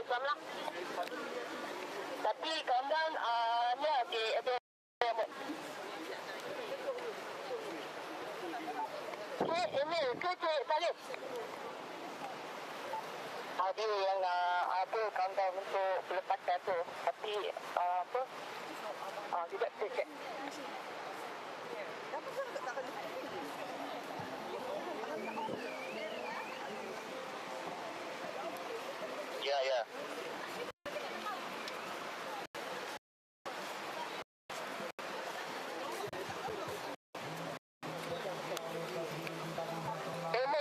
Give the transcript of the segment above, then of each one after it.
jam lah. Tapi countdown ni ada ini ke Cik Salif. Ada yang apa countdown untuk pelepasan tu. Tapi apa? Tidak cek. Ya.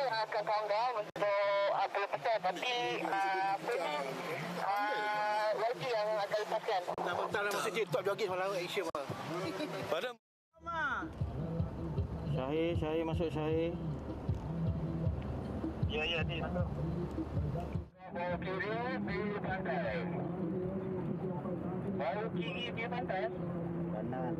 Akan countdown untuk pelepasan, tapi apa ni lagi yang akan lepaskan. Nak mental dalam masa je top jogging malam Asia mah. Pada Syahir masuk Syahir. Ya ni masuk. Bawa kiri di pantai. Bawa kiri di pantai. Kanan.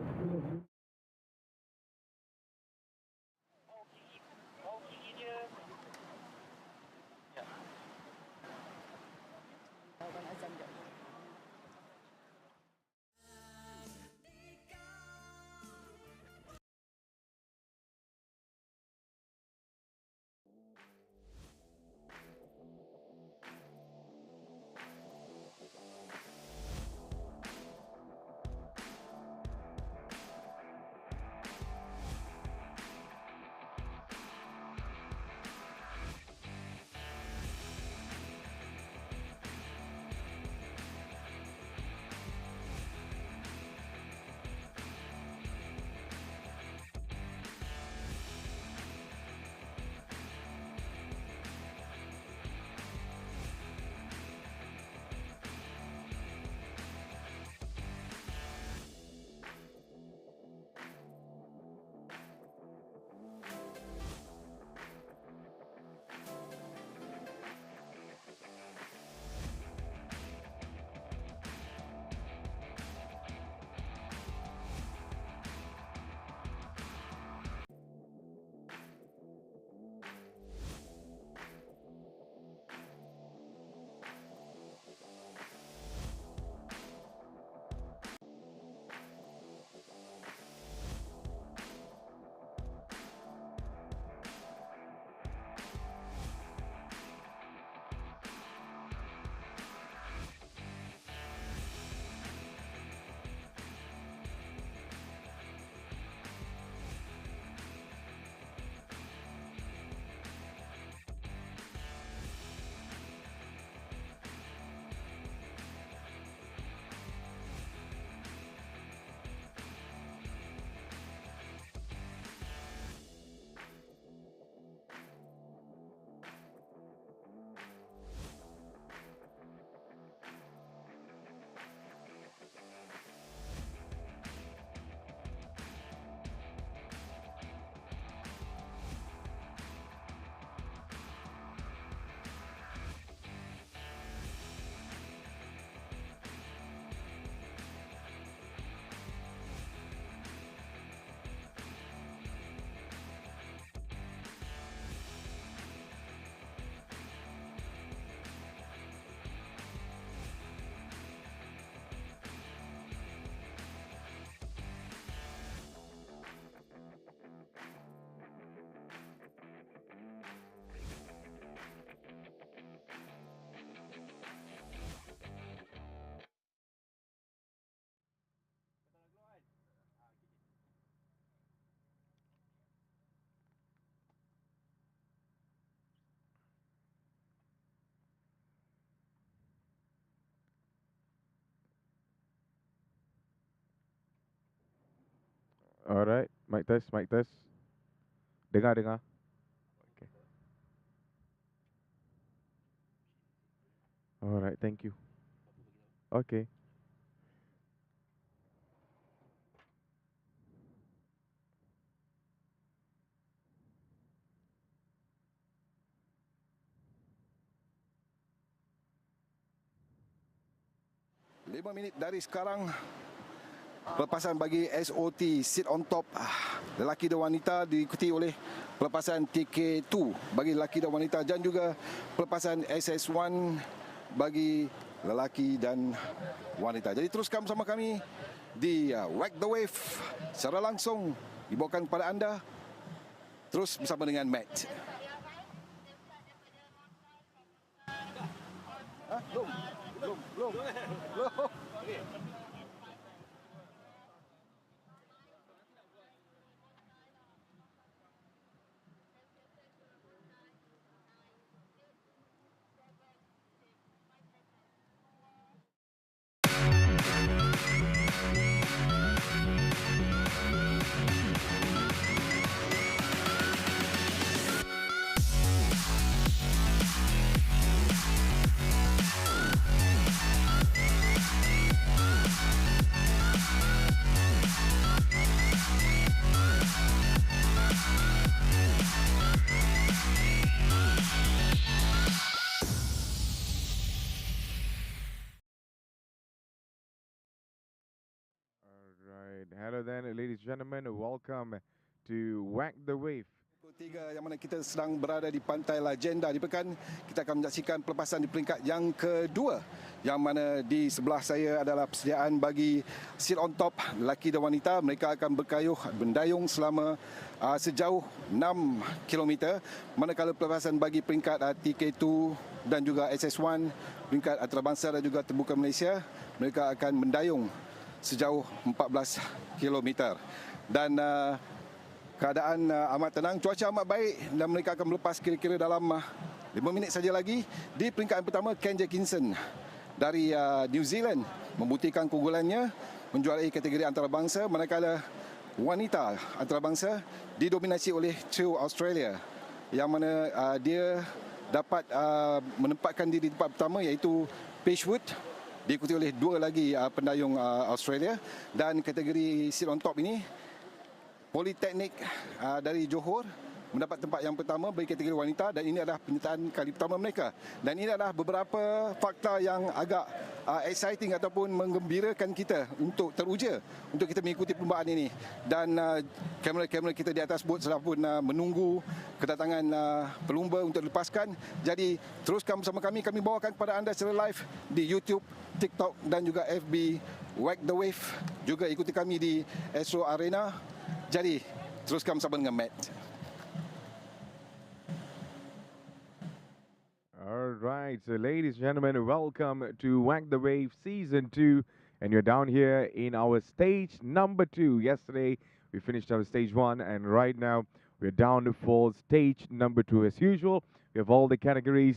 Alright, mic test. Dengar. Okay. Alright, thank you. Okay. Lima minit dari sekarang, pelepasan bagi SOT sit on top lelaki dan wanita diikuti oleh pelepasan TK2 bagi lelaki dan wanita dan juga pelepasan SS1 bagi lelaki dan wanita. Jadi teruskan bersama kami di Whack the Wave secara langsung dibawakan kepada anda. Terus bersama dengan Matt. Belum. Alright, hello then, ladies and gentlemen. Welcome to Whack the Wave. 23 yang mana kita sedang berada di Pantai Legenda di Pekan. Kita akan menyaksikan pelepasan di peringkat yang kedua, yang mana di sebelah saya adalah persediaan bagi sit on top lelaki dan wanita. Mereka akan berkayuh mendayung selama sejauh 6 km, manakala pelepasan bagi peringkat TK2 dan juga SS1, peringkat antarabangsa dan juga terbuka Malaysia, mereka akan mendayung sejauh 14 km. Dan keadaan amat tenang, cuaca amat baik dan mereka akan melepas kira-kira dalam 5 minit saja lagi. Di peringkat yang pertama, Ken Jenkinson dari New Zealand membuktikan keunggulannya menjuarai kategori antarabangsa, manakala wanita antarabangsa didominasi oleh True Australia, yang mana dia dapat menempatkan diri di tempat pertama, iaitu Peshwood, diikuti oleh 2 lagi pendayung Australia. Dan kategori sit on top ini, Politeknik dari Johor mendapat tempat yang pertama bagi kategori wanita, dan ini adalah penyertaan kali pertama mereka. Dan ini adalah beberapa fakta yang agak exciting ataupun menggembirakan kita untuk teruja untuk kita mengikuti perlombaan ini. Dan kamera-kamera kita di atas bot sudah pun menunggu kedatangan pelumba untuk dilepaskan. Jadi teruskan bersama kami bawakan kepada anda secara live di YouTube, TikTok dan juga FB Whack the Wave. Juga ikuti kami di Astro Arena. Jadi teruskan bersama dengan Matt. Alright, so ladies and gentlemen, welcome to Whack the Wave Season 2. And you're down here in our stage number 2. Yesterday, we finished our stage 1. And right now, we're down for stage number 2. As usual, we have all the categories.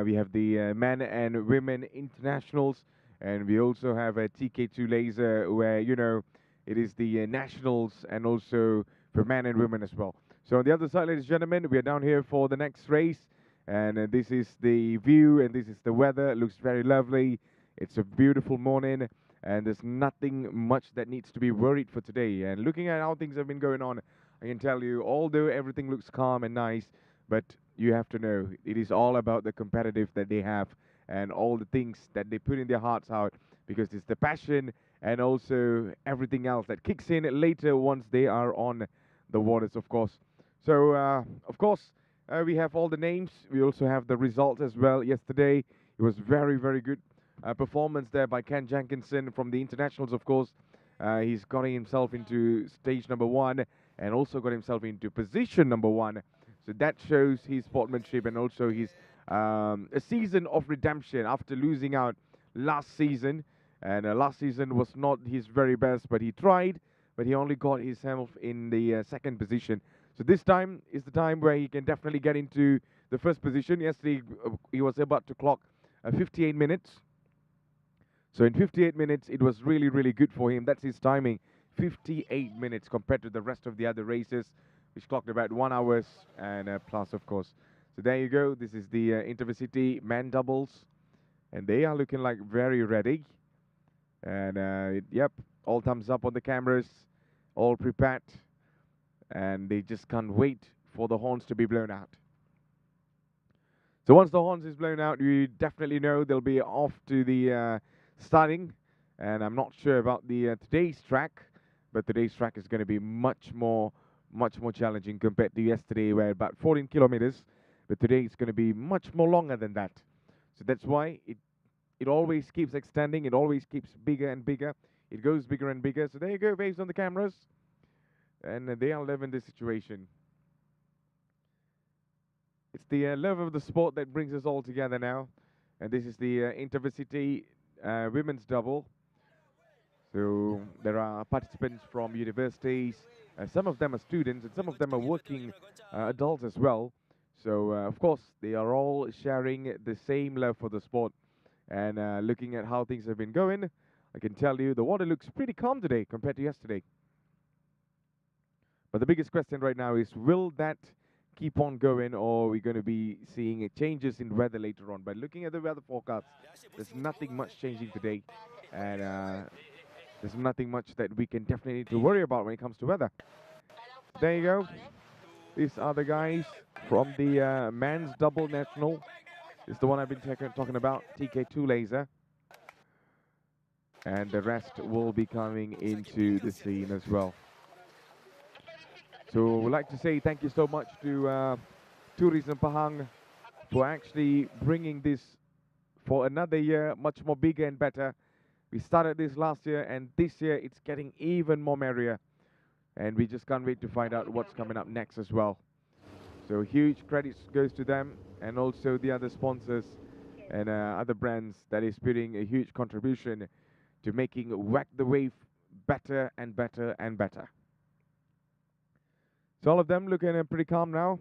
We have the men and women internationals. And we also have a TK2 laser where, you know, it is the nationals and also for men and women as well. So on the other side, ladies and gentlemen, we are down here for the next race. And this is the view and this is the weather. It looks very lovely. It's a beautiful morning. And there's nothing much that needs to be worried for today. And looking at how things have been going on, I can tell you, although everything looks calm and nice, but you have to know, it is all about the competitive that they have and all the things that they put in their hearts out, because it's the passion and also everything else that kicks in later once they are on the waters, of course. So, of course, we have all the names. We also have the results as well. Yesterday, it was very, very good performance there by Ken Jenkinson from the internationals, of course. He's got himself into stage number 1 and also got himself into position number 1. So that shows his sportsmanship and also his a season of redemption after losing out last season. And last season was not his very best, but he tried, but he only got himself in the second position. So this time is the time where he can definitely get into the first position. Yesterday, he was about to clock 58 minutes. So in 58 minutes, it was really, really good for him. That's his timing, 58 minutes compared to the rest of the other races, which clocked about 1 hour and plus, of course. So there you go. This is the Intercity men doubles, and they are looking like very ready. And yep, all thumbs up on the cameras, all prepared, and they just can't wait for the horns to be blown out. So once the horns is blown out, you definitely know they'll be off to the starting. And I'm not sure about the today's track, but today's track is going to be much more challenging compared to yesterday, where about 14 kilometers. But today it's going to be much more longer than that. So that's why it it always keeps extending. It always keeps bigger and bigger. It goes bigger and bigger. So there you go, based on the cameras. And they are loving this situation. It's the love of the sport that brings us all together now. And this is the Intercity women's double. So there are participants from universities. Some of them are students and some of them are working adults as well. So of course, they are all sharing the same love for the sport. And looking at how things have been going, I can tell you the water looks pretty calm today compared to yesterday. But the biggest question right now is, will that keep on going, or are we going to be seeing changes in weather later on? But looking at the weather forecast, there's nothing much changing today. And there's nothing much that we can definitely need to worry about when it comes to weather. There you go. These are the guys from the men's double national. It's the one I've been talking about, TK2 Laser. And the rest will be coming into the scene as well. So we'd like to say thank you so much to Tourism Pahang for actually bringing this for another year, much more bigger and better. We started this last year, and this year it's getting even more merrier. And we just can't wait to find out what's coming up next as well. So huge credits goes to them, and also the other sponsors and other brands that is putting a huge contribution to making Whack the Wave better and better and better. So all of them looking pretty calm now.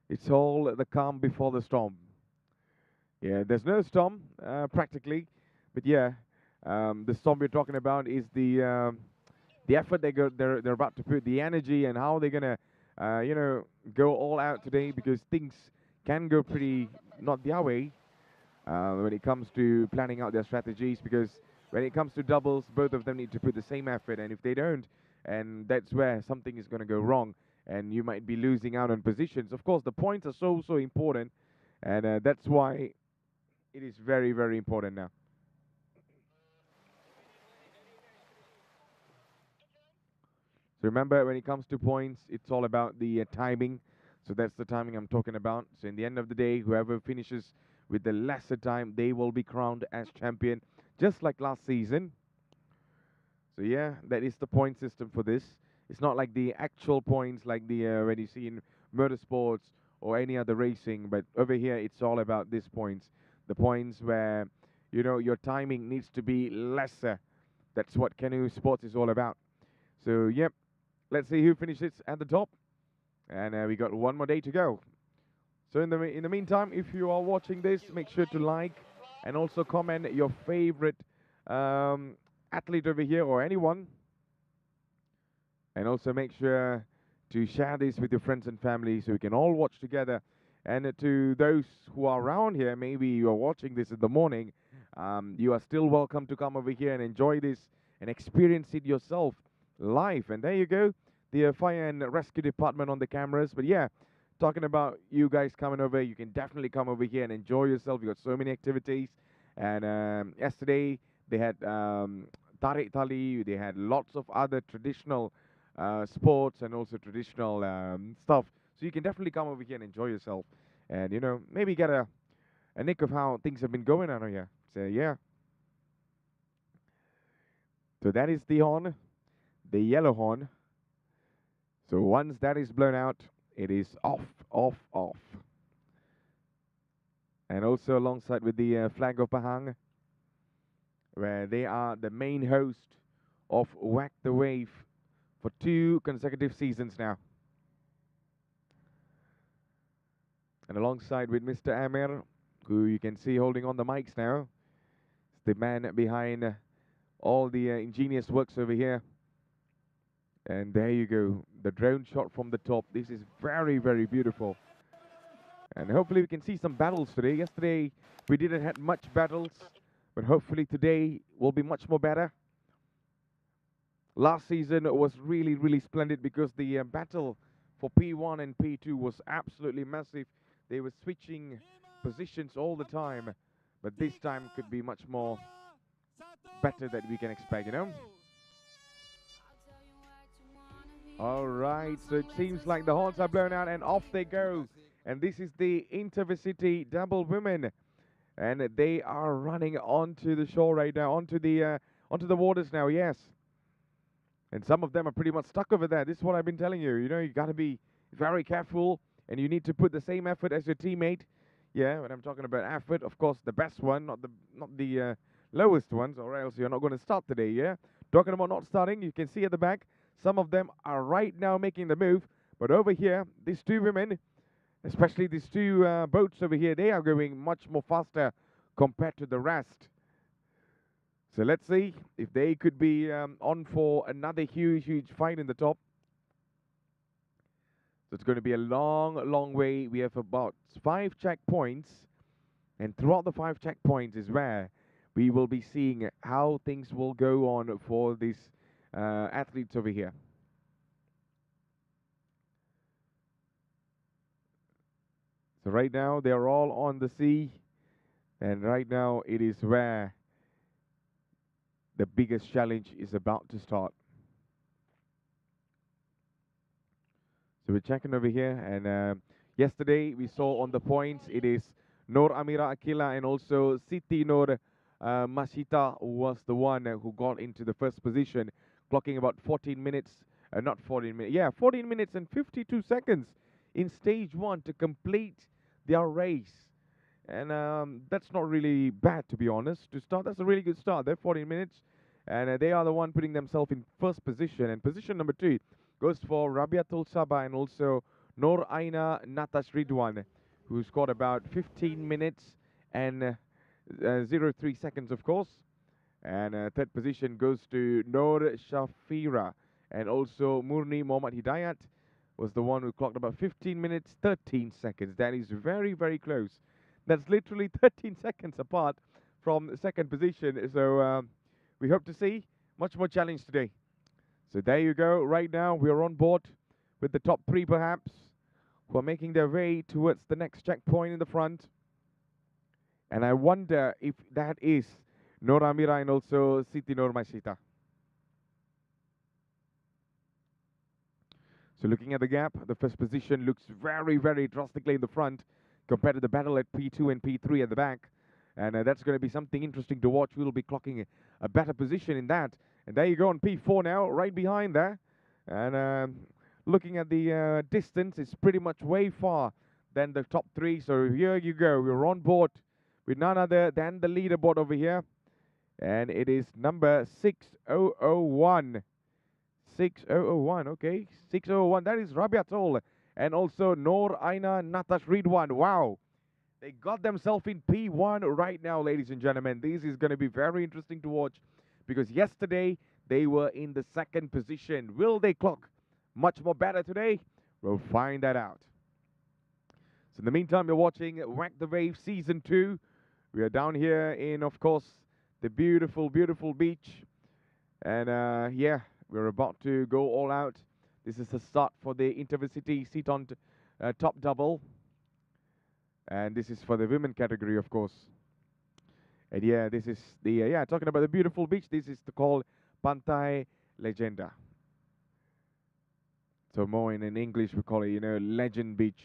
It's all the calm before the storm. Yeah, there's no storm practically, but yeah, the storm we're talking about is the effort they're about to put, the energy, and how they're gonna go all out today, because things can go pretty not their way when it comes to planning out their strategies, because when it comes to doubles, both of them need to put the same effort, and if they don't, and that's where something is going to go wrong, and you might be losing out on positions. Of course, the points are so important, and that's why it is very, very important now. So remember, when it comes to points, it's all about the timing. So that's the timing I'm talking about. So in the end of the day, whoever finishes with the lesser time, they will be crowned as champion, just like last season. So yeah, that is the point system for this. It's not like the actual points like the when you see in motorsports or any other racing, but over here it's all about these points. The points where, your timing needs to be lesser. That's what canoe sports is all about. So yep, let's see who finishes at the top. And we got one more day to go. So in the meantime, if you are watching this, make sure to like and also comment your favorite athlete over here or anyone. And also make sure to share this with your friends and family so we can all watch together. And to those who are around here, maybe you are watching this in the morning, you are still welcome to come over here and enjoy this and experience it yourself live. And there you go, the fire and rescue department on the cameras. But yeah, talking about you guys coming over, you can definitely come over here and enjoy yourself. We got so many activities. And yesterday they had tarik tali, they had lots of other traditional sports and also traditional stuff. So you can definitely come over here and enjoy yourself, and maybe get a nick of how things have been going on here. So yeah. So that is the horn, the yellow horn. So once that is blown out, it is off, off, off. And also alongside with the flag of Pahang, where they are the main host of Whack the Wave for 2 consecutive seasons now. And alongside with Mr. Amir, who you can see holding on the mics now, it's the man behind all the ingenious works over here. And there you go, the drone shot from the top. This is very, very beautiful. And hopefully we can see some battles today. Yesterday we didn't have much battles, but hopefully today will be much more better. Last season was really, really splendid because the battle for P1 and P2 was absolutely massive. They were switching positions all the time, but this time could be much more better that we can expect, All right, so it seems like the horns are blown out and off they go. And this is the Intercity double women and they are running onto the shore right now, onto the waters now. Yes, and some of them are pretty much stuck over there. This is what I've been telling you. You know, you got to be very careful, and you need to put the same effort as your teammate. Yeah, when I'm talking about effort, of course, the best one, not the lowest ones, or else you're not going to start today. Yeah, talking about not starting, you can see at the back, some of them are right now making the move, but over here, these two women, especially these two boats over here, they are going much more faster compared to the rest. So let's see if they could be on for another huge fight in the top. So it's going to be a long way. We have about 5 checkpoints, and throughout the 5 checkpoints is where we will be seeing how things will go on for these athletes over here. So right now they are all on the sea, and right now it is where the biggest challenge is about to start. So we're checking over here, and yesterday we saw on the points it is Nur Amira Akila and also Siti Nur Mashita was the one who got into the first position, clocking about 14 minutes, not 14 minutes, yeah, 14 minutes and 52 seconds in stage 1 to complete their race. And that's not really bad, to be honest. To start, that's a really good start. They're 14 minutes, and they are the one putting themselves in first position. And position number 2 goes for Rabiatul Sabah and also Nur Aina Natash Ridwan, who scored about 15 minutes and 03 seconds, of course. And third position goes to Nur Shafira and also Murni Mohammad Hidayat was the one who clocked about 15 minutes, 13 seconds. That is very close. That's literally 13 seconds apart from second position. So we hope to see much more challenge today. So there you go. Right now we are on board with the top 3 perhaps, who are making their way towards the next checkpoint in the front. And I wonder if that is Nur Amira and also Siti Nur Mashita. So looking at the gap, the first position looks very drastically in the front compared to the battle at P2 and P3 at the back. And that's going to be something interesting to watch. We'll be clocking a better position in that. And there you go on P4 now, right behind there. And looking at the distance, it's pretty much way far than the top 3. So here you go. We're on board with none other than the leaderboard over here. And it is number 6001. 6001, okay. 6001, that is Rabiatul. And also Nur Aina Natash Ridwan. Wow. They got themselves in P1 right now, ladies and gentlemen. This is going to be very interesting to watch because yesterday they were in the second position. Will they clock much more better today? We'll find that out. So in the meantime, you're watching Whack the Wave Season 2. We are down here in, of course, the beautiful beach. And yeah, we're about to go all out. This is the start for the Intercity seat on top double. And this is for the women category, of course. And yeah, this is the, talking about the beautiful beach, this is called Pantai Legenda. So more in English, we call it, you know, Legend Beach,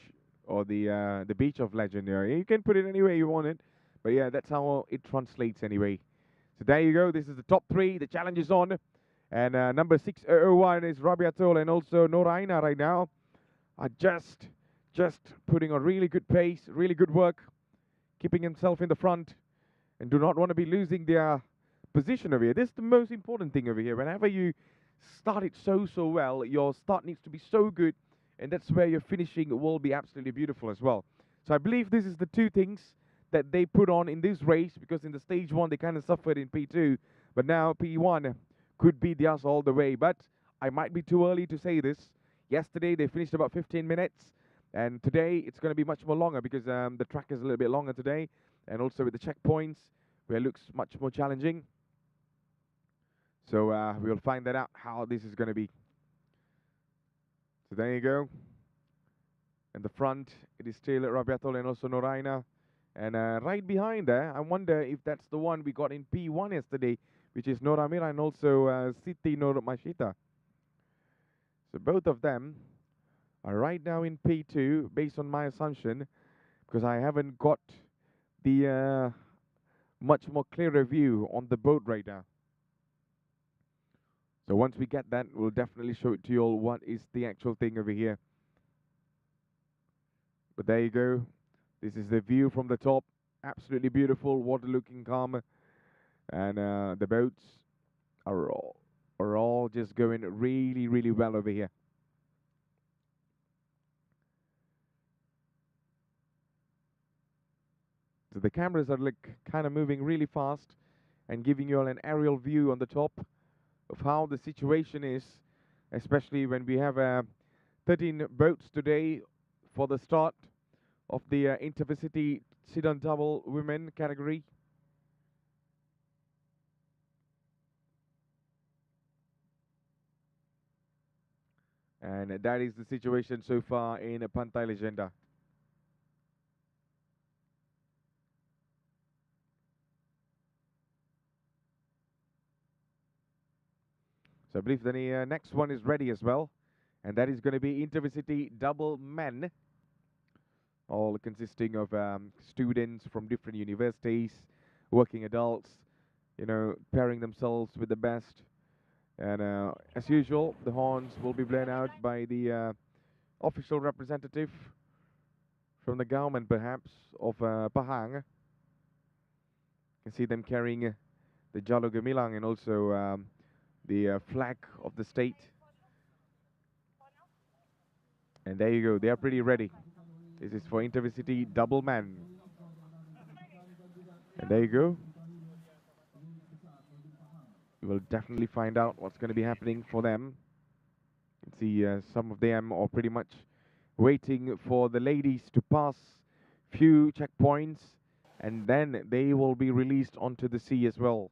or the beach of legend. You can put it any way you want it. But yeah, that's how it translates anyway. So there you go. This is the top 3. The challenge is on. And number 601 is Rabiatul and also Nur Aina right now. Are just putting a really good pace, really good work, keeping himself in the front, and do not want to be losing their position over here. This is the most important thing over here. Whenever you start it so well, your start needs to be so good, and that's where your finishing will be absolutely beautiful as well. So I believe this is the 2 things that they put on in this race, because in the stage 1 they kind of suffered in P2, but now P1 could be theirs all the way. But I might be too early to say this. Yesterday they finished about 15 minutes. And today it's going to be much more longer because the track is a little bit longer today. And also with the checkpoints, where it looks much more challenging. So we'll find that out, how this is going to be. So there you go. And the front, it is still Rabiatul and also Nur Aina. And right behind there, I wonder if that's the one we got in P1 yesterday, which is Nur Amira and also Siti Nur Mashita. So both of them are right now in P2, based on my assumption, because I haven't got the much more clearer view on the boat right now. So once we get that, we'll definitely show it to you all what is the actual thing over here. But there you go. This is the view from the top. Absolutely beautiful, water looking calm, and the boats are all just going really, really well over here. So the cameras are like kind of moving really fast and giving you all an aerial view on the top of how the situation is, especially when we have 13 boats today for the start of the Intercity sit-on double women category. And that is the situation so far in Pantai Legenda. So I believe the next one is ready as well. And that is going to be Intercity double men, all consisting of students from different universities, working adults, you know, pairing themselves with the best. And as usual, the horns will be blown out by the official representative from the government, perhaps, of Pahang. You can see them carrying the Jalo Gemilang and also the flag of the state. And there you go, they are pretty ready. This is for Intercity double man. And there you go. We will definitely find out what's going to be happening for them. You can see some of them are pretty much waiting for the ladies to pass few checkpoints, and then they will be released onto the sea as well.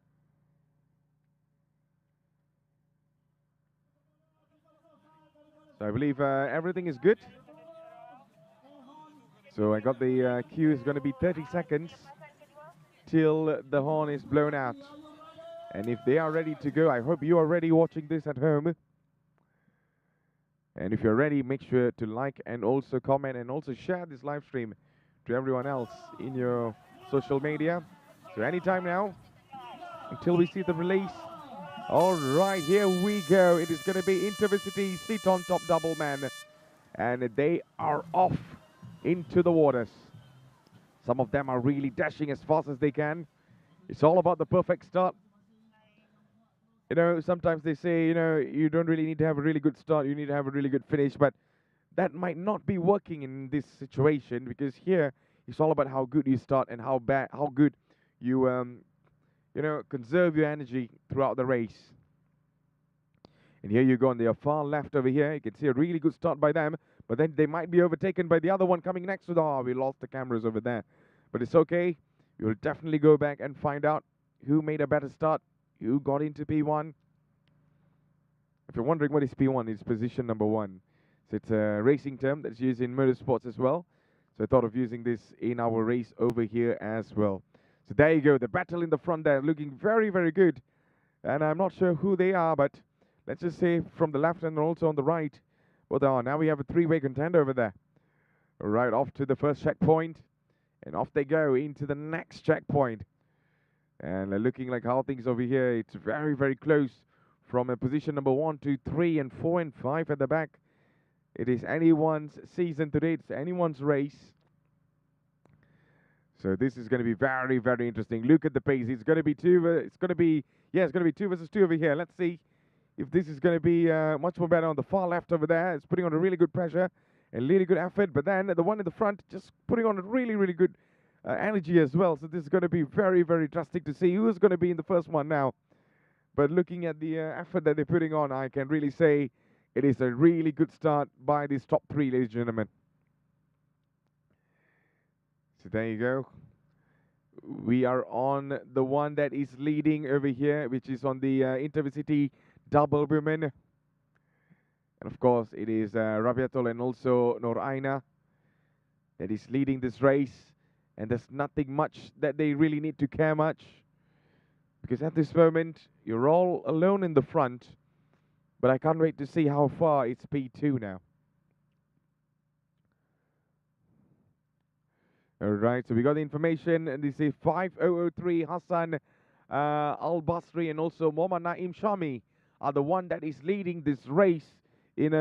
So I believe everything is good. So I got the queue is going to be 30 seconds till the horn is blown out. And if they are ready to go, I hope you are ready watching this at home. And if you're ready, make sure to like and also comment and also share this live stream to everyone else in your social media. So anytime now, until we see the release. All right, here we go. It is going to be Intercity sit on top double man. And they are off into the waters. Some of them are really dashing as fast as they can. It's all about the perfect start. You know, sometimes they say, you know, you don't really need to have a really good start, you need to have a really good finish, but that might not be working in this situation, because here it's all about how good you start and how good you, you know, conserve your energy throughout the race. And here you go on the far left over here. You can see a really good start by them, but then they might be overtaken by the other one coming next to the... Oh, we lost the cameras over there. But it's okay. We will definitely go back and find out who made a better start, who got into P1. If you're wondering what is P1, it's position number 1. So it's a racing term that's used in motorsports as well. So I thought of using this in our race over here as well. So there you go, the battle in the front there, looking very, very good. And I'm not sure who they are, but let's just say from the left and also on the right. Well, now we have a three-way contender over there. Right off to the first checkpoint. And off they go into the next checkpoint. And looking like how things over here, it's very, very close from a position number 1, 2, 3, and 4, and 5 at the back. It is anyone's season today. It's anyone's race. So this is going to be very, very interesting. Look at the pace. It's going to be two. It's going to be 2 versus 2 over here. Let's see if this is going to be much more better on the far left over there. It's putting on a really good pressure and really good effort. But then the one in the front just putting on a really, really good energy as well. So this is going to be very, very drastic to see who's going to be in the first one now. But looking at the effort that they're putting on, I can really say it is a really good start by these top 3, ladies and gentlemen. So there you go. We are on the one that is leading over here, which is on the Intercity double women. And of course, it is Rabiatul and also Nur Aina that is leading this race. And there's nothing much that they really need to care much, because at this moment, you're all alone in the front. But I can't wait to see how far it's P2 now. All right, so we got the information. And this is 5003 Hassan Al Basri and also Mohammad Naim Shami are the one that is leading this race in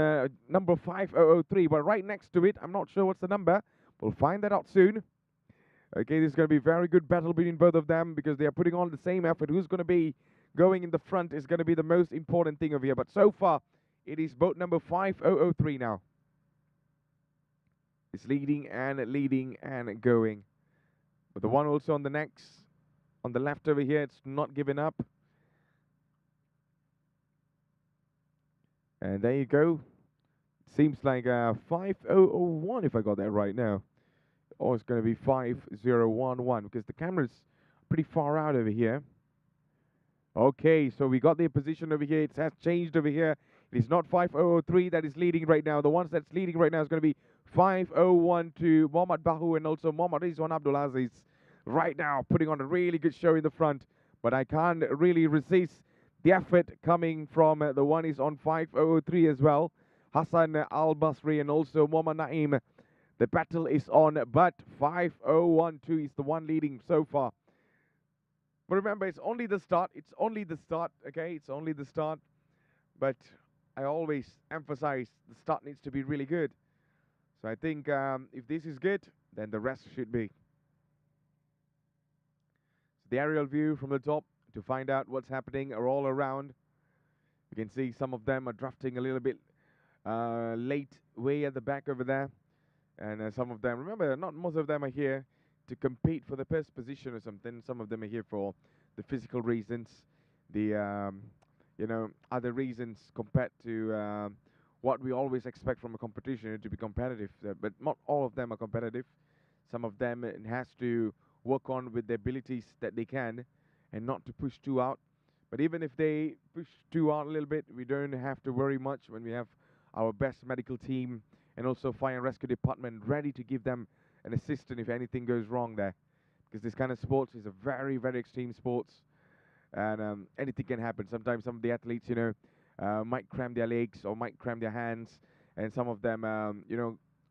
number 5003. But right next to it, I'm not sure what's the number. We'll find that out soon. Okay, this is going to be a very good battle between both of them because they are putting on the same effort. Who's going to be going in the front is going to be the most important thing over here. But so far, it is boat number 5003 now. It's leading and going. But the one also on the next, on the left over here, it's not giving up. And there you go. Seems like 5001 if I got that right now. Or it's going to be 5011 because the camera's pretty far out over here. Okay, so we got the position over here. It has changed over here. It is not 5003 that is leading right now. The ones that's leading right now is going to be 5012 Mohammad Bahu and also Mohammad Rizwan Abdul Aziz. Right now, putting on a really good show in the front. But I can't really resist the effort coming from the one is on 5003 as well. Hassan Al Basri and also Mohammad Naim. The battle is on, but 5012 is the one leading so far. But remember, it's only the start. It's only the start, okay? It's only the start. But I always emphasize the start needs to be really good. So I think if this is good, then the rest should be. The aerial view from the top to find out what's happening are all around. You can see some of them are drafting a little bit late, way at the back over there. And some of them, remember, not most of them are here to compete for the first position or something. Some of them are here for the physical reasons, the other reasons compared to what we always expect from a competition to be competitive. But not all of them are competitive. Some of them it has to work on with the abilities that they can, and not to push too out. But even if they push too out a little bit, we don't have to worry much when we have our best medical team and also fire and rescue department ready to give them an assistance if anything goes wrong there. Because this kind of sports is a very, very extreme sports. And anything can happen. Sometimes some of the athletes, might cramp their legs or might cramp their hands. And some of them,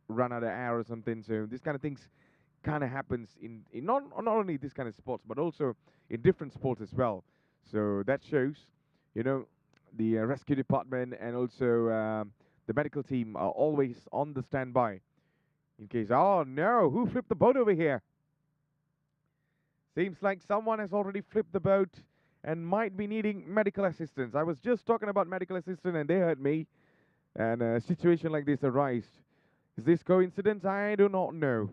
run out of air or something. So this kind of things kind of happens in not only this kind of sports, but also in different sports as well. So that shows, the rescue department and also the medical team are always on the standby in case, oh no, who flipped the boat over here? Seems like someone has already flipped the boat and might be needing medical assistance. I was just talking about medical assistance and they heard me. And a situation like this arises. Is this coincidence? I do not know.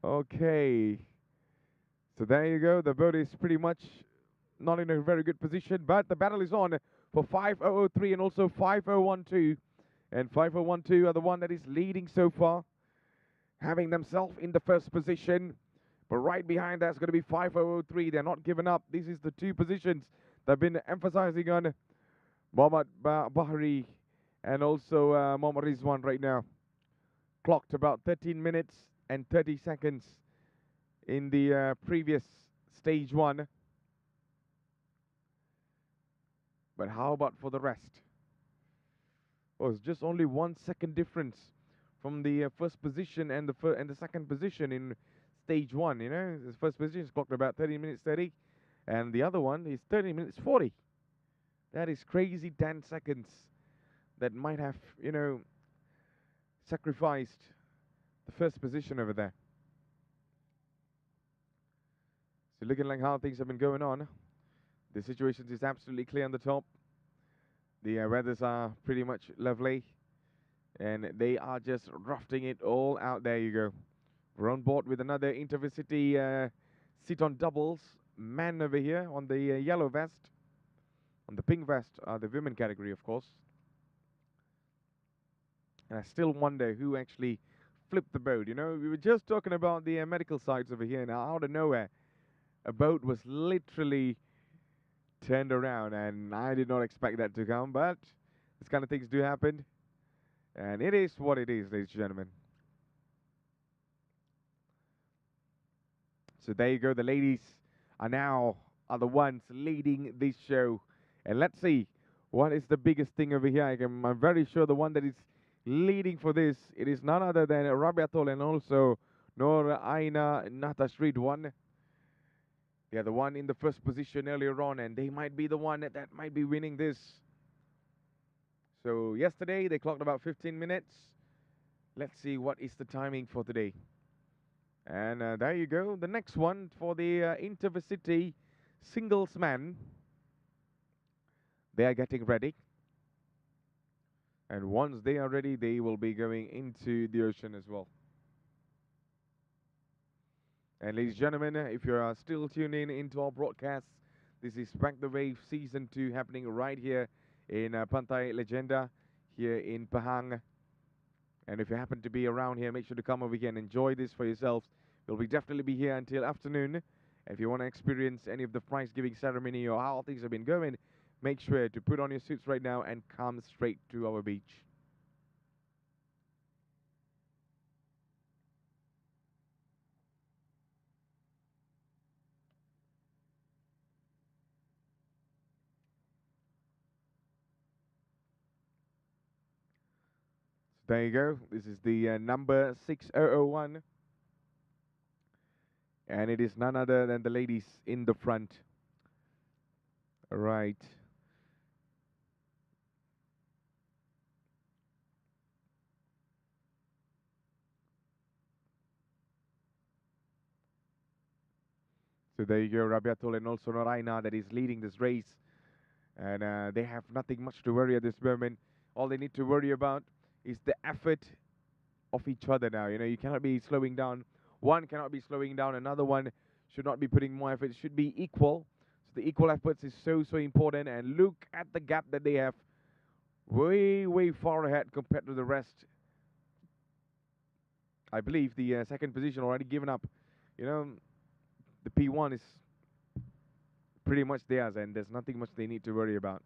Okay. So there you go. The boat is pretty much not in a very good position, but the battle is on for 5003 and also 5012. And 5012 are the one that is leading so far, having themselves in the first position. But right behind that's going to be 5003. They're not giving up. This is the two positions they've been emphasizing on. Mohammad Bahri and also Mohammad Rizwan right now. Clocked about 13 minutes and 30 seconds in the previous stage one. But how about for the rest? Oh, it's just only 1 second difference from the first position and the second position in stage one. The first position is clocked about 30 minutes 30, and the other one is 30 minutes 40. That is crazy 10 seconds that might have, sacrificed the first position over there. So looking like how things have been going on. The situation is absolutely clear on the top. The weathers are pretty much lovely. And they are just drafting it all out. There you go. We're on board with another Intercity sit-on doubles. Man over here on the yellow vest. On the pink vest, the women category, of course. And I still wonder who actually flipped the boat. We were just talking about the medical sides over here. Now, out of nowhere, a boat was literally turned around, and I did not expect that to come, but this kind of things do happen, and it is what it is, ladies and gentlemen. So there you go. The ladies are the ones leading this show, and let's see what is the biggest thing over here. I'm very sure the one that is leading for this, it is none other than Rabiatul and also Nor Aina Natas Ridwan. They are the one in the first position earlier on, and they might be the one that might be winning this. So yesterday they clocked about 15 minutes. Let's see what is the timing for today. And there you go. The next one for the Intercity singles man. They are getting ready. And once they are ready, they will be going into the ocean as well. And ladies and gentlemen, if you are still tuning in into our broadcast, this is Back the Wave Season 2 happening right here in Pantai Legenda, here in Pahang. And if you happen to be around here, make sure to come over here and enjoy this for yourselves. We'll definitely be here until afternoon. And if you want to experience any of the prize giving ceremony or how things have been going, make sure to put on your suits right now and come straight to our beach. There you go. This is the number 6001. And it is none other than the ladies in the front. All right. So there you go, Rabiatul and also Noraina that is leading this race. And they have nothing much to worry at this moment. All they need to worry about is the effort of each other now. You know, you cannot be slowing down. One cannot be slowing down. Another one should not be putting more effort. It should be equal. So the equal efforts is so important. And look at the gap that they have. Way far ahead compared to the rest. I believe the second position already given up. You know, the P1 is pretty much theirs, and there's nothing much they need to worry about.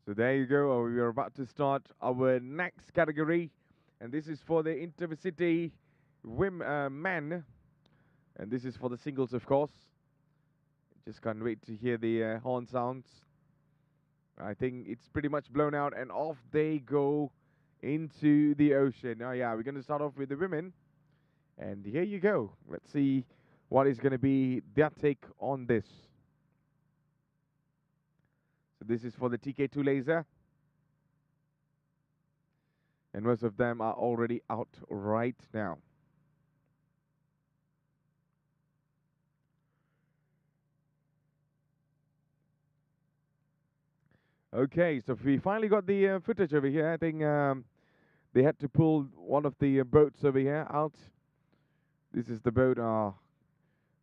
So there you go. We are about to start our next category, and this is for the Intercity men, and this is for the singles, of course. Just can't wait to hear the horn sounds. I think it's pretty much blown out, and off they go into the ocean. Oh yeah, we're going to start off with the women, and here you go. Let's see what is going to be their take on this. So this is for the TK2 laser. And most of them are already out right now. Okay, so we finally got the footage over here. I think they had to pull one of the boats over here out. This is the boat.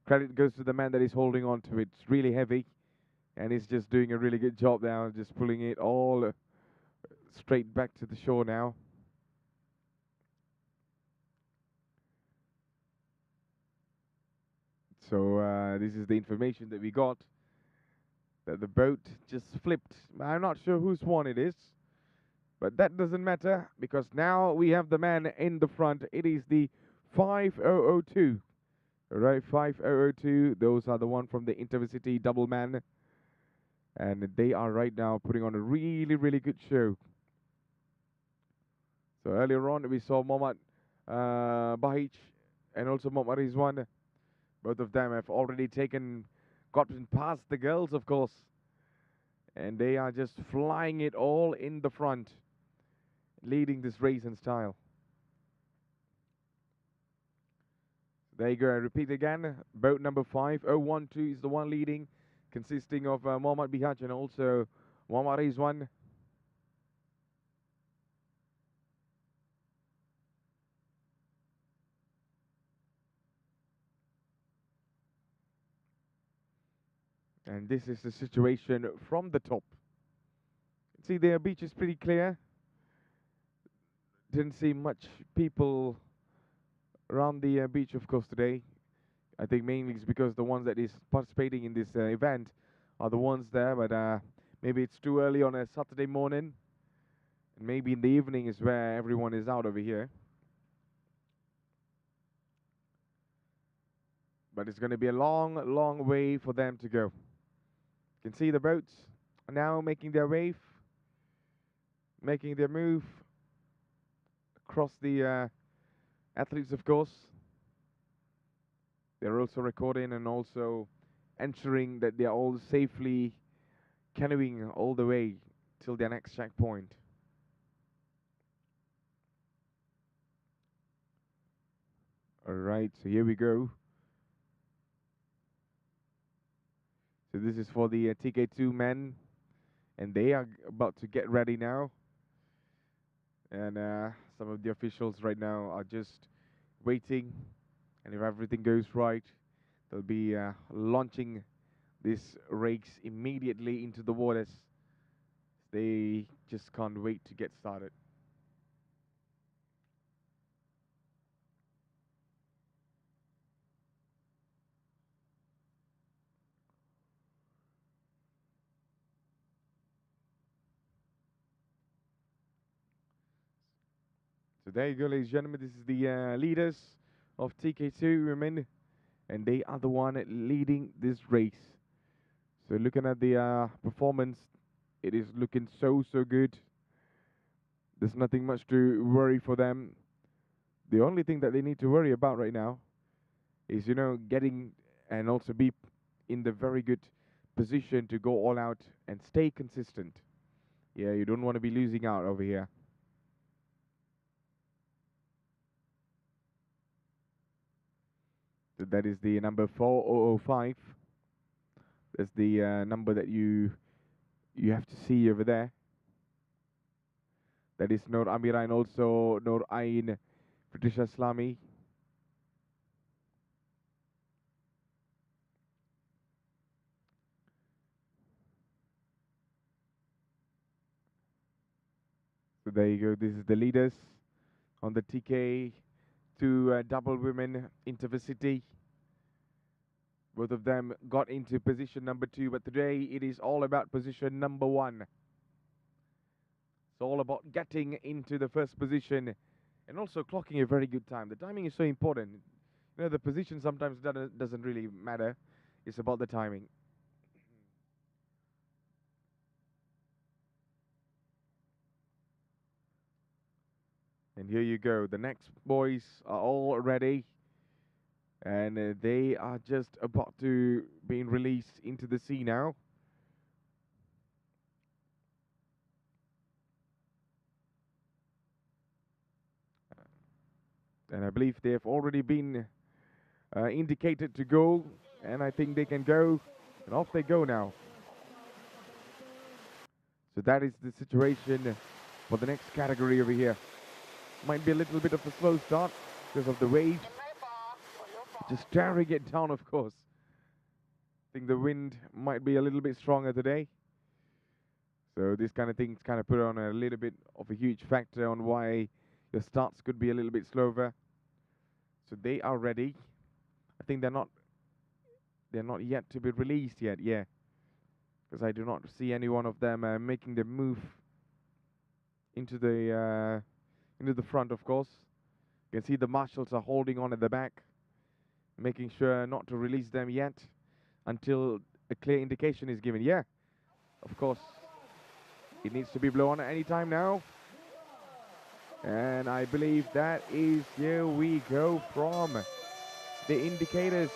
Credit goes to the man that is holding on to it. It's really heavy. And he's just doing a really good job now, just pulling it all straight back to the shore now. So this is the information that we got. That the boat just flipped. I'm not sure whose one it is. But that doesn't matter, because now we have the man in the front. It is the 5002. Alright, 5002. Those are the one from the Intercity double man. And they are right now putting on a really good show. So earlier on we saw Mohammad Bahich and also Mohammad Rizwan. Both of them have already gotten past the girls, of course. And they are just flying it all in the front, leading this race in style. There you go, I repeat again. Boat number 5012 is the one leading, consisting of Mohammad Bihaj and also Mohammad Rizwan. And this is the situation from the top. See, the beach is pretty clear. Didn't see much people around the beach, of course, today. I think mainly it's because the ones that is participating in this event are the ones there, but maybe it's too early on a Saturday morning. And maybe in the evening is where everyone is out over here. But it's going to be a long, long way for them to go. You can see the boats are now making their wave, making their move across the athletes, of course. They're also recording and also ensuring that they are all safely canoeing all the way till their next checkpoint. Alright, so here we go. So this is for the TK2 men, and they are about to get ready now. And some of the officials right now are just waiting, and if everything goes right, they'll be launching this race immediately into the waters. They just can't wait to get started. So there you go, ladies and gentlemen. This is the leaders of TK2 women, and they are the one leading this race. So looking at the performance, it is looking so good. There's nothing much to worry for them. The only thing that they need to worry about right now is, you know, getting and also be in the very good position to go all out and stay consistent. Yeah, you don't want to be losing out over here. So that is the number 4005. That's the number that you have to see over there. That is Noor Amira and also Noor Ain Patricia Islami. So there you go. This is the leaders on the TK2 double women Intercity. Both of them got into position number 2, but today it is all about position number 1. It's all about getting into the first position and also clocking a very good time. The timing is so important. You know, the position sometimes doesn't really matter. It's about the timing. And here you go. The next boys are all ready. And they are just about to be released into the sea now. And I believe they have already been indicated to go. And I think they can go. And off they go now. So that is the situation for the next category over here. Might be a little bit of a slow start because of the waves. Just staring it down, of course. I think the wind might be a little bit stronger today. So this kind of things kind of put on a little bit of a huge factor on why your starts could be a little bit slower. So they are ready. I think they're not yet to be released yet, yeah. Because I do not see any one of them making the move into the front, of course. You can see the marshals are holding on at the back, making sure not to release them yet until a clear indication is given. Yeah, of course, it needs to be blown at any time now. And I believe that is, here we go from the indicators.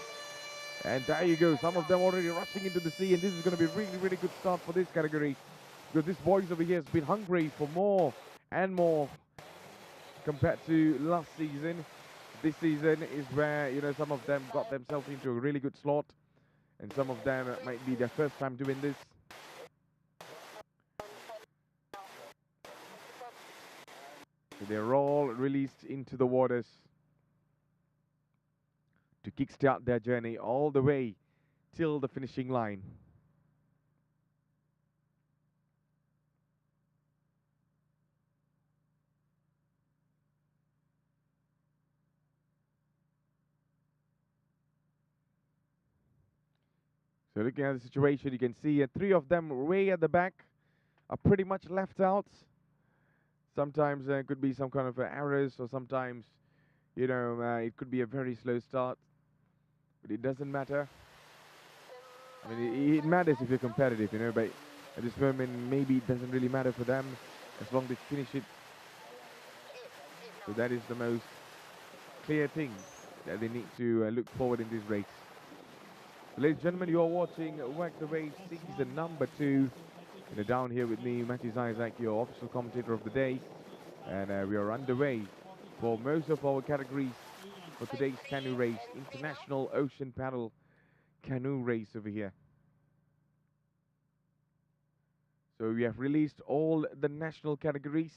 And there you go, some of them already rushing into the sea, and this is going to be a really, really good start for this category. Because this boys over here has been hungry for more and more compared to last season. This season is where, you know, some of them got themselves into a really good slot, and some of them might be their first time doing this. So they're all released into the waters to kickstart their journey all the way till the finishing line. So looking at the situation, you can see 3 of them way at the back are pretty much left out. Sometimes there could be some kind of errors, or sometimes, you know, it could be a very slow start. but it doesn't matter. I mean, it matters if you're competitive, you know, but at this moment, maybe it doesn't really matter for them as long as they finish it. So that is the most clear thing that they need to look forward in this race. So ladies and gentlemen, you are watching Whack the Wave season number 2. You know, down here with me, Matthew Isaac, your official commentator of the day. And we are underway for most of our categories for today's canoe race, International Ocean Paddle Canoe Race over here. So we have released all the national categories.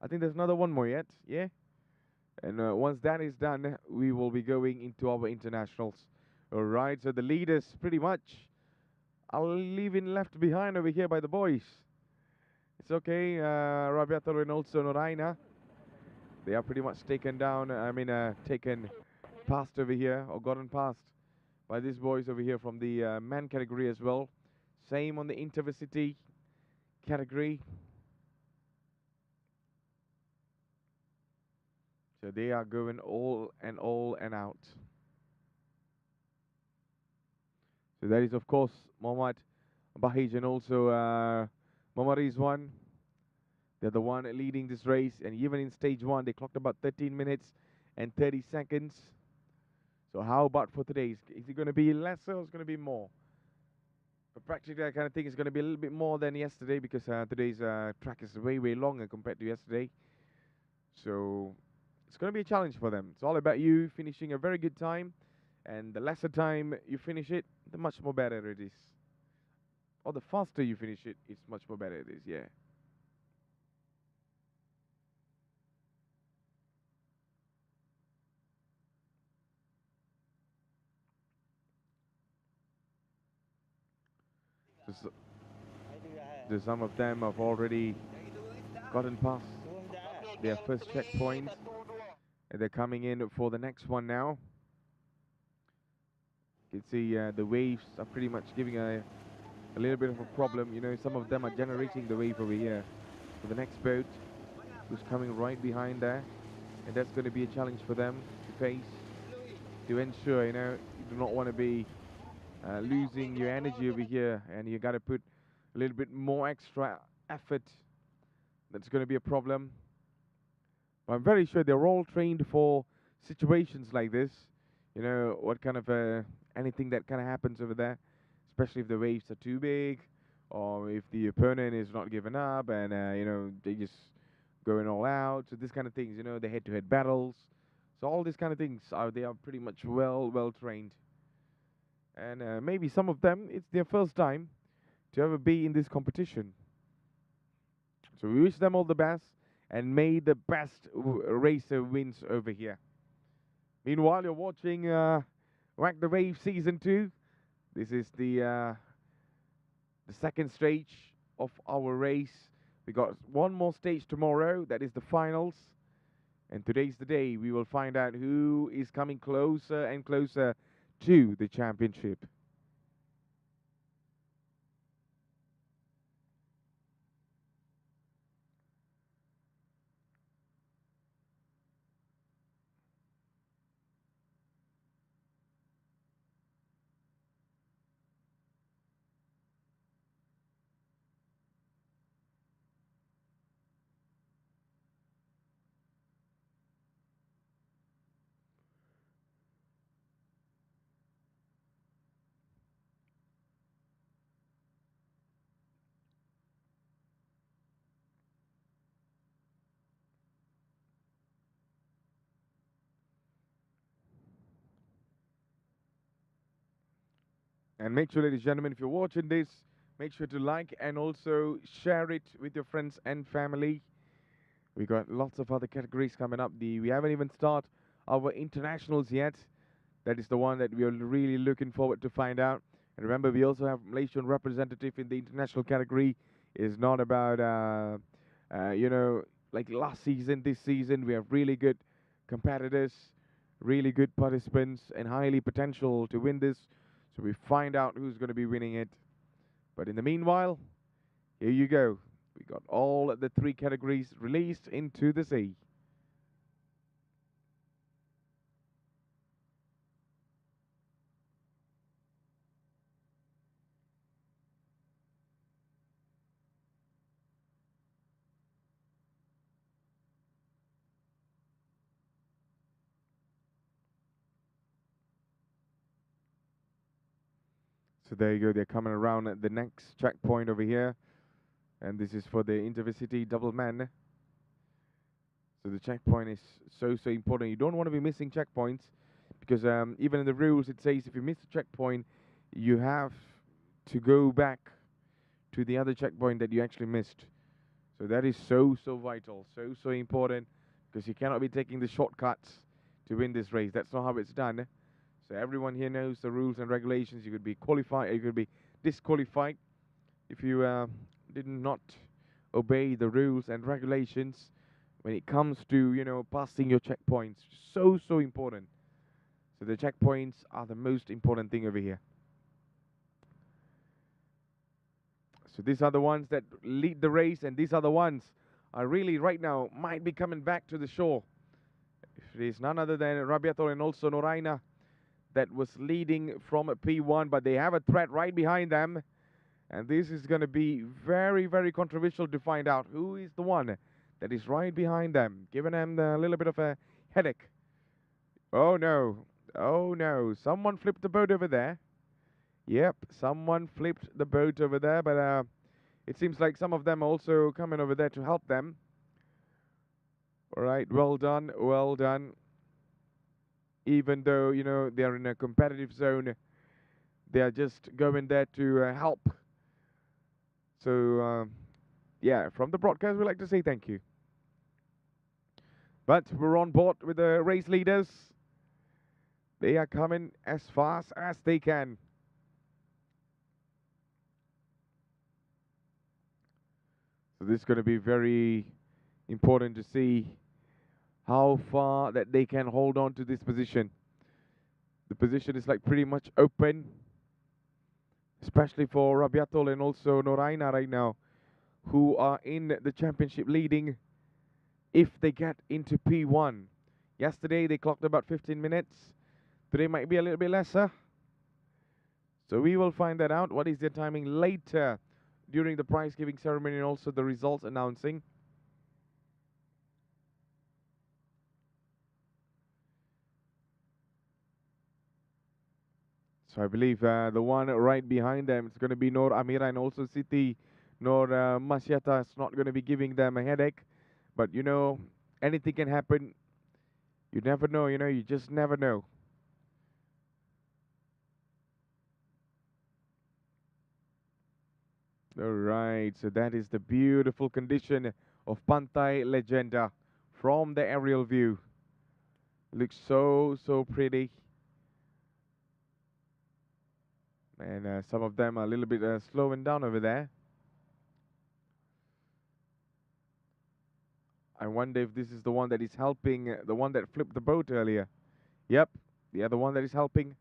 I think there's another one more yet, yeah? And once that is done, we will be going into our internationals. All right, so the leaders pretty much are leaving left behind over here by the boys. It's okay, Rabiato and also Noraina. They are pretty much taken down, taken past over here, or gotten past by these boys over here from the men category as well. Same on the Intercity category. So they are going all and out. So that is, of course, Mohammad Bahij and also Mohammad Rizwan. They're the one leading this race. And even in stage 1, they clocked about 13 minutes and 30 seconds. So how about for today? Is it going to be lesser or is it going to be more? But practically, I kind of think it's going to be a little bit more than yesterday because today's track is way, way longer compared to yesterday. So it's going to be a challenge for them. It's all about you finishing a very good time. And the lesser time you finish it, the much more better it is. Or the faster you finish it, it's much more better it is, yeah. So some of them have already gotten past their first checkpoint. And they're coming in for the next one now. You can see the waves are pretty much giving a little bit of a problem. You know, some of them are generating the wave over here. For the next boat, who's coming right behind there. And that's going to be a challenge for them to face. To ensure, you know, you do not want to be losing your energy over here. And you got to put a little bit more extra effort. That's going to be a problem. But I'm very sure they're all trained for situations like this. You know, what kind of anything that kind of happens over there, especially if the waves are too big, or if the opponent is not giving up, and you know, they just going all out. So this kind of things, you know, the head-to-head battles. So all these kind of things they are pretty much well trained. And maybe some of them, it's their first time to ever be in this competition. So we wish them all the best, and may the best racer wins over here. Meanwhile, you're watching Whack the Wave Season 2. This is the second stage of our race. We got one more stage tomorrow. That is the finals. And today's the day we will find out who is coming closer and closer to the championship. And make sure, ladies and gentlemen, if you're watching this, make sure to like and also share it with your friends and family. We got lots of other categories coming up. We haven't even started our internationals yet. That is the one that we are really looking forward to find out. And remember, we also have Malaysian representative in the international category. It's not about, you know, like last season, this season. We have really good competitors, really good participants, and highly potential to win this. So we find out who's going to be winning it. But in the meanwhile, here you go. We got all the 3 categories released into the sea. So there you go. They're coming around at the next checkpoint over here. And this is for the Intercity double man. So the checkpoint is so important. You don't want to be missing checkpoints because even in the rules it says if you miss a checkpoint, you have to go back to the other checkpoint that you actually missed. So that is so vital, so important, because you cannot be taking the shortcuts to win this race. That's not how it's done. So everyone here knows the rules and regulations. You could be qualified, you could be disqualified if you did not obey the rules and regulations when it comes to, you know, passing your checkpoints. So important. So the checkpoints are the most important thing over here. So these are the ones that lead the race, and these are the ones are really right now might be coming back to the shore. It is none other than Rabiato and also Noraina that was leading from P1, but they have a threat right behind them. And this is going to be very controversial to find out who is the one that is right behind them, giving them a little bit of a headache. Oh no, someone flipped the boat over there. Yep, someone flipped the boat over there, but it seems like some of them also coming over there to help them. All right, well done. Even though, you know, they are in a competitive zone, they are just going there to help. So, yeah, from the broadcast, we'd like to say thank you. But we're on board with the race leaders. They are coming as fast as they can. So this is going to be very important to see how far that they can hold on to this position. The position is like pretty much open, especially for Rabiatol and also Noraina right now, who are in the championship leading if they get into P1. Yesterday they clocked about 15 minutes. Today might be a little bit lesser. So we will find that out. What is their timing later during the prize giving ceremony and also the results announcing. So I believe the one right behind them is going to be Noor Amira and also Siti. Noor Masyata is not going to be giving them a headache. But, you know, anything can happen. You never know, you know, you just never know. Alright, so that is the beautiful condition of Pantai Legenda from the aerial view. Looks so pretty. And some of them are a little bit slowing down over there. I wonder if this is the one that is helping, the one that flipped the boat earlier. Yep, the other one that is helping.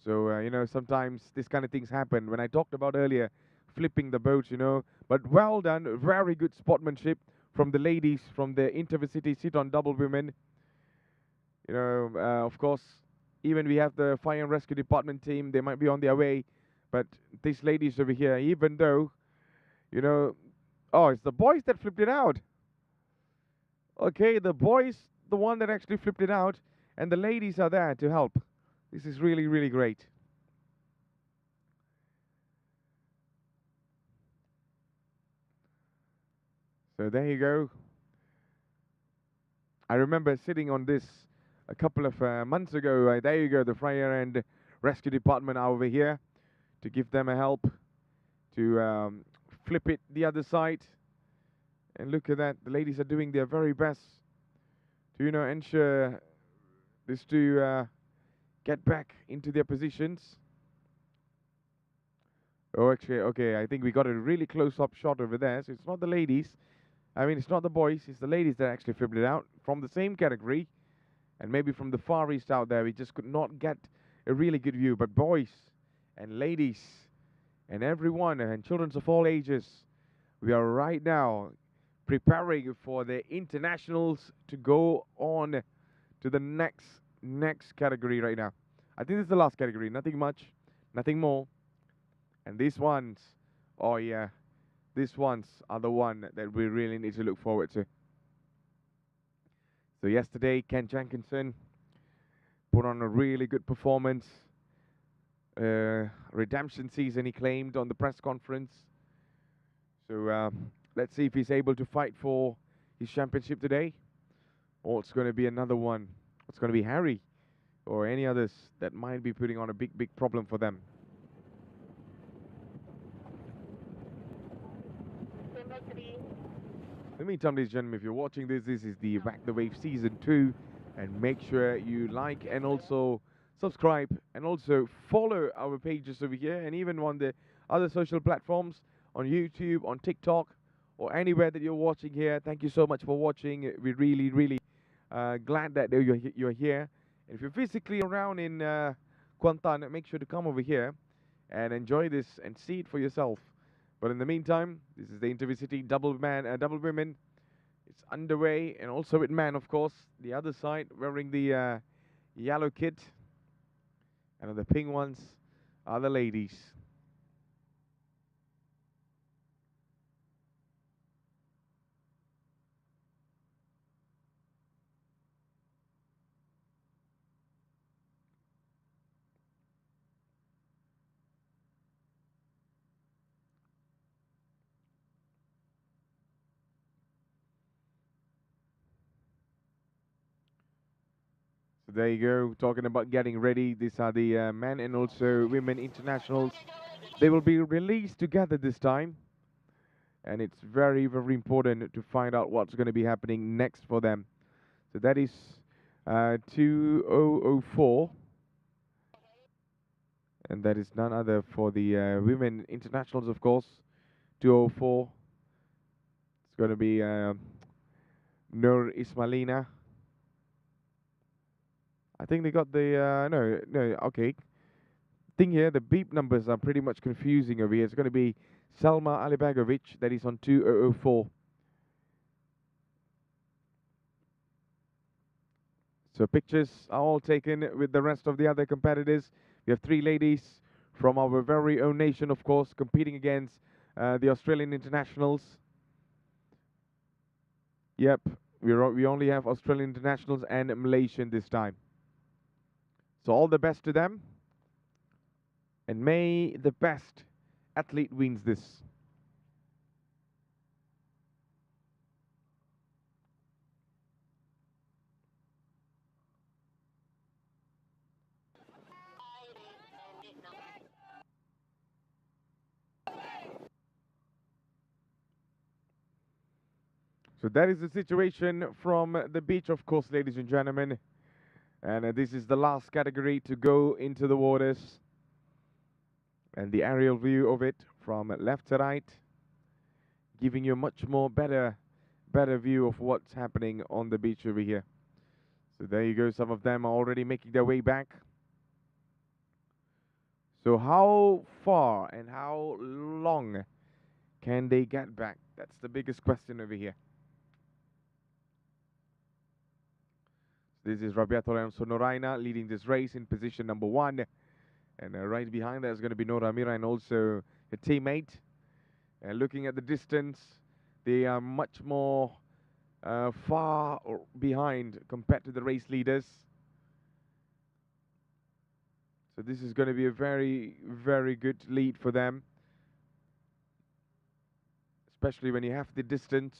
So, you know, sometimes this kind of things happen. When I talked about earlier, flipping the boat, you know. But well done, very good sportsmanship from the ladies from the Intercity sit-on double women. You know, of course, even we have the fire and rescue department team. They might be on their way. But these ladies over here, even though, you know, oh, it's the boys that flipped it out. Okay, the boys, the one that actually flipped it out, and the ladies are there to help. This is really great. So there you go. I remember sitting on this a couple of months ago. There you go, the fire and rescue department are over here to give them a help to flip it the other side. And look at that, the ladies are doing their very best to, you know, ensure this to get back into their positions. Oh, actually, okay, I think we got a really close-up shot over there. So it's not the ladies. I mean, it's not the boys. It's the ladies that actually flipped it out from the same category. And maybe from the Far East out there, we just could not get a really good view. But boys and ladies and everyone and children of all ages, we are right now preparing for the internationals to go on to the next category right now. I think this is the last category. Nothing much, nothing more. And these ones, oh yeah, these ones are the one that we really need to look forward to. So yesterday, Ken Jenkinson put on a really good performance. redemption season he claimed on the press conference. So let's see if he's able to fight for his championship today, or it's going to be another one. It's going to be Harry or any others that might be putting on a big problem for them. Number 3. In the meantime, ladies and gentlemen, if you're watching this, this is the Back the Wave Season 2. And make sure you like and also subscribe and also follow our pages over here and even on the other social platforms, on YouTube, on TikTok, or anywhere that you're watching here. Thank you so much for watching. We're really glad that you're here. And if you're physically around in Kuantan, make sure to come over here and enjoy this and see it for yourself. But in the meantime, this is the Intercity double women. It's underway, and also with men, of course. The other side wearing the yellow kit, and the pink ones are the ladies. So there you go, talking about getting ready. These are the men and also women internationals. They will be released together this time. And it's very important to find out what's going to be happening next for them. So that is 2004. And that is none other for the women internationals, of course. 204. It's going to be Nur Ismailina. I think they got the no, okay. Thing here, the beep numbers are pretty much confusing over here. It's going to be Selma Alibegovic, that is on 2004. So pictures are all taken with the rest of the other competitors. We have 3 ladies from our very own nation, of course, competing against the Australian internationals. Yep, we only have Australian internationals and Malaysian this time. So all the best to them. And may the best athlete wins this. So that is the situation from the beach, of course, ladies and gentlemen. And this is the last category to go into the waters. And the aerial view of it from left to right, giving you a much more better view of what's happening on the beach over here. So there you go, some of them are already making their way back. So how far and how long can they get back? That's the biggest question over here. This is Rabiato Alonso Noraina leading this race in position number 1. And right behind that is going to be Nora Mira and also her teammate. And looking at the distance, they are much more far behind compared to the race leaders. So this is going to be a very good lead for them. Especially when you have the distance,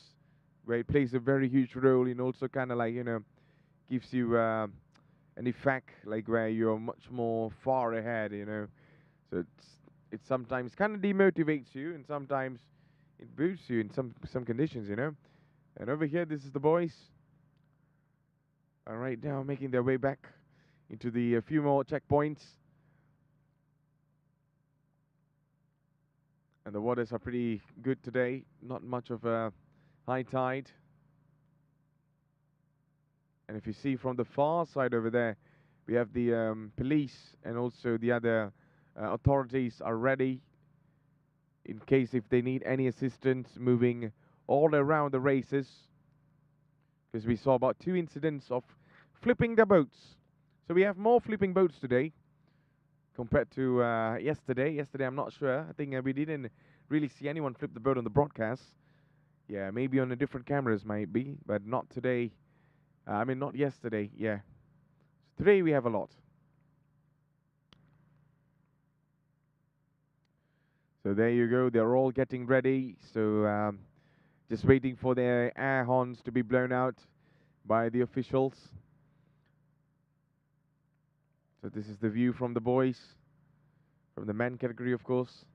where it plays a very huge role in also kind of like, you know, gives you an effect like where you're much more far ahead, you know. So it sometimes kind of demotivates you, and sometimes it boosts you in some conditions, you know. And over here, this is the boys. All right, now making their way back into the few more checkpoints. And the waters are pretty good today. Not much of a high tide. And if you see from the far side over there, we have the police and also the other authorities are ready in case if they need any assistance moving all around the races. Because we saw about 2 incidents of flipping the boats. So we have more flipping boats today compared to yesterday. Yesterday, I'm not sure. I think we didn't really see anyone flip the boat on the broadcast. Yeah, maybe on the different cameras might be, but not today. I mean, not yesterday, yeah. So today we have a lot. So there you go. They're all getting ready. So just waiting for their air horns to be blown out by the officials. So this is the view from the boys, from the men category, of course.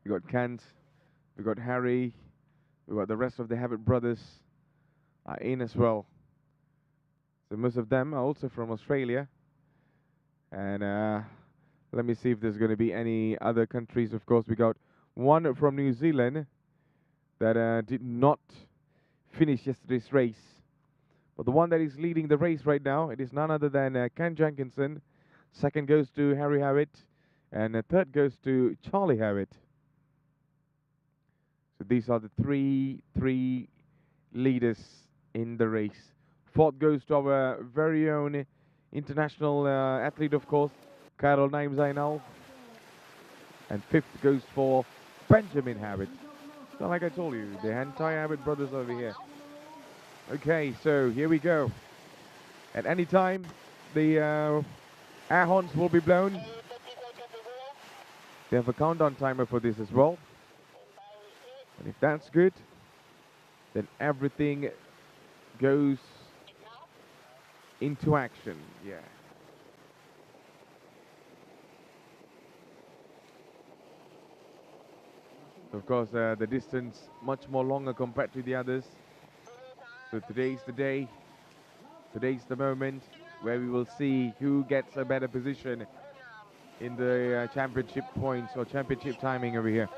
We got Kent, we got Harry, we got the rest of the Habit brothers are in as well. So most of them are also from Australia. And let me see if there's going to be any other countries. Of course, we got one from New Zealand that did not finish yesterday's race. But the one that is leading the race right now, it is none other than Ken Jenkinson. Second goes to Harry Hawitt. And third goes to Charlie Hawitt. So these are the three leaders in the race. Fourth goes to our very own international athlete, of course, Carol Naim Zainal. And fifth goes for Benjamin Hawitt. So like I told you, the entire Hawitt brothers over here. Okay, so here we go. At any time, the air horns will be blown. They have a countdown timer for this as well. And if that's good, then everything goes into action. Yeah. Of course, the distance much more longer compared to the others. So today's the day. Today's the moment where we will see who gets a better position in the championship points or championship timing over here.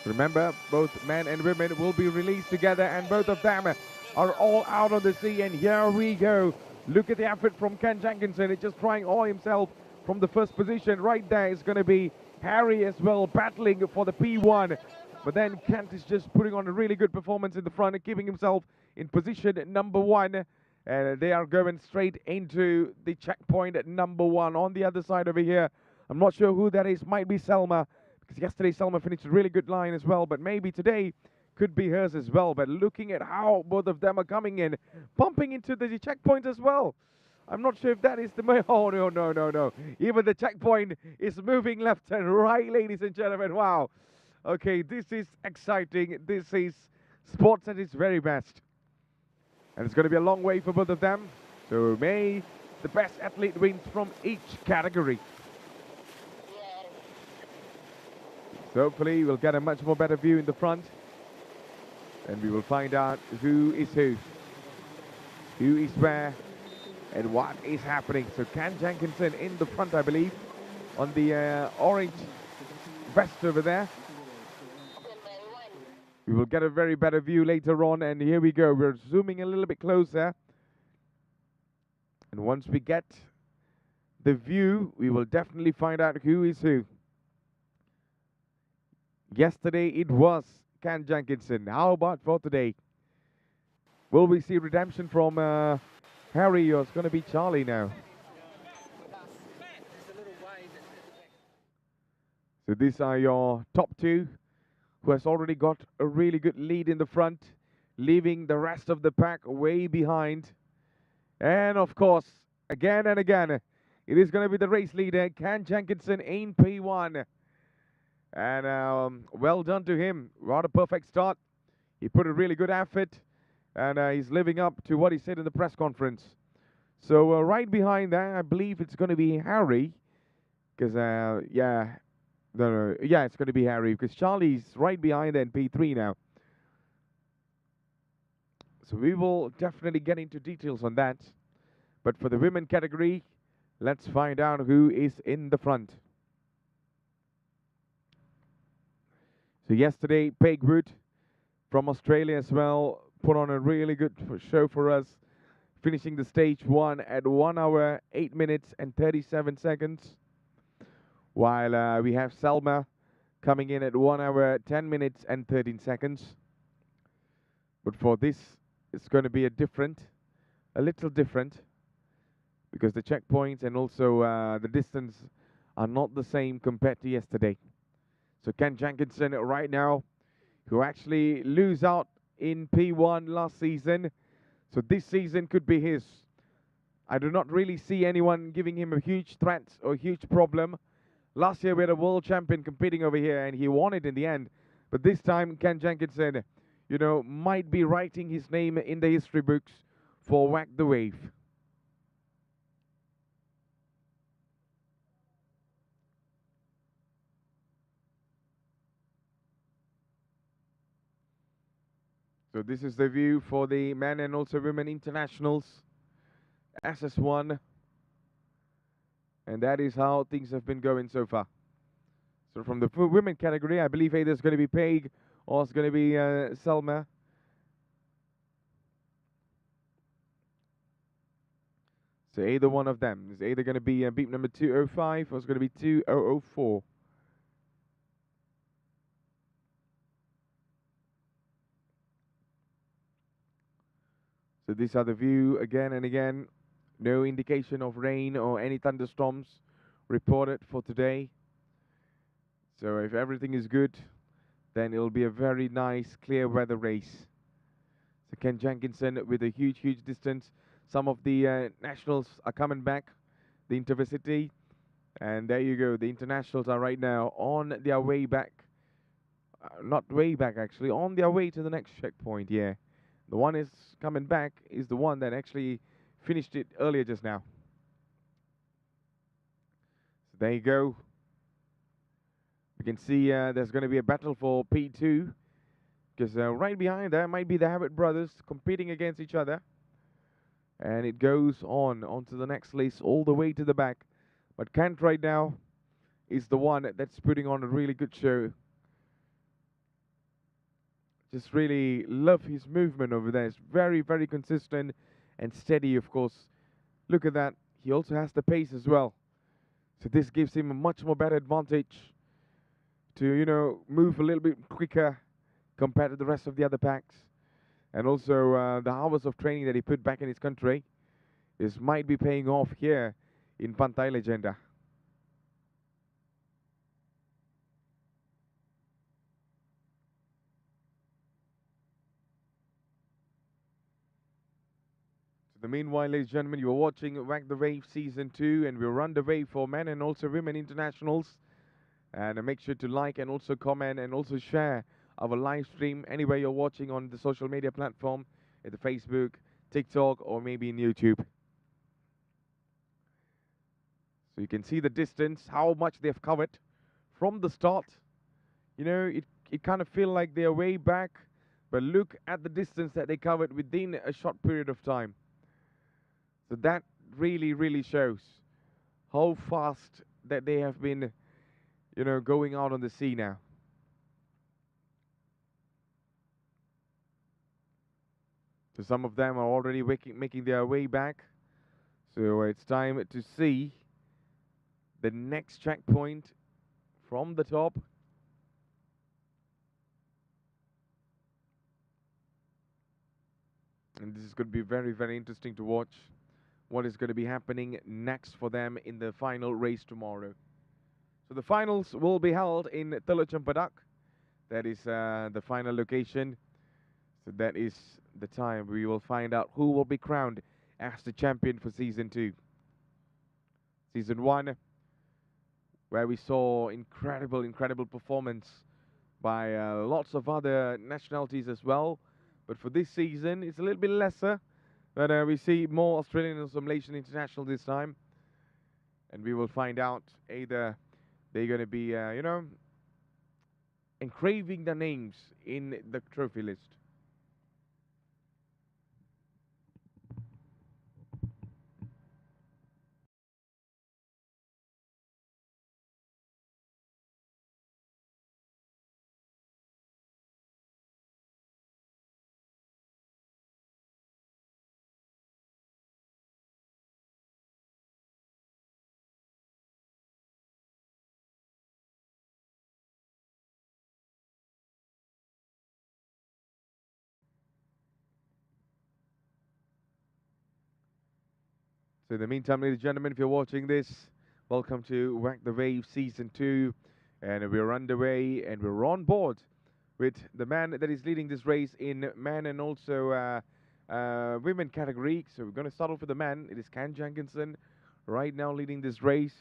Remember, both men and women will be released together, and both of them are all out on the sea. And here we go. Look at the effort from Ken Jenkinson. It's just trying all himself from the first position. Right there is going to be Harry as well, battling for the P1. But then Kent is just putting on a really good performance in the front and keeping himself in position at number 1. And they are going straight into the checkpoint at number 1. On the other side over here, I'm not sure who that is. Might be Selma, because yesterday Selma finished a really good line as well. But maybe today could be hers as well. But looking at how both of them are coming in, bumping into the checkpoint as well. I'm not sure if that is the... Oh, no. Even the checkpoint is moving left and right, ladies and gentlemen. Wow. Okay, this is exciting. This is sports at its very best. And it's going to be a long way for both of them. So may the best athlete wins from each category. So hopefully we'll get a much more better view in the front. And we will find out who is who is where, and what is happening. So Ken Jenkinson in the front, I believe, on the orange vest over there. We will get a very better view later on, and here we go. We're zooming a little bit closer. And once we get the view, we will definitely find out who is who. Yesterday it was Ken Jenkinson. How about for today? Will we see redemption from Harry, or it's going to be Charlie now? So these are your top two, who has already got a really good lead in the front, leaving the rest of the pack way behind. And of course, again and again, it is going to be the race leader, Ken Jenkinson in P1. And well done to him. What a perfect start. He put a really good effort, and he's living up to what he said in the press conference. So right behind that, I believe it's going to be Harry, because it's going to be Harry, because Charlie's right behind in P3 now. So we will definitely get into details on that. But for the women category, let's find out who is in the front. So yesterday, Peg Wood from Australia as well put on a really good show for us, finishing the stage 1 at 1 hour, 8 minutes and 37 seconds. While we have Selma coming in at 1 hour, 10 minutes and 13 seconds. But for this, it's going to be a little different, because the checkpoints and also the distance are not the same compared to yesterday. So Ken Jenkinson right now, who actually lose out in P1 last season. So this season could be his I do not really see anyone giving him a huge threat or huge problem. Last year we had a world champion competing over here and he won it in the end. But this time Ken Jenkinson, you know, might be writing his name in the history books for Whack the Wave. So this is the view for the men and also women internationals. SS1. And that is how things have been going so far. So from the women category, I believe either it's going to be Paige or it's going to be Selma. So either one of them is either going to be beep number 205 or it's going to be 2004. So these are the view again and again. No indication of rain or any thunderstorms reported for today. So if everything is good, then it'll be a very nice clear weather race. So Ken Jenkinson with a huge, huge distance. Some of the nationals are coming back, the Intercity. And there you go, the internationals are right now on their way back. Not way back actually, on their way to the next checkpoint, yeah. The one is coming back is the one that actually finished it earlier just now. So there you go. You can see there's going to be a battle for P2. Because right behind there might be the Habit brothers competing against each other. And it goes onto the next list all the way to the back. But Kent right now is the one that's putting on a really good show. Just really love his movement over there. It's very, very consistent and steady, of course. Look at that. He also has the pace as well. So this gives him a much more better advantage to, you know, move a little bit quicker compared to the rest of the other packs. And also the hours of training that he put back in his country might be paying off here in Pantai Legenda. So meanwhile, ladies and gentlemen, you are watching Whack the Wave Season 2, and we're underway for men and also women internationals. And make sure to like and also comment and also share our live stream anywhere you're watching on the social media platform, at the Facebook, TikTok, or maybe in YouTube. So you can see the distance, how much they've covered from the start. You know, it kind of feels like they're way back, but look at the distance that they covered within a short period of time. So that really, really shows how fast that they have been, you know, going out on the sea now. So some of them are already making their way back. So it's time to see the next checkpoint from the top. And this is going to be very, very interesting to watch what is going to be happening next for them in the final race tomorrow. So the finals will be held in Teluk Cempedak. That is the final location. So that is the time we will find out who will be crowned as the champion for Season 2. Season 1, where we saw incredible, incredible performance by lots of other nationalities as well. But for this season, it's a little bit lesser. But we see more Australian and Malaysian international this time. And we will find out either they're going to be, you know, engraving their names in the trophy list. So in the meantime, ladies and gentlemen, if you're watching this, welcome to Whack the Wave Season 2. And we're underway and we're on board with the man that is leading this race in men and also women category. So we're going to start off with the men. It is Ken Jenkinson right now leading this race.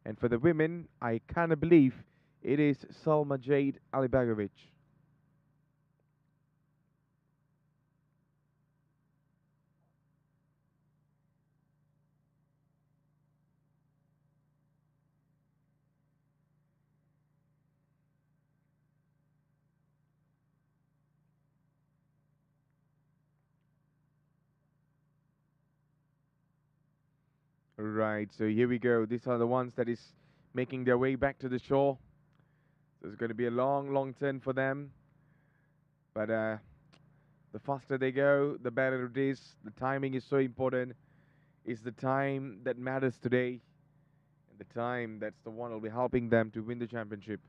And for the women, I kind of believe it is Salma Jade Alibagovic. Right, so here we go. These are the ones that is making their way back to the shore. There's going to be a long, long turn for them. But the faster they go, the better it is. The timing is so important. It's the time that matters today. And the time, that's the one that will be helping them to win the championship.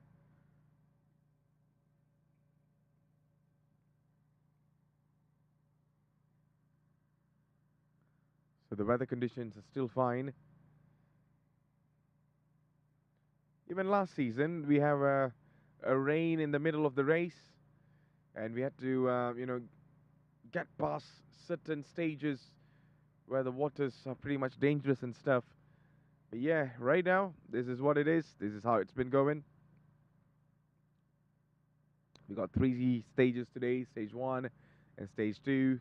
So the weather conditions are still fine. Even last season, we have a rain in the middle of the race. And we had to, get past certain stages where the waters are pretty much dangerous and stuff. But yeah, right now, this is what it is. This is how it's been going. We got 3 stages today, stage 1 and stage 2.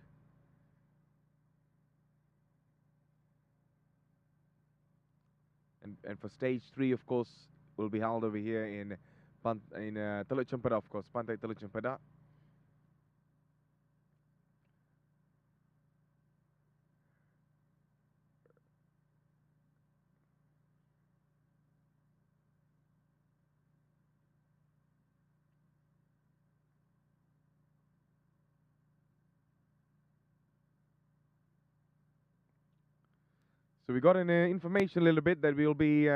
And for stage 3, of course, will be held over here in Teluk Cempedak, of course, Pantai Teluk Cempedak. So we got an information a little bit that we'll be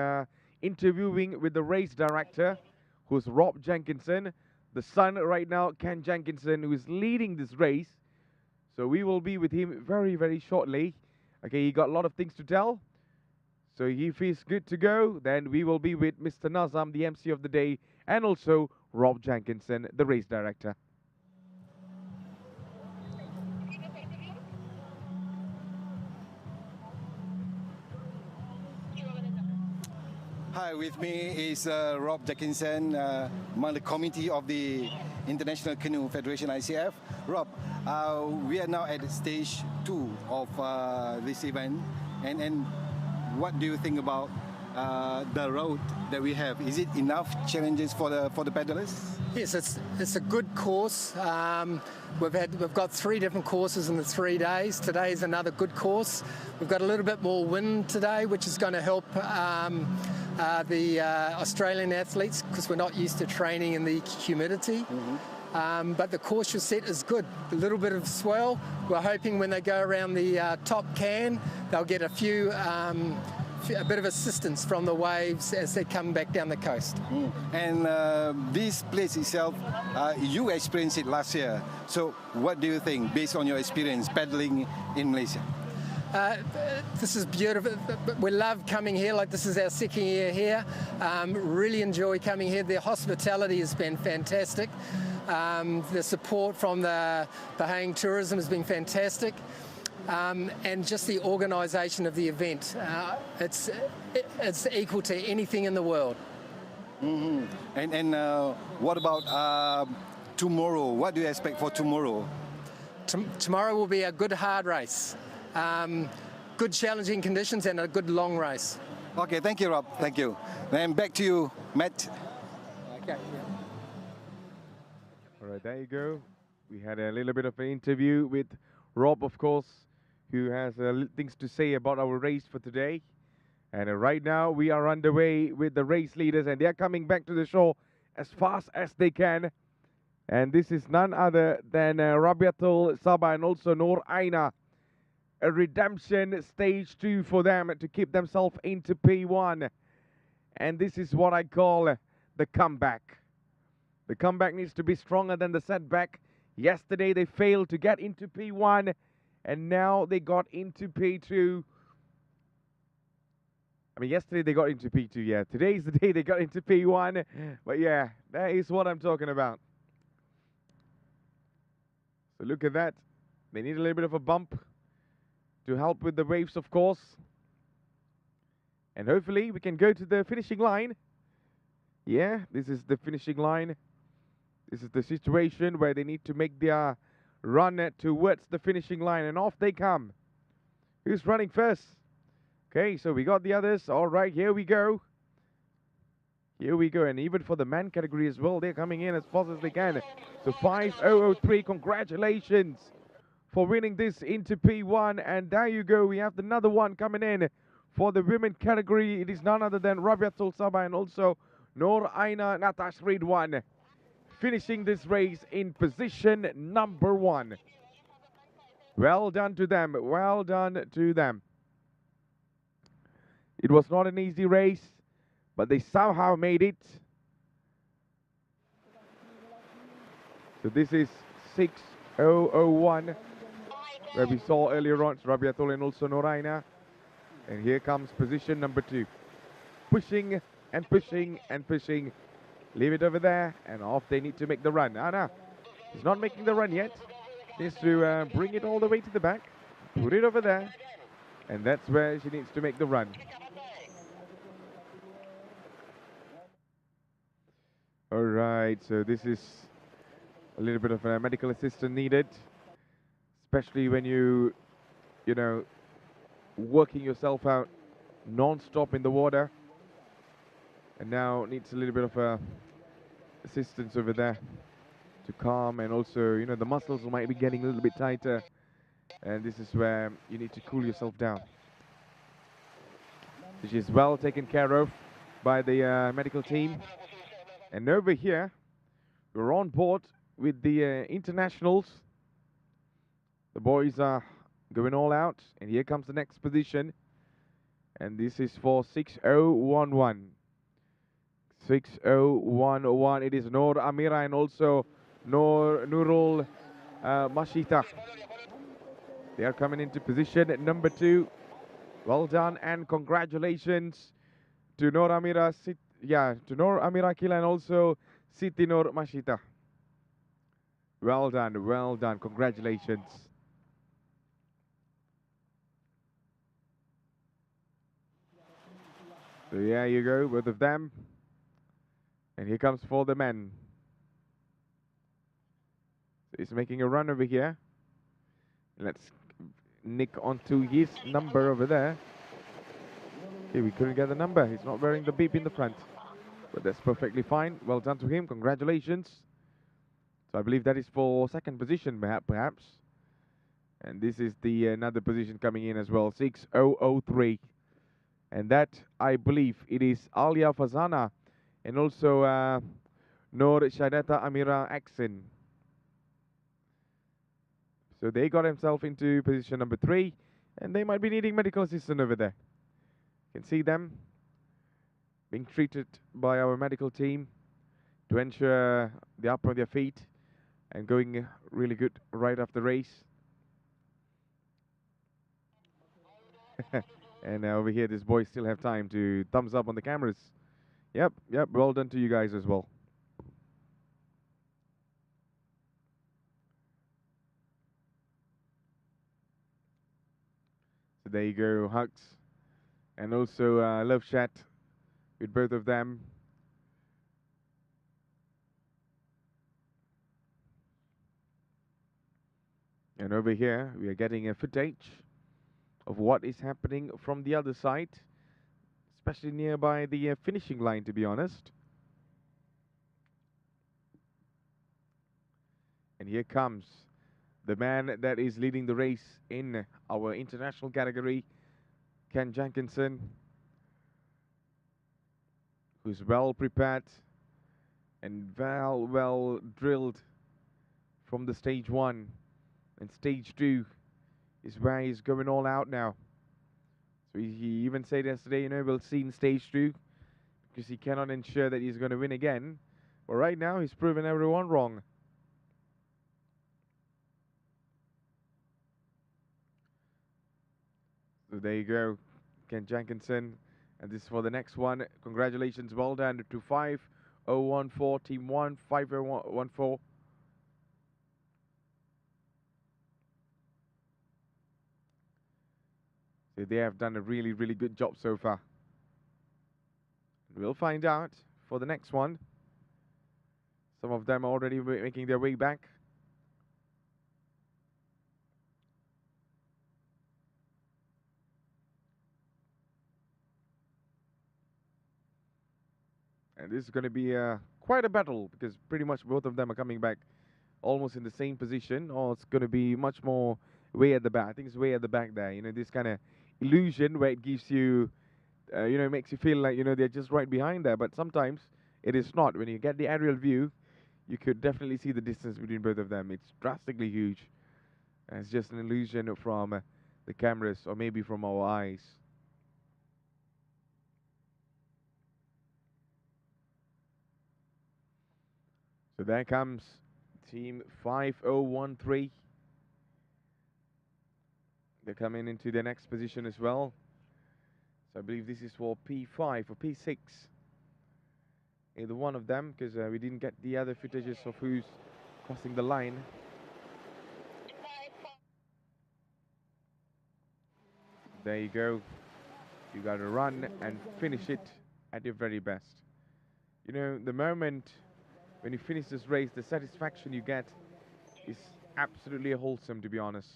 interviewing with the race director, who's Rob Jenkinson, the son right now, Ken Jenkinson, who is leading this race. So we will be with him very, very shortly. Okay, he got a lot of things to tell. So if he's good to go, then we will be with Mr. Nazam, the MC of the day, and also Rob Jenkinson, the race director. Hi, with me is Rob Jenkinson, among the committee of the International Canoe Federation ICF. Rob, we are now at stage 2 of this event, and what do you think about the road that we have? Is it enough challenges for the paddlers? Yes, it's a good course. We've got 3 different courses in the 3 days. Today is another good course. We've got a little bit more wind today, which is going to help the Australian athletes because we're not used to training in the humidity. But the course you're set is good. A little bit of swell. We're hoping when they go around the top can, they'll get a bit of assistance from the waves as they come back down the coast. And this place itself, you experienced it last year. So what do you think, based on your experience paddling in Malaysia? This is beautiful. We love coming here. Like, this is our 2nd year here. Really enjoy coming here. Their hospitality has been fantastic. The support from the Pahang tourism has been fantastic. And just the organisation of the event, it's equal to anything in the world. And what about tomorrow? What do you expect for tomorrow? Tomorrow will be a good hard race. Good challenging conditions and a good long race. Okay, thank you, Rob. Thank you. Then back to you, Matt. Okay. All right, there you go. We had a little bit of an interview with Rob, of course, who has things to say about our race for today. And right now, we are underway with the race leaders, and they're coming back to the shore as fast as they can. And this is none other than Rabiatul Sabah and also Noor Aina. A redemption stage 2 for them to keep themselves into P1. And this is what I call the comeback. The comeback needs to be stronger than the setback. Yesterday they failed to get into P1, and now they got into P2. I mean, yesterday they got into P2, yeah. Today's the day they got into P1. But yeah, that is what I'm talking about. So look at that. They need a little bit of a bump to help with the waves, of course. And hopefully we can go to the finishing line. Yeah, this is the finishing line. This is the situation where they need to make their run towards the finishing line, and off they come. Who's running first? Okay, so we got the others. All right, here we go. Here we go, and even for the man category as well, they're coming in as fast as they can. So 5003, congratulations for winning this into P1. And there you go, we have another one coming in for the women category. It is none other than Rabiatul Sabah and also Nur Aina Natash Ridwan, finishing this race in position number 1. Well done to them. Well done to them. It was not an easy race, but they somehow made it. So this is 6001, where we saw earlier on Rabiatul and also Noraina. And here comes position number 2. Pushing and pushing and pushing. Leave it over there, and off they need to make the run. Anna, he's not making the run yet. Needs to bring it all the way to the back, put it over there, and that's where she needs to make the run. All right, so this is a little bit of a medical assistance needed, especially when you know, working yourself out non-stop in the water, and now needs a little bit of assistance over there to calm, and also, you know, the muscles might be getting a little bit tighter, and this is where you need to cool yourself down. Which is well taken care of by the medical team. And over here, we're on board with the internationals. The boys are going all out, and here comes the next position, and this is for 6011. 6011, it is Noor Amira and also Nurul Mashita. They are coming into position at number 2. Well done and congratulations to Noor Amira, to Noor Amira Kila and also Siti Noor Mashita. Well done, congratulations. So there you go, both of them. And here comes for the men. So he's making a run over here. Let's nick onto his number over there. Okay, we couldn't get the number. He's not wearing the beep in the front. But that's perfectly fine. Well done to him. Congratulations. So I believe that is for second position, perhaps. And this is the another position coming in as well, 6003. And that, I believe, it is Alia Fazana and also Noor Shadata Amira Aksin. So they got himself into position number 3, and they might be needing medical assistance over there. You can see them being treated by our medical team to ensure they're up on their feet and going really good right after the race. And over here, this boys still have time to thumbs up on the cameras. Yep, well done to you guys as well. So there you go, hugs. And also love chat with both of them. And over here, we are getting a footage of what is happening from the other side, especially nearby the finishing line, to be honest. And here comes the man that is leading the race in our international category, Ken Jenkinson, who's well prepared and well drilled from the stage 1. And stage 2 is where he's going all out now. So he even said yesterday, we'll see in stage 2, because he cannot ensure that he's going to win again. But right now, he's proven everyone wrong. So there you go, Ken Jenkinson. And this is for the next one. Congratulations, well done to 5014, Team 1, 5014. So they have done a really, really good job so far. We'll find out for the next one. Some of them are already making their way back. And this is going to be quite a battle because pretty much both of them are coming back almost in the same position, or it's going to be much more way at the back. I think it's way at the back there. You know, this kind of illusion where it gives you, you know, it makes you feel like, you know, they're just right behind there. But sometimes it is not. When you get the aerial view, you could definitely see the distance between both of them. It's drastically huge. And it's just an illusion from the cameras or maybe from our eyes. So there comes team 5013. They're coming into their next position as well. So I believe this is for P5 or P6. Either one of them, because we didn't get the other footages of who's crossing the line. There you go. You got to run and finish it at your very best. You know, the moment when you finish this race, the satisfaction you get is absolutely wholesome, to be honest.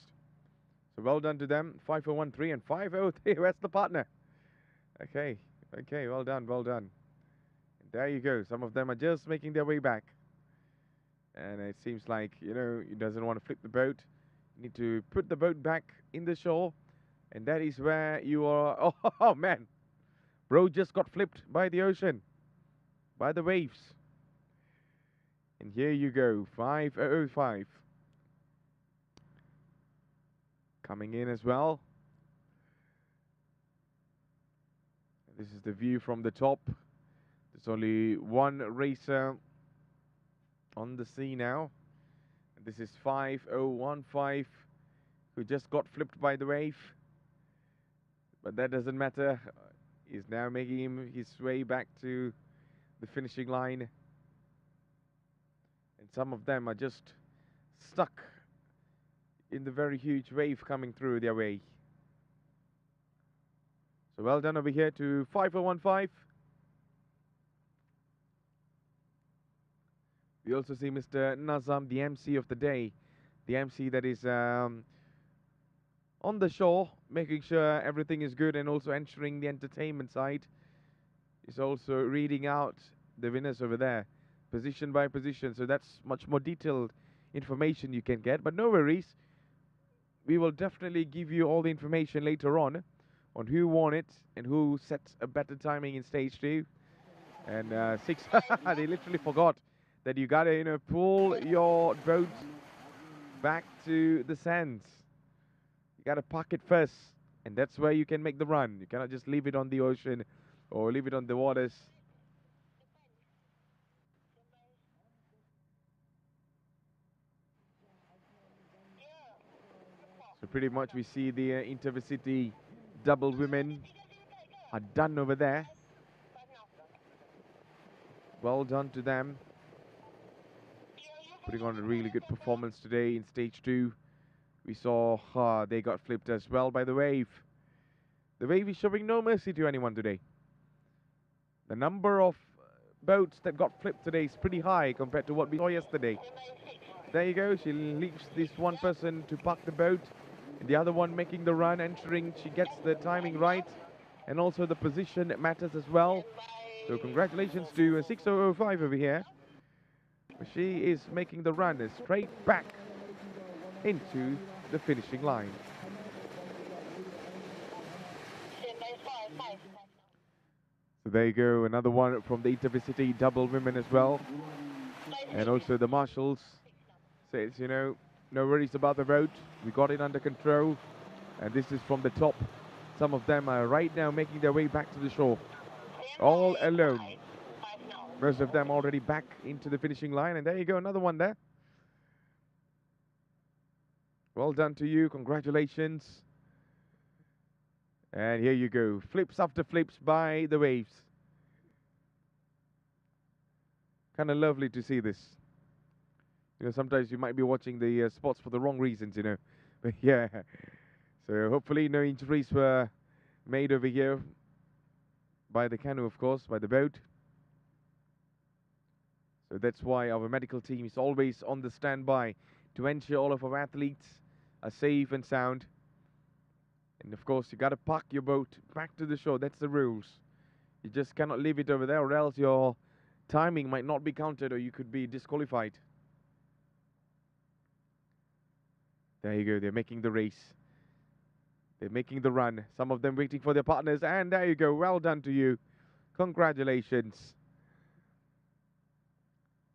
So well done to them. 5013 and 503. Where's the partner? Okay, well done, well done. And there you go. Some of them are just making their way back. And it seems like, you know, he doesn't want to flip the boat. You need to put the boat back in the shore. And that is where you are. Oh, man. Bro just got flipped by the ocean. By the waves. And here you go. 5005. Coming in as well. This is the view from the top. There's only one racer on the sea now. And this is 5015, who just got flipped by the wave. But that doesn't matter. He's now making his way back to the finishing line. And some of them are just stuck in the very huge wave coming through their way. So well done over here to 5015. We also see Mr. Nazam, the MC of the day. The MC that is on the shore, making sure everything is good and also ensuring the entertainment side. He's also reading out the winners over there, position by position. So that's much more detailed information you can get. But no worries. We will definitely give you all the information later on who won it and who set a better timing in stage 2. And 6, they literally forgot that you gotta, you know, pull your boat back to the sands. You gotta park it first, and that's where you can make the run. You cannot just leave it on the ocean or leave it on the waters. So pretty much we see the Intercity double women are done over there. Well done to them. Putting on a really good performance today in stage 2. We saw they got flipped as well by the wave. The wave is showing no mercy to anyone today. The number of boats that got flipped today is pretty high compared to what we saw yesterday. There you go. She leaves this one person to park the boat. And the other one making the run, ensuring she gets the timing right. And also the position matters as well. So congratulations to 6005 over here. She is making the run straight back into the finishing line. So there you go, another one from the Intercity double women as well. And also the marshals says, you know, no worries about the road. We got it under control. And this is from the top. Some of them are right now making their way back to the shore. All alone. Most of them already back into the finishing line. And there you go, another one there. Well done to you. Congratulations. And here you go. Flips after flips by the waves. Kind of lovely to see this. You know, sometimes you might be watching the sports for the wrong reasons, you know. But yeah, So hopefully no injuries were made over here by the canoe, of course, by the boat. So that's why our medical team is always on the standby to ensure all of our athletes are safe and sound. And of course, you got to park your boat back to the shore. That's the rules. You just cannot leave it over there, or else your timing might not be counted, or you could be disqualified. There you go. They're making the race. They're making the run. Some of them waiting for their partners. And there you go. Well done to you. Congratulations.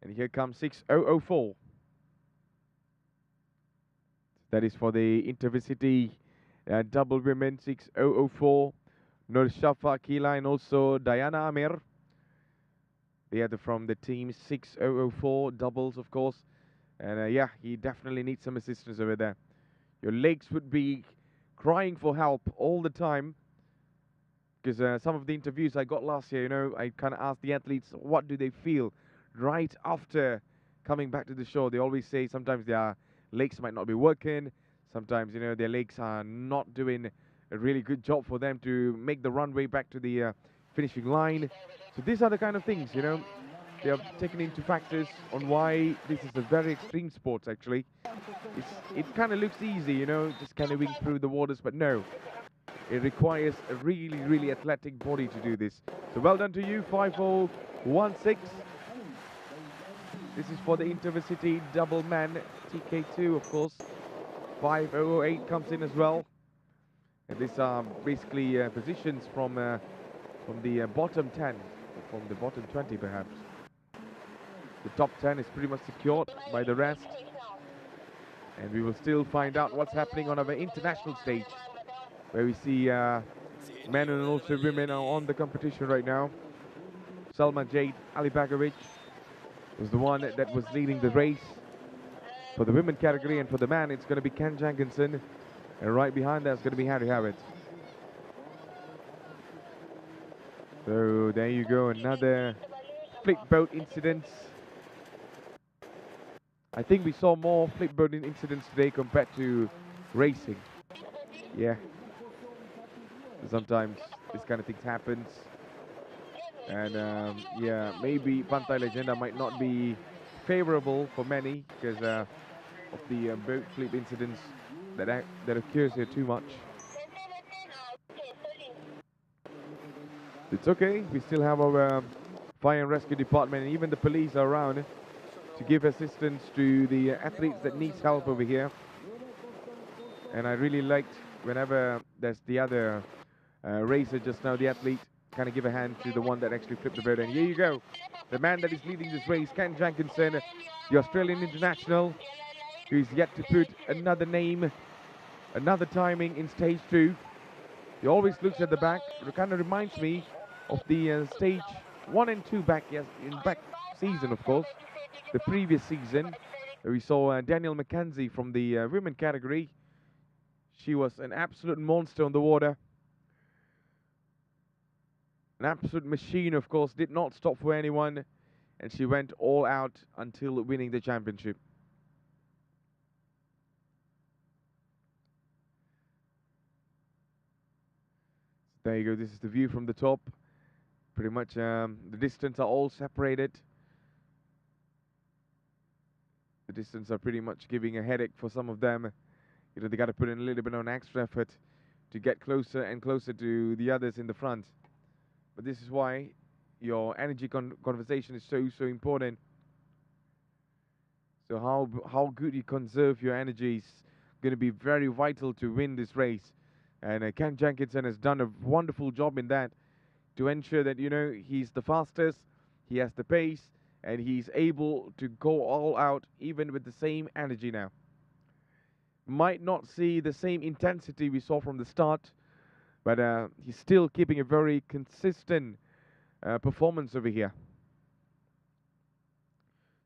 And here comes 6004. That is for the Intercity double women, 6004. Nur Shafa Kila and also Diana Amir. They are from the team 6004 doubles, of course. And yeah, he definitely needs some assistance over there. Your legs would be crying for help all the time. Because some of the interviews I got last year, you know, I kind of asked the athletes, what do they feel right after coming back to the shore? They always say sometimes their legs might not be working. Sometimes, you know, their legs are not doing a really good job for them to make the runway back to the finishing line. So these are the kind of things, you know, they have taken into factors on why this is a very extreme sport, actually. It kind of looks easy, you know, just canoeing through the waters, but no. It requires a really, really athletic body to do this. So well done to you, 5016. This is for the Intercity double man, TK2, of course. 5008 comes in as well. And these are basically positions from the bottom 10, or from the bottom 20 perhaps. The top 10 is pretty much secured by the rest. And we will still find out what's happening on our international stage, where we see men and also women are on the competition right now. Salma Jade Ali Bagovic was the one that was leading the race for the women category, and for the man it's going to be Ken Jenkinson, and right behind that's going to be Harry Howard. So there you go, another flip boat incident. I think we saw more flip boat incidents today compared to racing. Yeah. Sometimes this kind of things happens. And yeah, maybe Pantai Legenda might not be favorable for many because of the boat flip incidents that occurs here too much. It's okay, we still have our fire and rescue department, and even the police are around to give assistance to the athletes that needs help over here. And I really liked whenever there's the other racer just now, the athlete, kind of give a hand to the one that actually flipped the boat. And here you go, the man that is leading this race, Ken Jenkinson, the Australian international, who is yet to put another name, another timing in stage 2. He always looks at the back. It kind of reminds me of the stage 1 and 2 back season, of course, the previous season. We saw Danielle McKenzie from the women category. She was an absolute monster on the water. An absolute machine, of course, did not stop for anyone, and she went all out until winning the championship. There you go, this is the view from the top. Pretty much the distance are all separated. The distance are pretty much giving a headache for some of them. You know, they got to put in a little bit of an extra effort to get closer and closer to the others in the front. But this is why your energy conversation is so important. So how good you conserve your energy is going to be very vital to win this race. And Ken Jenkinson has done a wonderful job in that, to ensure that, you know, he's the fastest, he has the pace, and he's able to go all out even with the same energy now. Might not see the same intensity we saw from the start, but he's still keeping a very consistent performance over here.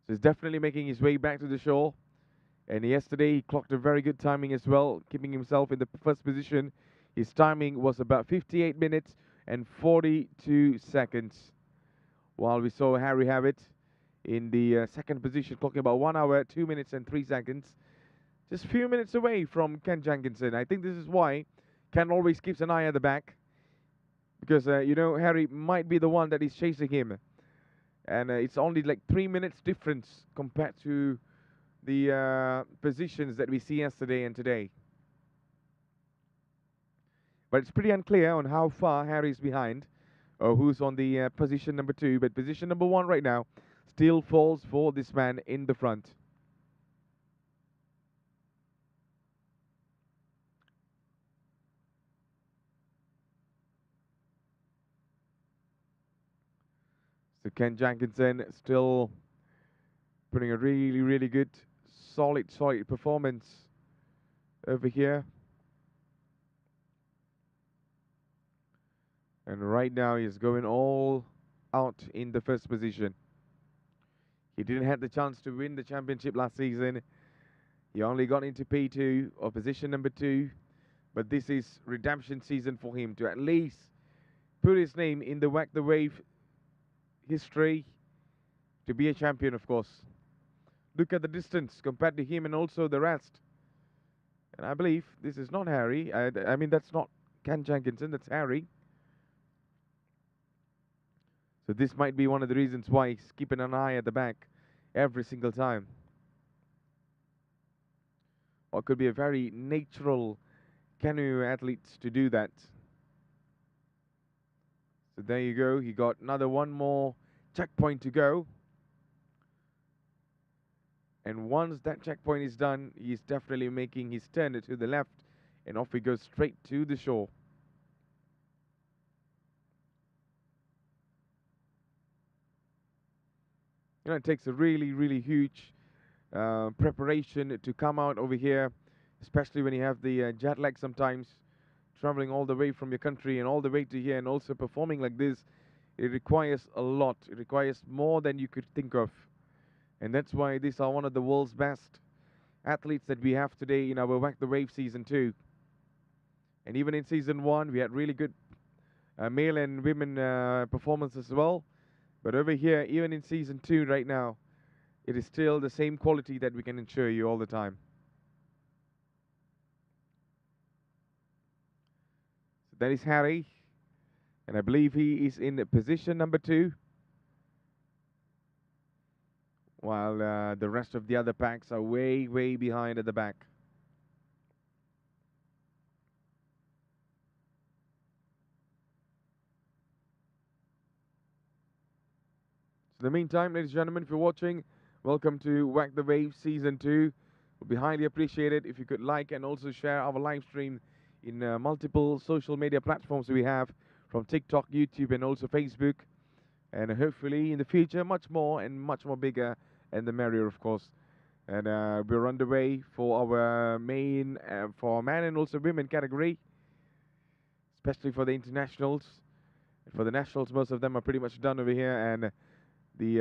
So he's definitely making his way back to the shore. And yesterday he clocked a very good timing as well, keeping himself in the first position. His timing was about 58 minutes and 42 seconds. While we saw Harry Havitt in the second position, clocking about 1 hour, 2 minutes and 3 seconds. just a few minutes away from Ken Jenkinson. I think this is why Ken always keeps an eye at the back, because Harry might be the one that is chasing him, and it's only like 3 minutes difference compared to the positions that we see yesterday and today. But it's pretty unclear on how far Harry's behind, or who's on the position number 2. But position number 1 right now still falls for this man in the front. So Ken Jenkinson still putting a really, really good, solid performance over here. And right now he's going all out in the first position. He didn't have the chance to win the championship last season. He only got into P2 or position number 2. But this is redemption season for him to at least put his name in the Whack the Wave history to be a champion, of course. Look at the distance compared to him and also the rest. And I believe this is not Harry. I mean, that's not Ken Jenkinson, that's Harry. So this might be one of the reasons why he's keeping an eye at the back every single time. Or it could be a very natural canoe athlete to do that. So there you go. He got one more checkpoint to go. And once that checkpoint is done, he's definitely making his turn to the left. And off he goes straight to the shore. It takes a really, really huge preparation to come out over here, especially when you have the jet lag sometimes, traveling all the way from your country and all the way to here and also performing like this. It requires a lot. It requires more than you could think of. And that's why these are one of the world's best athletes that we have today in our Whack the Wave Season 2. And even in Season 1, we had really good male and women performances as well. But over here, even in Season 2 right now, it is still the same quality that we can ensure you all the time. So that is Harry. And I believe he is in position number 2. While the rest of the other packs are way, way behind at the back. So in the meantime, ladies and gentlemen, if you're watching, welcome to Whack the Wave Season 2. It would be highly appreciated if you could like and also share our live stream in multiple social media platforms we have, from TikTok, YouTube, and also Facebook. And hopefully in the future, much more and much more bigger, and the merrier, of course. And we're underway for our main, for men and also women category, especially for the internationals. And for the nationals, most of them are pretty much done over here, and the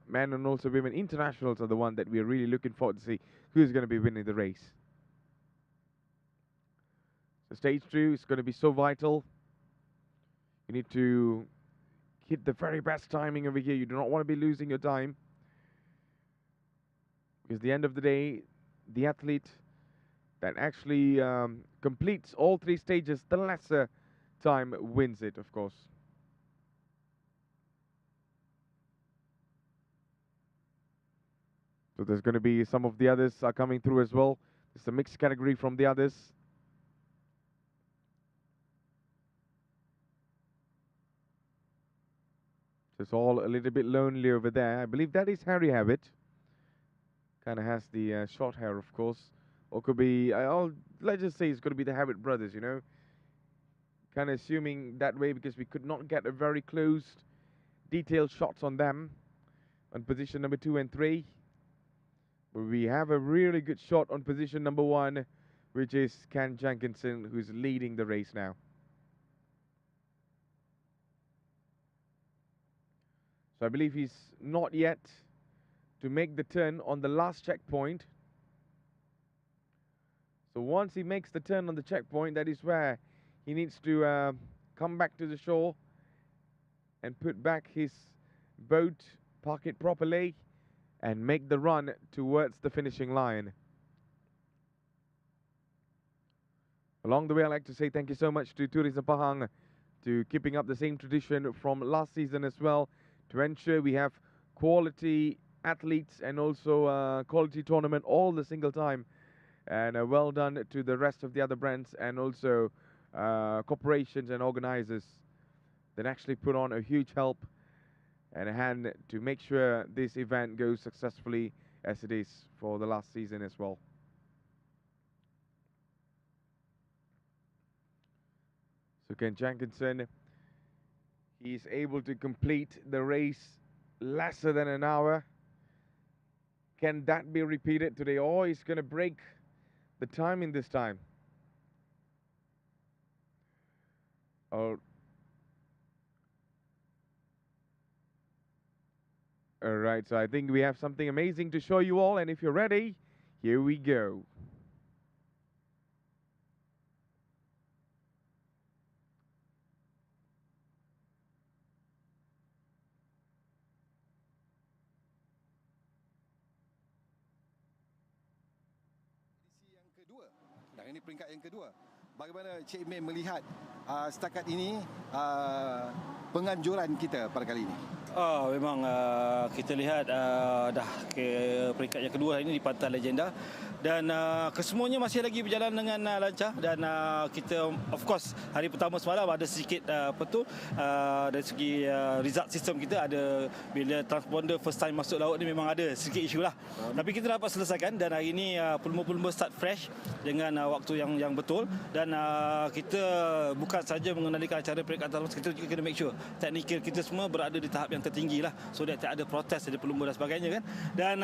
men and also women internationals are the one that we're really looking forward to see who's going to be winning the race. So stage 2 is going to be so vital. You need to hit the very best timing over here. You do not want to be losing your time. Because at the end of the day, the athlete that actually completes all 3 stages, the lesser time wins it, of course. So there's going to be some of the others are coming through as well. It's a mixed category from the others. It's all a little bit lonely over there. I believe that is Harry Habit. Kind of has the short hair, of course. Or could be, let's just say it's going to be the Habit brothers, you know. Kind of assuming that way because we could not get a very close, detailed shots on them on position number 2 and 3. But we have a really good shot on position number 1, which is Ken Jenkinson, who's leading the race now. So I believe he's not yet to make the turn on the last checkpoint. So once he makes the turn on the checkpoint, that is where he needs to come back to the shore and put back his boat, park it properly, and make the run towards the finishing line. Along the way, I'd like to say thank you so much to Tourism Pahang to keeping up the same tradition from last season as well, to ensure we have quality athletes and also quality tournament all the single time. And well done to the rest of the other brands and also corporations and organizers that actually put on a huge help and a hand to make sure this event goes successfully as it is for the last season as well. So Ken Jenkinson, he is able to complete the race lesser than an hour. Can that be repeated today, or he's going to break the time in this time? All right, so I think we have something amazing to show you all, and if you're ready, here we go. Yang kedua, dan ini peringkat yang kedua. Bagaimana Cik Min melihat setakat ini penganjuran kita pada kali ini? Memang kita lihat dah ke peringkat yang kedua ini di Pantai Legenda, dan kesemuanya masih lagi berjalan dengan lancar, dan kita of course hari pertama semalam ada sedikit dari segi result system kita ada, bila transponder first time masuk laut ni memang ada sedikit isu lah, tapi kita dapat selesaikan, dan hari ini pelumba-pelumba start fresh dengan waktu yang betul, dan kita bukan saja mengendalikan acara peringkat atas, kita juga kena make sure teknikal kita semua berada di tahap yang tertinggi lah, so that tak ada protes dari pelumba dan sebagainya kan. Dan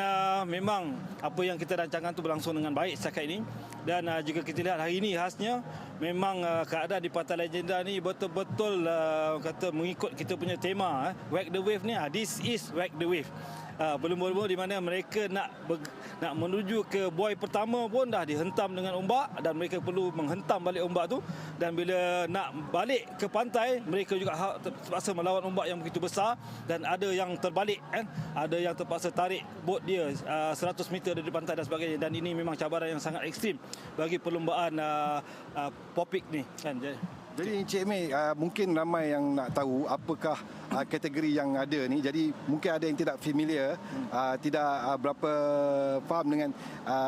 memang apa yang kita rancangkan tu berlangsung dengan baik setakat ini, dan jika kita lihat hari ini khasnya memang keadaan di Pantai Legenda ni betul-betul kata mengikut kita punya tema Whack the Wave ni, this is Whack the Wave. Pelumba-pelumba di mana mereka nak menuju ke buoy pertama pun dah dihentam dengan ombak, dan mereka perlu menghentam balik ombak tu, dan bila nak balik ke pantai mereka juga terpaksa melawan ombak yang begitu besar, dan ada yang terbalik kan, ada yang terpaksa tarik bot dia 100 meter dari pantai dan sebagainya, dan ini memang cabaran yang sangat ekstrim bagi perlumbaan popik ni kan. Jadi Encik Mei, mungkin ramai yang nak tahu apakah kategori yang ada ni. Jadi mungkin ada yang tidak familiar, tidak berapa faham dengan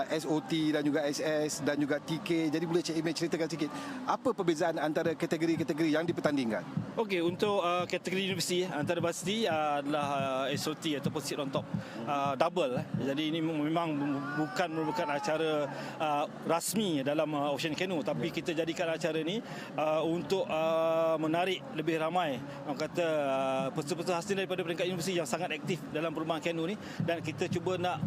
SOT dan juga SS dan juga TK. Jadi boleh Encik Mei ceritakan sikit apa perbezaan antara kategori-kategori yang dipertandingkan? Okey, untuk kategori universiti antara varsity adalah SOT ataupun sit on top double. Jadi ini memang bukan merupakan acara rasmi dalam Ocean Canoe, tapi kita jadikan acara ni untuk menarik lebih ramai orang kata peserta hasil daripada peringkat universiti yang sangat aktif dalam perlombaan kanu ni, dan kita cuba nak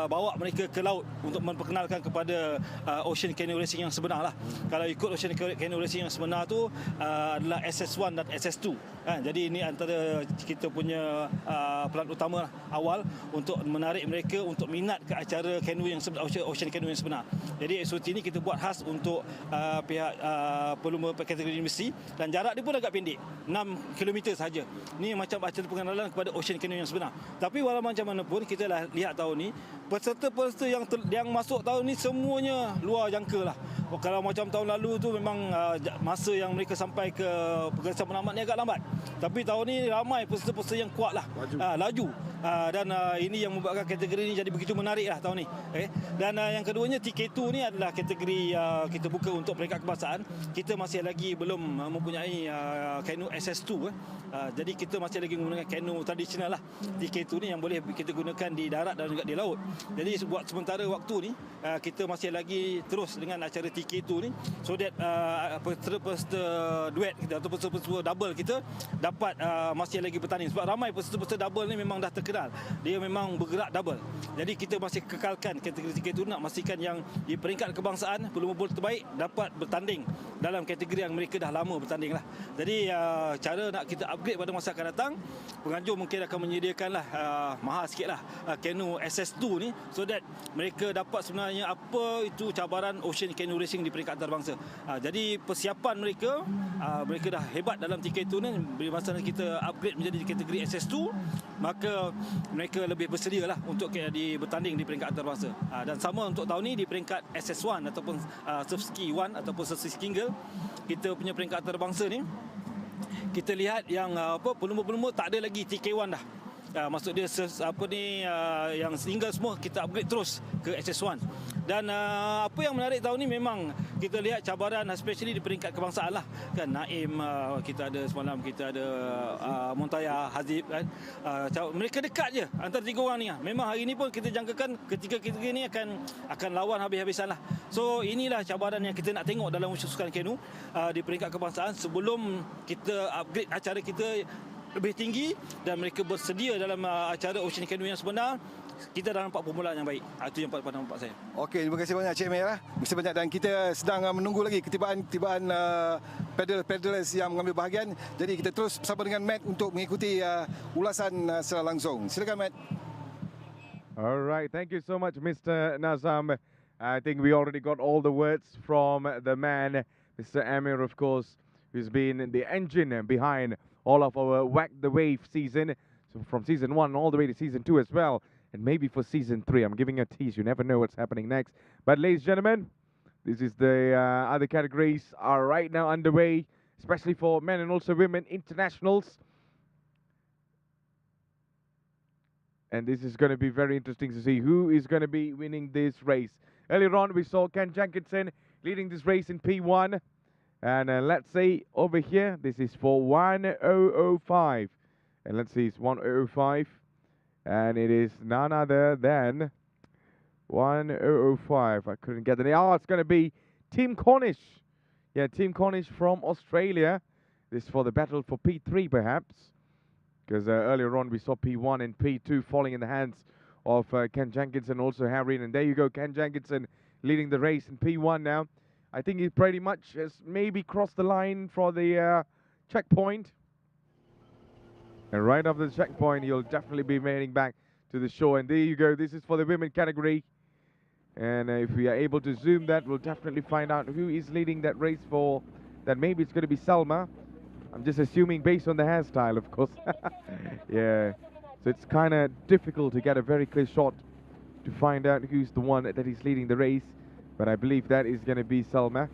bawa mereka ke laut untuk memperkenalkan kepada Ocean Canoe Racing yang sebenar lah. Kalau ikut Ocean Canoe Racing yang sebenar tu adalah SS1 dan SS2 kan? Jadi ini antara kita punya pelan utama awal untuk menarik mereka untuk minat ke acara kanu yang sebenar, Ocean Canoe yang sebenar. Jadi SOT ni kita buat khas untuk pihak pelumba kategori universiti, dan jarak dia pun agak pendek, 6 km saja. Ni macam acara pengenalan kepada Ocean Canoe yang sebenar. Tapi walau macam mana pun kita lihat tahun ni peserta-peserta yang masuk tahun ni semuanya luar jangka lah. Kalau macam tahun lalu tu memang masa yang mereka sampai ke pergerasan penamat ni agak lambat. Tapi tahun ni ramai peserta-peserta yang kuat lah, laju. Dan ini yang membuatkan kategori ni jadi begitu menarik lah tahun ni. Okay? Dan yang keduanya TK2 ni adalah kategori kita buka untuk peringkat kebangsaan. Kita masih lagi belum mempunyai kanu SS2. Jadi kita masih lagi menggunakan kanu tradisional lah. TK2 ni yang boleh kita gunakan di darat dan juga di laut. Jadi buat sementara waktu ni kita masih lagi terus dengan acara TK2 ni, so that peserta duet kita atau peserta double kita dapat masih lagi bertanding, sebab ramai peserta double ni memang dah terkenal, dia memang bergerak double. Jadi kita masih kekalkan kategori TK2 nak pastikan yang di peringkat kebangsaan pelumba terbaik dapat bertanding dalam kategori yang mereka dah lama bertanding lah. Jadi cara nak kita upgrade pada masa akan datang, penganjur mungkin akan menyediakanlah mahal sikit lah kanu SS2 ni, so that mereka dapat sebenarnya apa itu cabaran Ocean Canoe Racing di peringkat antarabangsa. Jadi persiapan mereka dah hebat dalam TK2 ni. Bila masa kita upgrade menjadi kategori SS2, maka mereka lebih bersedia lah untuk bertanding di peringkat antarabangsa. Dan sama untuk tahun ni di peringkat SS1 ataupun surf ski 1 ataupun surf ski single, kita punya peringkat antarabangsa ni kita lihat yang pelumba-pelumba tak ada lagi TK1 dah. Maksud dia yang single semua kita upgrade terus ke SS1. Dan apa yang menarik tahun ni memang kita lihat cabaran especially di peringkat kebangsaan lah kan. Naim kita ada semalam, kita ada Montaya, Hazib kan. Mereka dekat je antara tiga orang ni. Memang hari ni pun kita jangkakan ketiga-ketiga ni akan lawan habis-habisan lah. So inilah cabaran yang kita nak tengok dalam sukan kanu di peringkat kebangsaan sebelum kita upgrade acara kita lebih tinggi dan mereka bersedia dalam acara Ocean Canoe yang sebenar. Kita dah nampak permulaan yang baik. Itu yang pada nampak saya. Okey, terima kasih banyak Cik Mer. Terima kasih banyak dan kita sedang menunggu lagi ketibaan paddlers yang mengambil bahagian. Jadi kita terus bersama dengan Matt untuk mengikuti ulasan secara langsung. Silakan Matt. All right, thank you so much, Mr. Nazam. I think we already got all the words from the man, Mr. Amir, of course, who's been the engine behind all of our Whack the Wave season. So from season 1 all the way to season 2 as well. And maybe for season 3. I'm giving a tease. You never know what's happening next. But ladies and gentlemen, this is the other categories are right now underway, especially for men and also women internationals. And this is going to be very interesting to see who is going to be winning this race. Earlier on, we saw Ken Jenkinson leading this race in P1. And let's see over here, this is for 1005. And let's see, it's 1005. And it is none other than 1005. I couldn't get the name. Oh, it's going to be Tim Cornish. Yeah, Tim Cornish from Australia. This is for the battle for P3, perhaps. Because earlier on, we saw P1 and P2 falling in the hands of Ken Jenkinson, also Harry. And there you go, Ken Jenkinson leading the race in P1 now. I think he pretty much has maybe crossed the line for the checkpoint. And right after the checkpoint, he'll definitely be heading back to the shore. And there you go. This is for the women category. And if we are able to zoom that, we'll definitely find out who is leading that race for that. Maybe it's going to be Selma. I'm just assuming based on the hairstyle, of course. Yeah. So it's kind of difficult to get a very clear shot to find out who's the one that is leading the race. But I believe that is going to be Selma.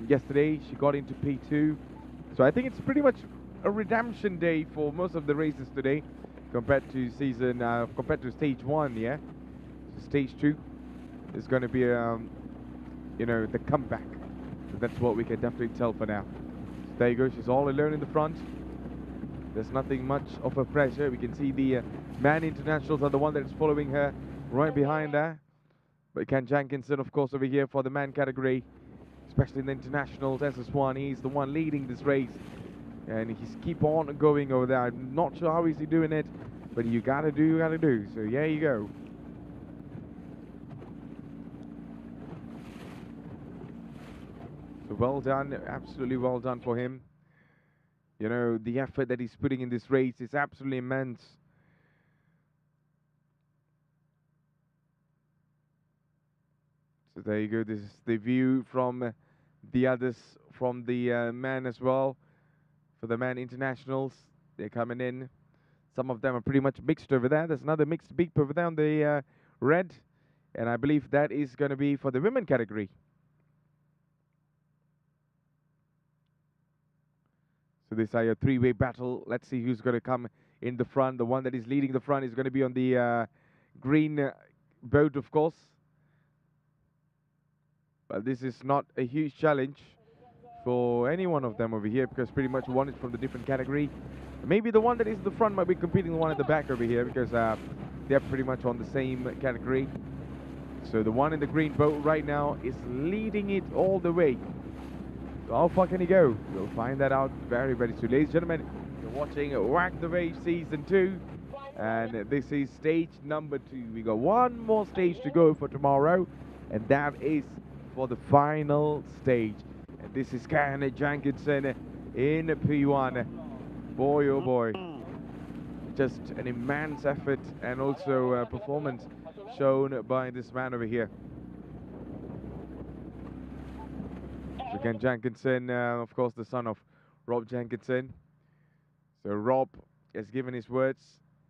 Yesterday, she got into P2. So I think it's pretty much a redemption day for most of the races today compared to stage 1, yeah? So stage 2 is going to be, the comeback. So that's what we can definitely tell for now. So there you go, she's all alone in the front. There's nothing much of a pressure. We can see the man internationals are the one that is following her right behind there. But Ken Jenkinson, of course, over here for the man category, especially in the internationals, SS1, he's the one leading this race. And he's keep on going over there. I'm not sure how is he doing it, but you gotta do. So there you go. So well done, absolutely well done for him. You know, the effort that he's putting in this race is absolutely immense. So there you go. This is the view from the others, from the men as well. For the man internationals, they're coming in. Some of them are pretty much mixed over there. There's another mixed beep over there on the red. And I believe that is going to be for the women category. So this is a three-way battle. Let's see who's going to come in the front. The one that is leading the front is going to be on the green boat, of course. But this is not a huge challenge for any one of them over here, because pretty much one is from the different category. Maybe the one that is the front might be competing with the one at the back over here, because they're pretty much on the same category. So the one in the green boat right now is leading it all the way. So how far can he go? We'll find that out very, very soon. Ladies and gentlemen, you're watching Whack the Wave Season 2. And this is stage number 2. We got one more stage to go for tomorrow. And that is for the final stage. And this is Ken Jenkinson in P1. Boy, oh boy. Just an immense effort and also performance shown by this man over here. So Ken Jenkinson, of course, the son of Rob Jenkinson. So Rob has given his words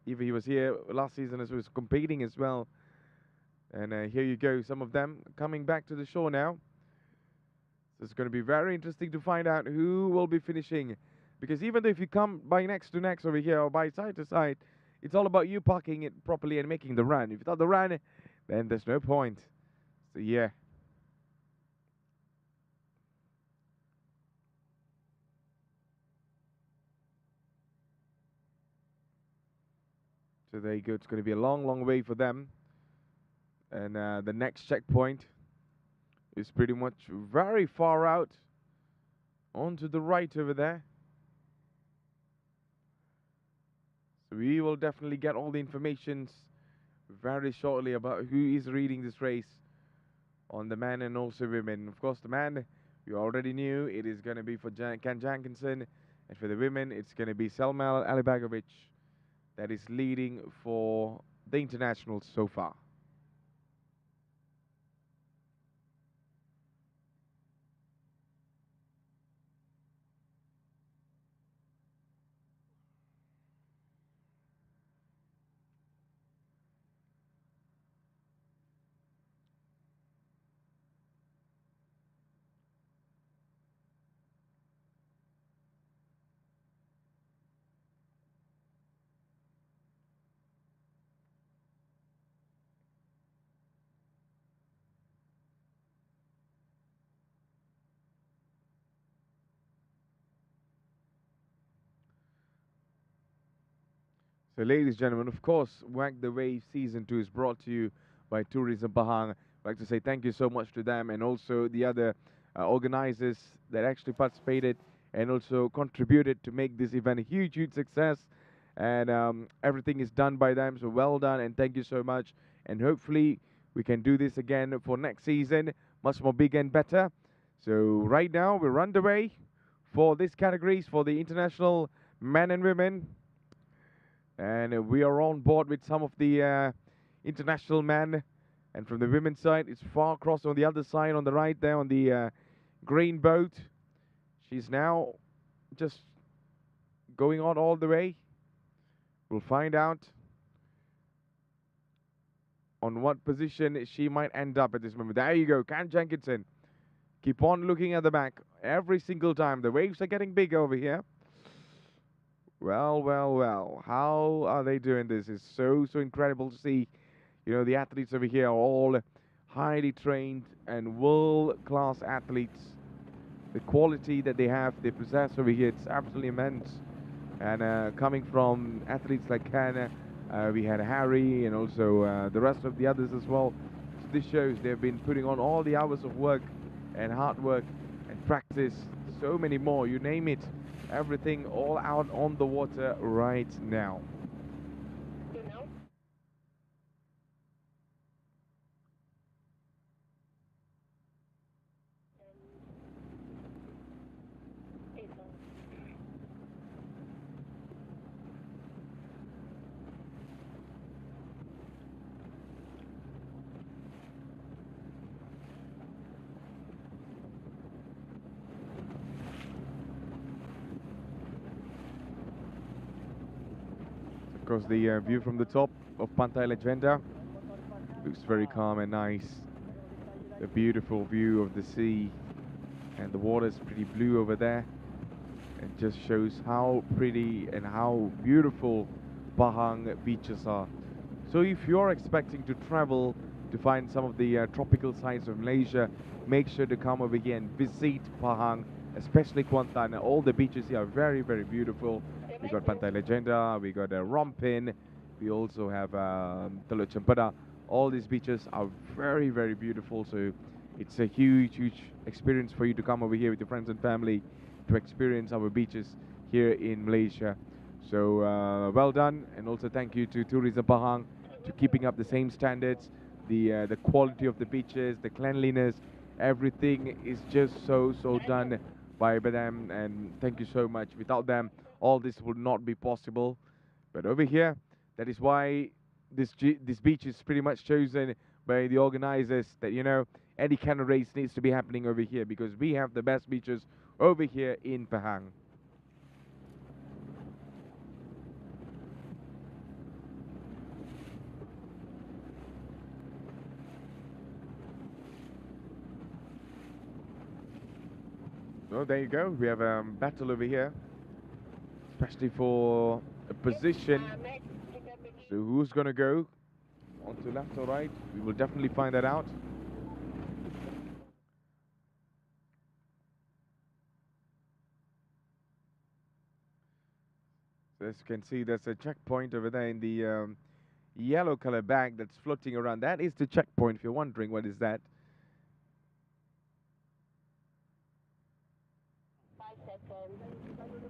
Even he was here last season as was competing as well. And here you go, some of them coming back to the shore now. So it's going to be very interesting to find out who will be finishing. Because even though if you come by next to next over here or by side to side, it's all about you parking it properly and making the run. If without the run, then there's no point. So yeah. So there you go. It's going to be a long, long way for them. And the next checkpoint is pretty much very far out. On to the right over there. So we will definitely get all the information very shortly about who is leading this race on the men and also women. Of course, the man, you already knew, it is going to be for Ken Jankinson. And for the women, it's going to be Selma Alibagovic that is leading for the internationals so far. So, ladies and gentlemen, of course, Wag the Wave Season 2 is brought to you by Tourism Pahang. I'd like to say thank you so much to them and also the other organizers that actually participated and also contributed to make this event a huge, huge success. And everything is done by them, so well done and thank you so much. And hopefully we can do this again for next season, much more big and better. So right now we're underway for these categories for the international men and women. And we are on board with some of the international men. And from the women's side, it's far across on the other side, on the right there, on the green boat. She's now just going on all the way. We'll find out on what position she might end up at this moment. There you go, Ken Jenkinson. Keep on looking at the back every single time. The waves are getting big over here. Well, well, well. How are they doing this? It's so incredible to see. You know, the athletes over here are all highly trained and world-class athletes. The quality that they have, they possess over here, it's absolutely immense. And coming from athletes like Ken, we had Harry and also the rest of the others as well. So this shows they've been putting on all the hours of work and hard work and practice, so many more, you name it. Everything all out on the water right now. Of course, the view from the top of Pantai Legenda looks very calm and nice. The beautiful view of the sea, and the water is pretty blue over there. It just shows how pretty and how beautiful Pahang beaches are. So if you're expecting to travel to find some of the tropical sites of Malaysia, make sure to come over here and visit Pahang, especially Kuantan. All the beaches here are very, very beautiful. We got Pantai Legenda, we got Rompin, we also have Teluk Cempedak. All these beaches are very, very beautiful. So it's a huge, huge experience for you to come over here with your friends and family to experience our beaches here in Malaysia. So well done, and also thank you to Tourism Pahang to keeping up the same standards, the quality of the beaches, the cleanliness, everything is just so done by them, and thank you so much. Without them, all this would not be possible. But over here, that is why this beach is pretty much chosen by the organizers, that, you know, any kind of race needs to be happening over here because we have the best beaches over here in Pahang. Oh, there you go. We have a battle over here, especially for a position. So who's going to go onto left or right? We will definitely find that out. So as you can see, there's a checkpoint over there in the yellow color bag that's floating around. That is the checkpoint, if you're wondering what is that. 5 seconds.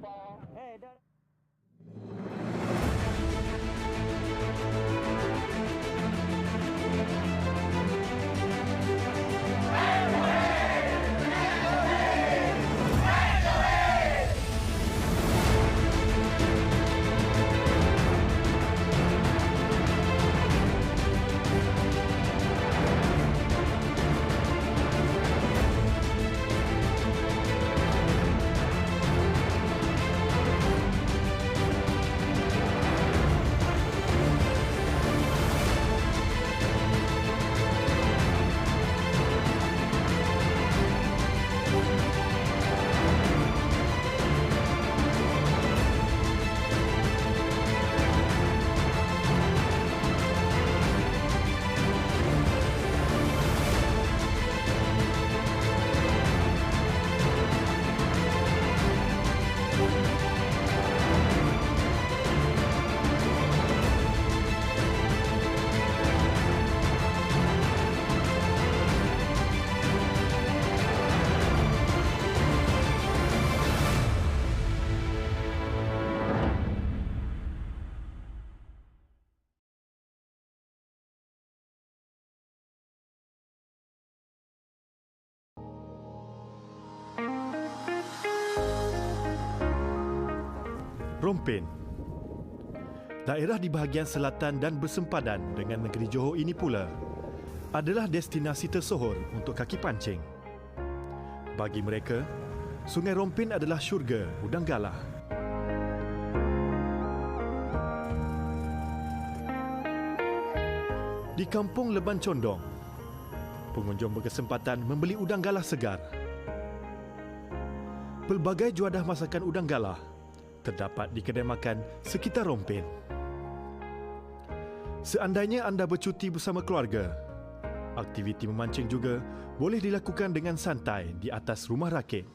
4. Hey, Rompin. Daerah di bahagian selatan dan bersempadan dengan negeri Johor ini pula adalah destinasi tersohor untuk kaki pancing. Bagi mereka, Sungai Rompin adalah syurga udang galah. Di kampung Leban Condong, pengunjung berkesempatan membeli udang galah segar. Pelbagai juadah masakan udang galah terdapat di kedai makan sekitar Rompin. Seandainya anda bercuti bersama keluarga, aktiviti memancing juga boleh dilakukan dengan santai di atas rumah rakit.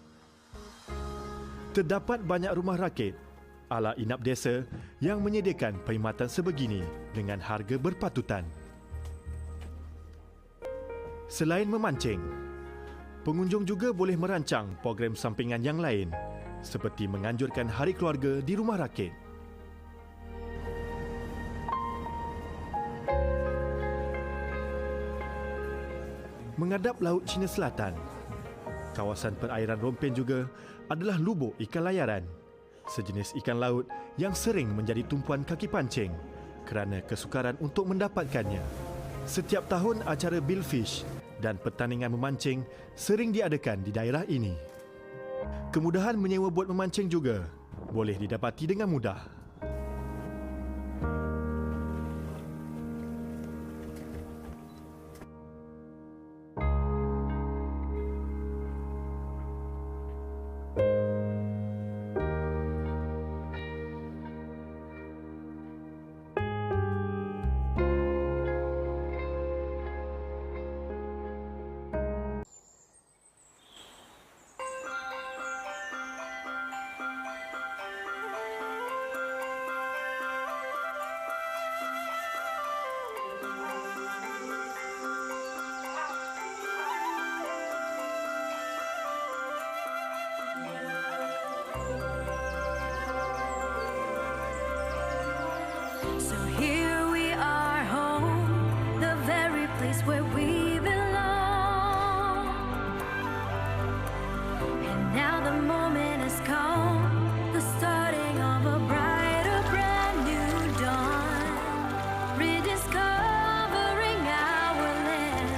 Terdapat banyak rumah rakit ala inap desa yang menyediakan perkhidmatan sebegini dengan harga berpatutan. Selain memancing, pengunjung juga boleh merancang program sampingan yang lain seperti menganjurkan hari keluarga di rumah rakit. Menghadap Laut Cina Selatan, kawasan perairan Rompin juga adalah lubuk ikan layaran, sejenis ikan laut yang sering menjadi tumpuan kaki pancing kerana kesukaran untuk mendapatkannya. Setiap tahun acara billfish dan pertandingan memancing sering diadakan di daerah ini. Kemudahan menyewa bot memancing juga boleh didapati dengan mudah. So here we are home, the very place where we belong. And now the moment has come, the starting of a brighter, brand new dawn. Rediscovering our land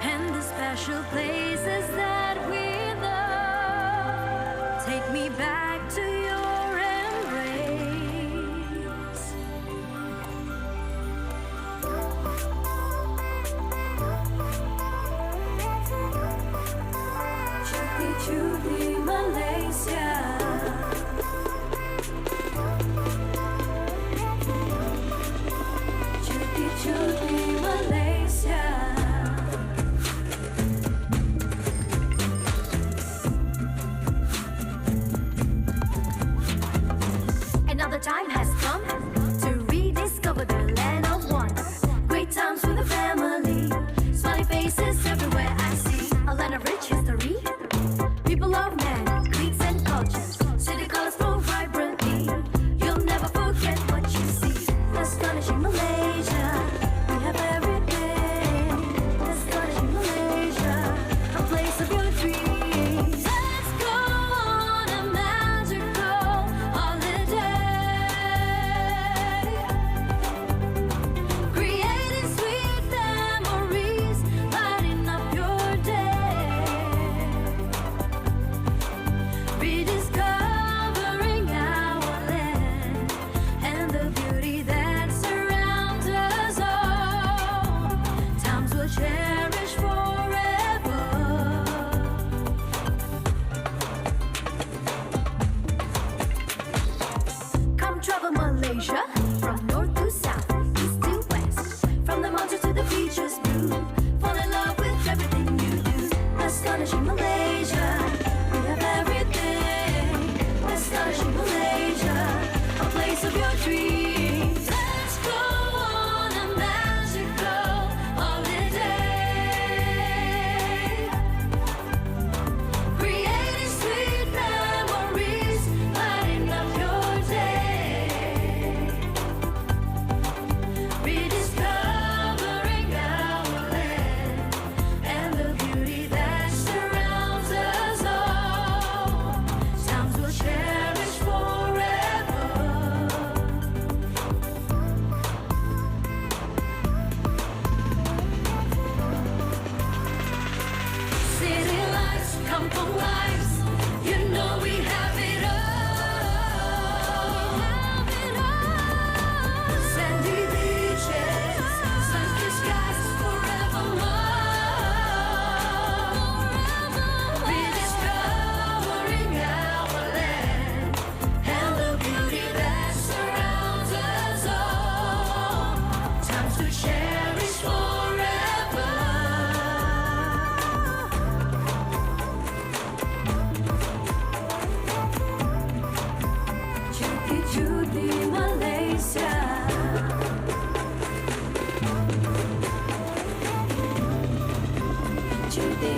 and the special places that we love. Take me back to your embrace. Cuti-cuti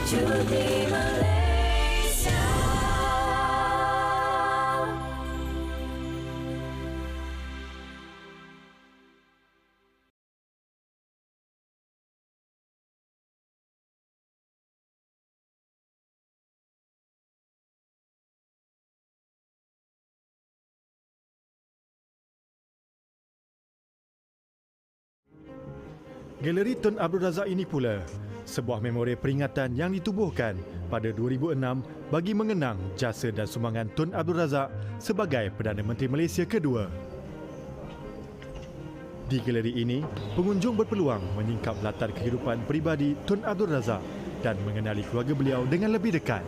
Judi Malaysia. Galeri Tun Abdul Razak ini pula sebuah memori peringatan yang ditubuhkan pada 2006 bagi mengenang jasa dan sumbangan Tun Abdul Razak sebagai Perdana Menteri Malaysia kedua. Di galeri ini, pengunjung berpeluang menyingkap latar kehidupan peribadi Tun Abdul Razak dan mengenali keluarga beliau dengan lebih dekat.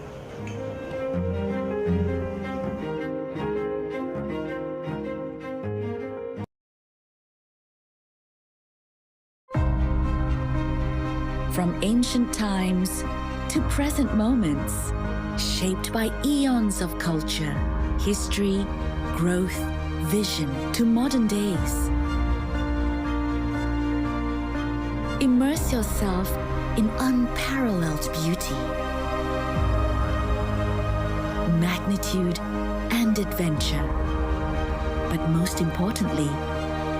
From ancient times to present moments, shaped by eons of culture, history, growth, vision to modern days. Immerse yourself in unparalleled beauty, magnitude, and adventure. But most importantly,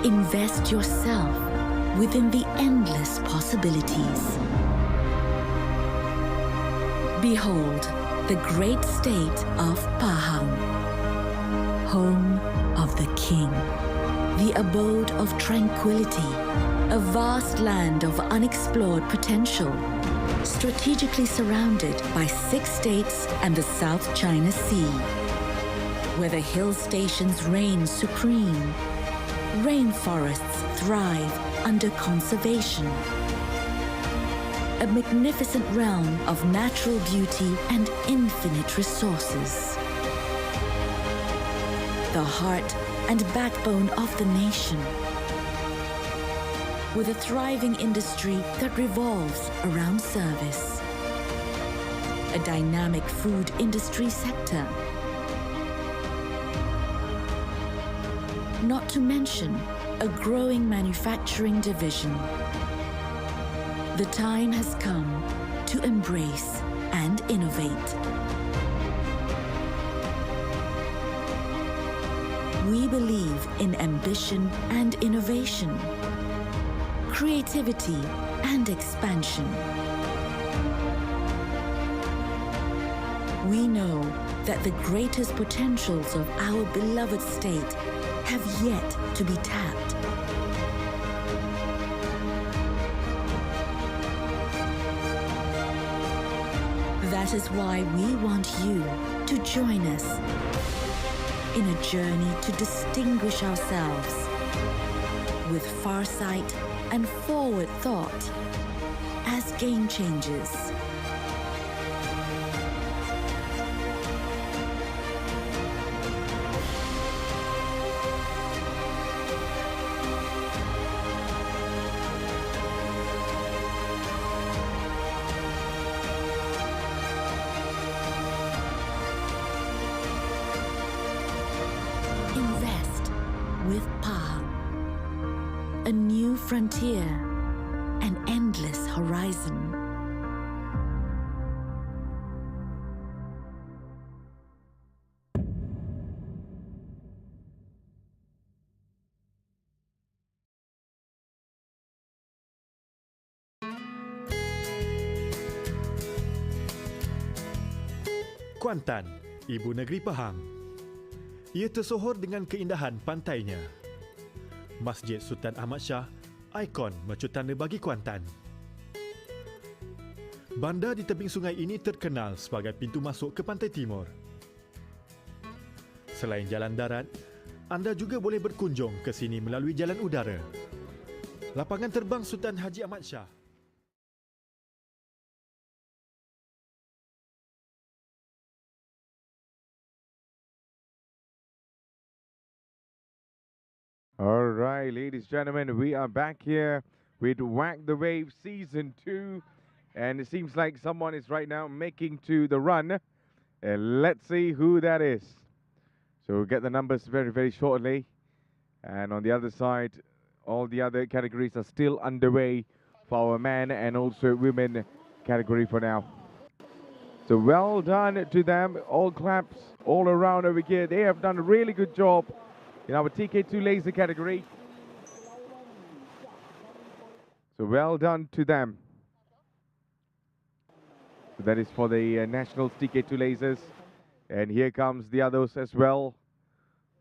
invest yourself within the endless possibilities. Behold the great state of Pahang, home of the king, the abode of tranquility, a vast land of unexplored potential, strategically surrounded by 6 states and the South China Sea, where the hill stations reign supreme, rainforests thrive under conservation. A magnificent realm of natural beauty and infinite resources. The heart and backbone of the nation. With a thriving industry that revolves around service. A dynamic food industry sector. Not to mention a growing manufacturing division. The time has come to embrace and innovate. We believe in ambition and innovation, creativity and expansion. We know that the greatest potentials of our beloved state have yet to be tapped. That is why we want you to join us in a journey to distinguish ourselves with farsight and forward thought as game changers. Invest with Pahang. A new frontier, an endless horizon. Kuantan, ibu negeri Pahang. Ia tersohor dengan keindahan pantainya. Masjid Sultan Ahmad Shah, ikon mercutanda bagi Kuantan. Bandar di tebing sungai ini terkenal sebagai pintu masuk ke pantai timur. Selain jalan darat, anda juga boleh berkunjung ke sini melalui jalan udara. Lapangan terbang Sultan Haji Ahmad Shah. All right, ladies and gentlemen, we are back here with Whack the Wave Season 2. And it seems like someone is right now making to the run. Let's see who that is. So we'll get the numbers very, very shortly. And on the other side, all the other categories are still underway for our men and also women category for now. So well done to them. All claps all around over here. They have done a really good job in our TK2 laser category. So well done to them. So that is for the Nationals TK2 lasers. And here comes the others as well.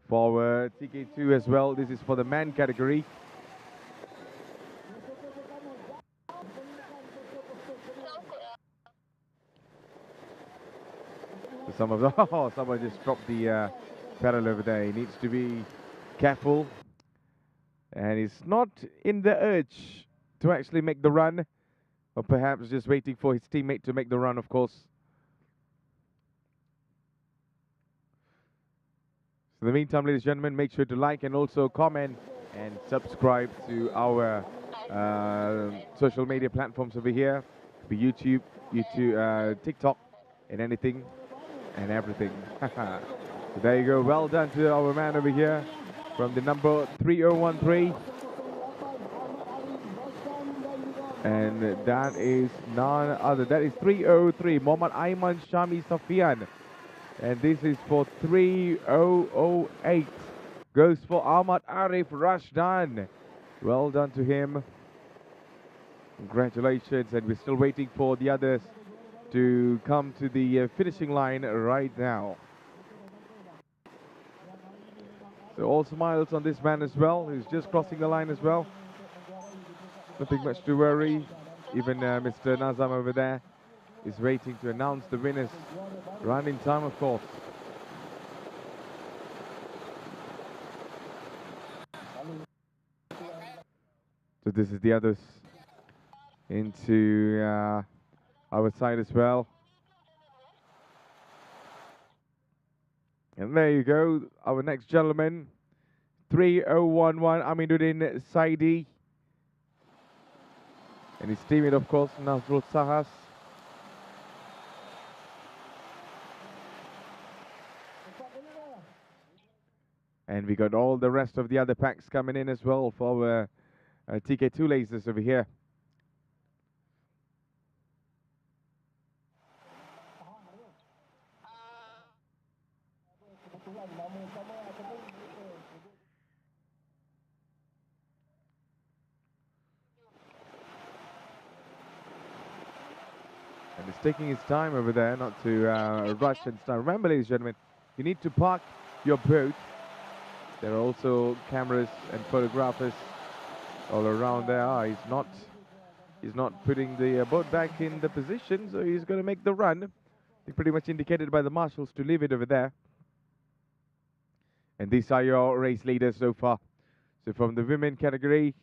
For TK2 as well. This is for the man category. So some of the someone just dropped the pedal over there. He needs to be careful. And he's not in the urge to actually make the run. Or perhaps just waiting for his teammate to make the run, of course. So in the meantime, ladies and gentlemen, make sure to like and also comment and subscribe to our social media platforms over here. For YouTube, TikTok, and anything and everything. So there you go. Well done to our man over here from the number 3013. And that is none other. That is 303. Muhammad Aiman Shami Safian. And this is for 3008. Goes for Ahmad Arif Rashdan. Well done to him. Congratulations. And we're still waiting for the others to come to the finishing line right now. So all smiles on this man as well. He's just crossing the line as well. Nothing much to worry. Even Mr. Nazam over there is waiting to announce the winners. Run in time, of course. So this is the others into our side as well. And there you go. Our next gentleman, 3011 Aminuddin Saidi. And his teammate, of course, Nazrul Sahas. And we got all the rest of the other packs coming in as well for our TK2 lasers over here. And it's taking its time over there, not to rush and start. Remember, ladies and gentlemen, you need to park your boat. There are also cameras and photographers all around there. He's not putting the boat back in the position, so he's going to make the run. They pretty much indicated by the marshals to leave it over there. And these are your race leaders so far. So from the women category,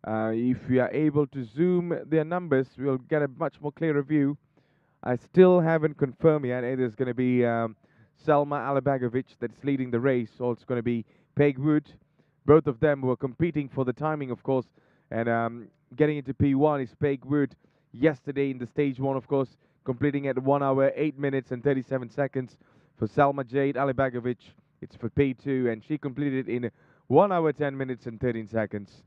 if we are able to zoom their numbers, we'll get a much more clearer view. I still haven't confirmed yet. There's going to be Selma Alibagovic that's leading the race, or it's going to be Peg Wood. Both of them were competing for the timing, of course, and getting into P1 is Peg Wood. Yesterday in the stage 1, of course, completing at 1 hour, 8 minutes and 37 seconds. For Selma Jade Alibagovic, it's for P2, and she completed in 1 hour, 10 minutes and 13 seconds.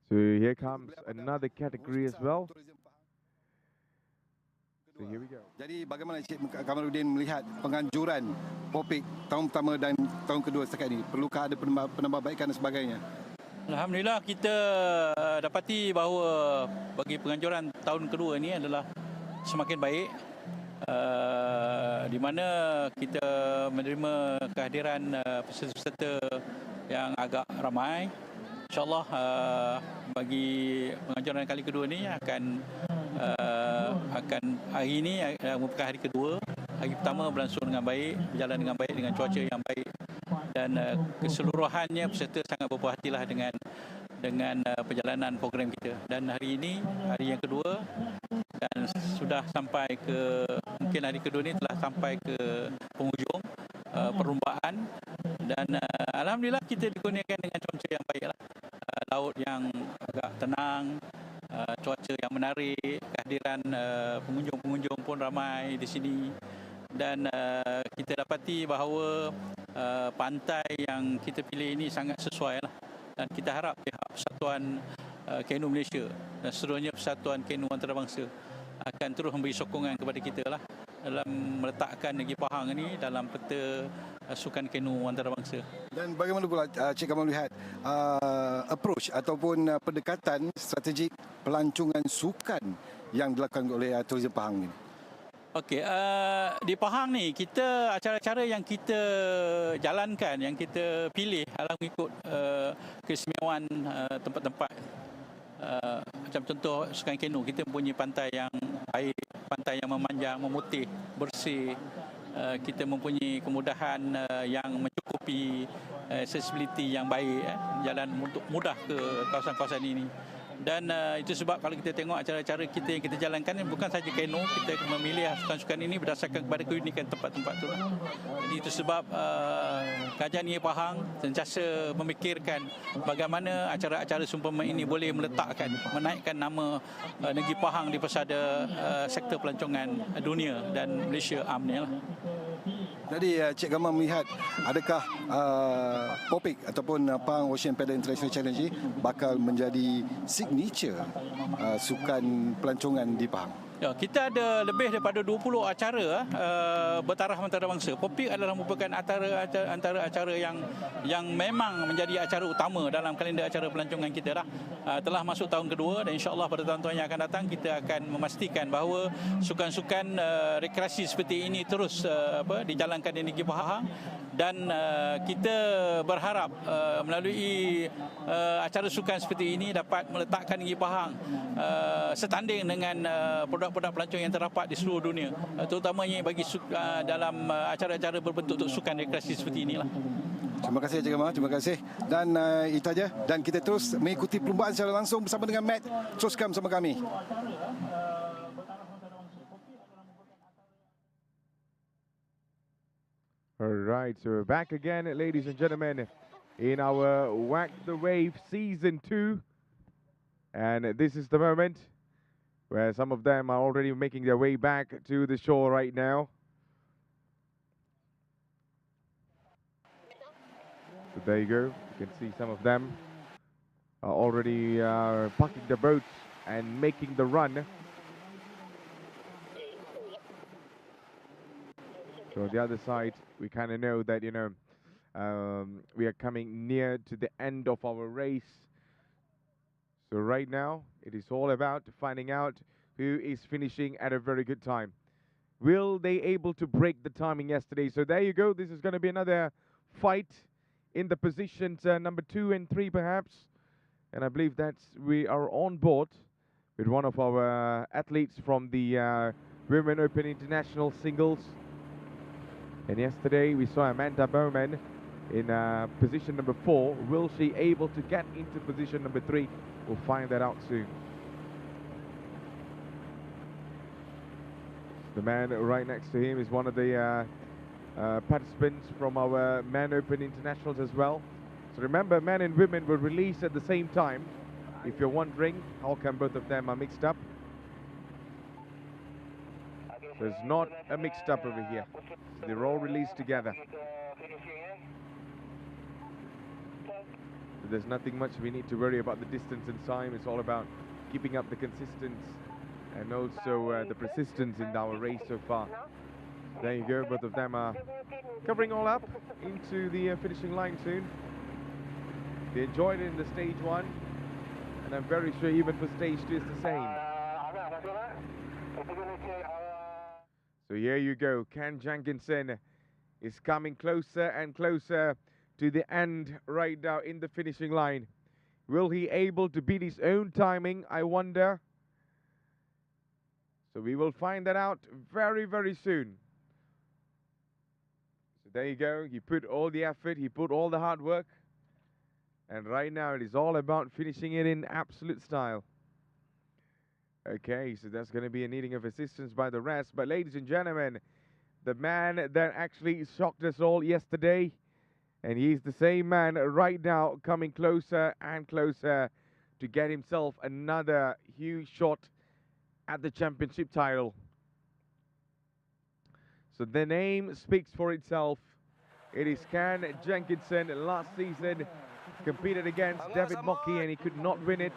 So here comes another category as well. So here we go. Jadi bagaimana Encik Kamaluddin melihat penganjuran Popik tahun pertama dan tahun kedua setakat ini? Perlukah ada penambahbaikan dan sebagainya? Alhamdulillah, kita dapati bahawa bagi penganjuran tahun kedua ini adalah semakin baik, di mana kita menerima kehadiran peserta-peserta yang agak ramai. InsyaAllah bagi penganjuran kali kedua ini akan hari ini merupakan hari kedua. Hari pertama berlangsung dengan baik, berjalan dengan baik, dengan cuaca yang baik, dan keseluruhannya peserta sangat berpuas hatilah dengan perjalanan program kita. Dan hari ini hari yang kedua, dan sudah sampai ke, mungkin hari kedua ini telah sampai ke penghujung perlombaan, dan alhamdulillah kita dikurniakan dengan cuaca yang baiklah. Laut yang agak tenang, cuaca yang menarik, kehadiran pengunjung-pengunjung pun ramai di sini, dan kita dapati bahawa pantai yang kita pilih ini sangat sesuai lah. Dan kita harap pihak Persatuan Kenu Malaysia dan seluruhnya Persatuan Kenu Antarabangsa akan terus memberi sokongan kepada kita lah dalam meletakkan negeri Pahang ini dalam peta sukan kenu antarabangsa. Dan bagaimana pula Cik Kamal melihat approach ataupun pendekatan strategik pelancongan sukan yang dilakukan oleh Tourism Pahang ini? Okey, di Pahang ni kita acara-acara yang kita jalankan, yang kita pilih adalah mengikut keistimewaan tempat-tempat. Macam contoh sukan kenu, kita mempunyai pantai yang baik, pantai yang memanjang, memutih, bersih. Kita mempunyai kemudahan yang mencukupi, accessibility yang baik, jalan untuk mudah ke kawasan-kawasan ini. Dan itu sebab kalau kita tengok acara-acara kita yang kita jalankan bukan saja keno, kita memilih sukan-sukan ini berdasarkan kepada keunikan tempat-tempat itu. Jadi itu sebab Kerajaan Negeri Pahang sentiasa memikirkan bagaimana acara-acara seumpama ini boleh meletakkan, menaikkan nama Negeri Pahang di pesada sektor pelancongan dunia dan Malaysia amnya lah. Jadi Cik Gamal melihat adakah Popik ataupun Pahang Ocean Paddle International Challenge ini bakal menjadi signature sukan pelancongan di Pahang? Ya, kita ada lebih daripada 20 acara bertaraf antarabangsa. Popik adalah merupakan antara acara yang memang menjadi acara utama dalam kalender acara pelancongan kita dah. Telah masuk tahun kedua dan insya-Allah pada tahun-tahun yang akan datang kita akan memastikan bahawa sukan-sukan rekreasi seperti ini terus dijalankan di negeri Pahang dan kita berharap melalui acara sukan seperti ini dapat meletakkan negeri Pahang setanding dengan produk-produk pelancong yang terdapat di seluruh dunia, terutamanya bagi dalam acara-acara berbentuk sukan rekreasi seperti inilah. Terima kasih Cik Gamal, terima kasih. Dan itu saja. Dan kita terus mengikuti perlumbaan secara langsung bersama dengan Matt. Teruskan bersama kami. Alright, so we're back again, ladies and gentlemen, in our Whack the Wave Season 2. And this is the moment where some of them are already making their way back to the shore right now. So there you go, you can see some of them are already parking the boats and making the run. So on the other side, we kind of know that, we are coming near to the end of our race. So right now, it is all about finding out who is finishing at a very good time. Will they able to break the timing yesterday? So there you go. This is going to be another fight in the positions number 2 and 3 perhaps. And I believe that we are on board with one of our athletes from the Women Open International Singles. And yesterday we saw Amanda Bowman in position number 4. Will she able to get into position number 3? We'll find that out soon. The man right next to him is one of the participants from our Men Open Internationals as well. So remember, men and women were released at the same time. If you're wondering how come both of them are mixed up, there's not a mixed up over here. So they're all released together. So there's nothing much we need to worry about the distance and time. It's all about keeping up the consistency and also the persistence in our race so far. There you go, both of them are covering all up into the finishing line soon. They enjoyed it in the stage 1, and I'm very sure even for stage 2 it's the same. So here you go, Ken Jenkinson is coming closer and closer to the end right now in the finishing line. Will he able to beat his own timing, I wonder? So we will find that out very, very soon. So there you go, he put all the effort, he put all the hard work. And right now it is all about finishing it in absolute style. Okay, so that's going to be a needing of assistance by the rest. But ladies and gentlemen, the man that actually shocked us all yesterday, and he's the same man right now coming closer and closer to get himself another huge shot at the championship title. So the name speaks for itself. It is Ken Jenkinson. Last season competed against David Mockey and he could not win it.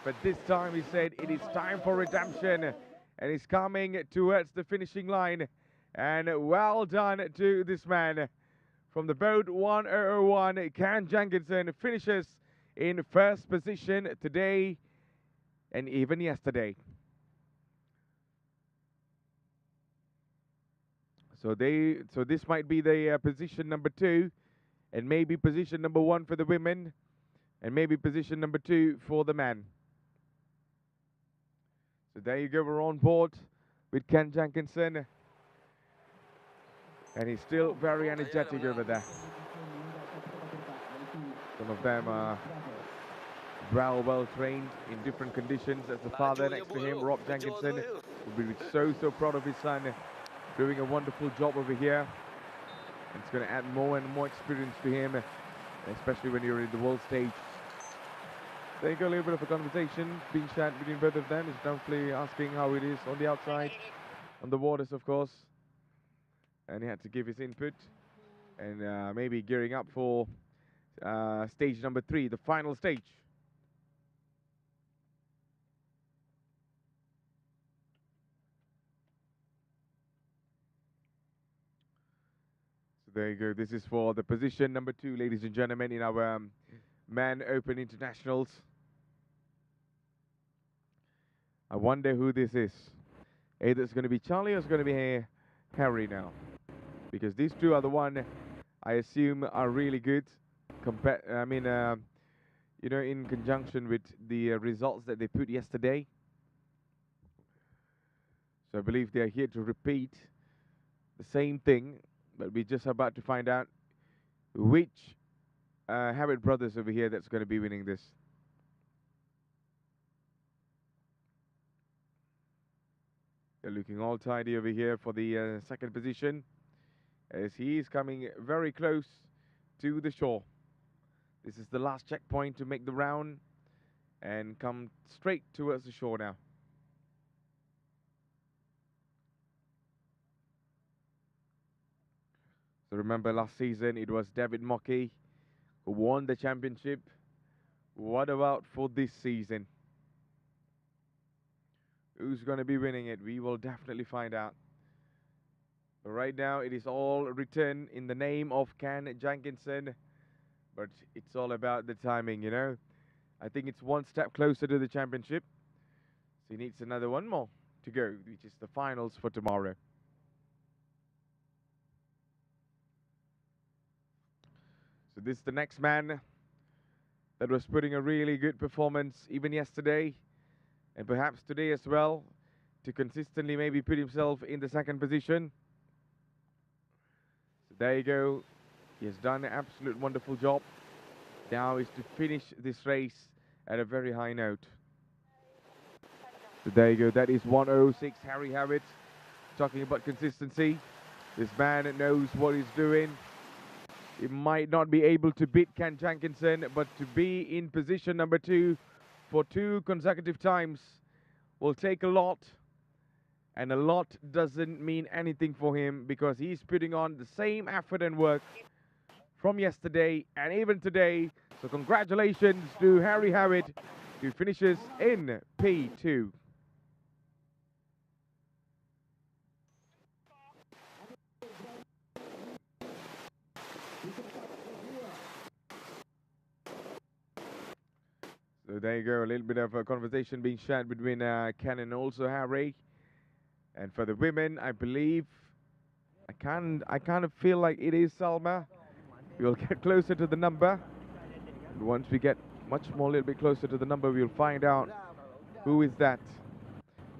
But this time he said it is time for redemption. and he's coming towards the finishing line. And well done to this man. From the boat 1001, Ken Jenkinson finishes in first position today and even yesterday. So this might be the position number 2, and maybe position number 1 for the women, and maybe position number 2 for the men. So there you go, we're on board with Ken Jenkinson. And he's still very energetic over there. Some of them are well trained in different conditions. As the father next to him, Rob Jenkinson, will be so proud of his son, doing a wonderful job over here. It's going to add more and more experience to him, especially when you're in the world stage. There you go, a little bit of a conversation being shared between both of them. He's definitely asking how it is on the outside, on the waters, of course. And he had to give his input, and maybe gearing up for stage number 3, the final stage. So there you go. This is for the position number 2, ladies and gentlemen, in our Man Open Internationals. I wonder who this is. Either it's going to be Charlie or it's going to be Harry now. Because these two are the one I assume are really good. You know, in conjunction with the results that they put yesterday. So I believe they are here to repeat the same thing, but we're just about to find out which Harrod brothers over here that's going to be winning this. They're looking all tidy over here for the second position, as he is coming very close to the shore. This is the last checkpoint to make the round and come straight towards the shore now. So remember, last season it was David Mockey who won the championship. What about for this season? Who's going to be winning it? We will definitely find out. But right now it is all written in the name of Ken Jenkinson, but it's all about the timing, you know. I think it's one step closer to the championship, so he needs another one more to go, which is the finals for tomorrow. So this is the next man that was putting a really good performance even yesterday, and perhaps today as well, to consistently maybe put himself in the second position. So there you go. He has done an absolute wonderful job. Now is to finish this race at a very high note. So there you go. That is 106 Harry Harrod. Talking about consistency. This man knows what he's doing. He might not be able to beat Ken Jenkinson, but to be in position number 2 for 2 consecutive times will take a lot. And a lot doesn't mean anything for him, because he's putting on the same effort and work from yesterday and even today. So congratulations to Harry Harrod, who finishes in P2. So there you go, a little bit of a conversation being shared between Ken and also Harry. And for the women, I believe, I kind of feel like it is Salma. We'll get closer to the number. And once we get much more, a little bit closer to the number, we'll find out who is that.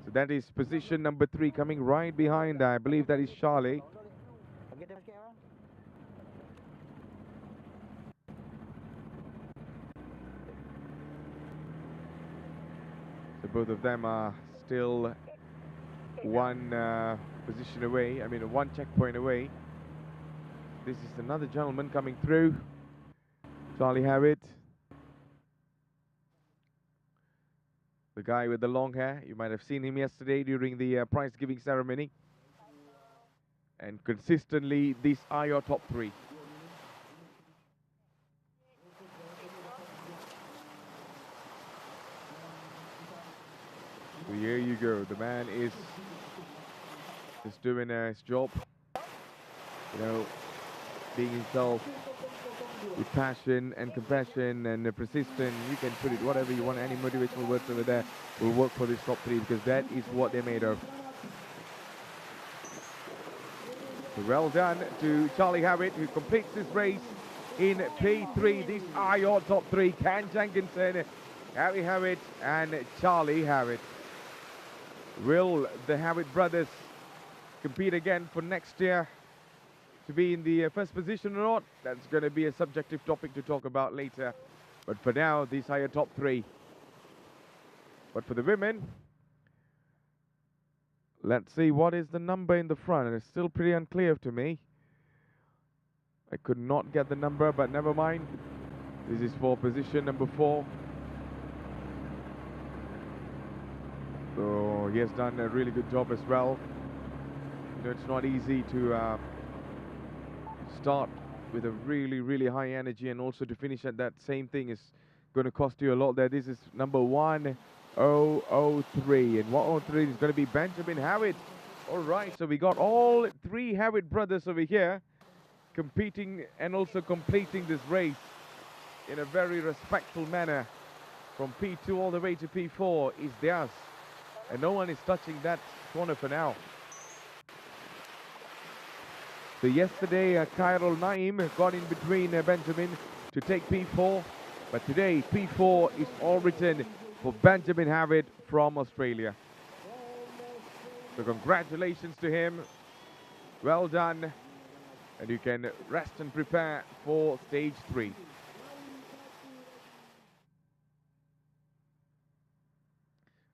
So that is position number 3, coming right behind that. I believe that is Charlie. So both of them are still one position away, one checkpoint away. This is another gentleman coming through, Charlie Harrod. The guy with the long hair, you might have seen him yesterday during the prize giving ceremony. And consistently, these are your top 3. So here you go. The man is just doing his job. You know, being himself with passion and compassion and persistence. You can put it whatever you want. Any motivational words over there will work for this top three because that is what they're made of. So well done to Charlie Harritt, who completes this race in P3. These are your top three: Ken Jenkinson, Harry Harritt, and Charlie Harritt. Will the Harritt brothers compete again for next year to be in the first position or not? That's going to be a subjective topic to talk about later. But for now, these are your top three. But for the women, let's see what is the number in the front. It's still pretty unclear to me. I could not get the number, but never mind. This is for position number 4. So he has done a really good job as well. You know, it's not easy to start with a really high energy and also to finish at that same thing is going to cost you a lot there. This is number 1003, and 103 is going to be Benjamin Harritt. All right, so we got all 3 Harritt brothers over here competing and also completing this race in a very respectful manner. From P2 all the way to P4 is theirs, and no one is touching that corner for now. So yesterday, Khairul Naim got in between Benjamin to take P4, but today P4 is all written for Benjamin Harritt from Australia. So congratulations to him. Well done. And you can rest and prepare for stage 3.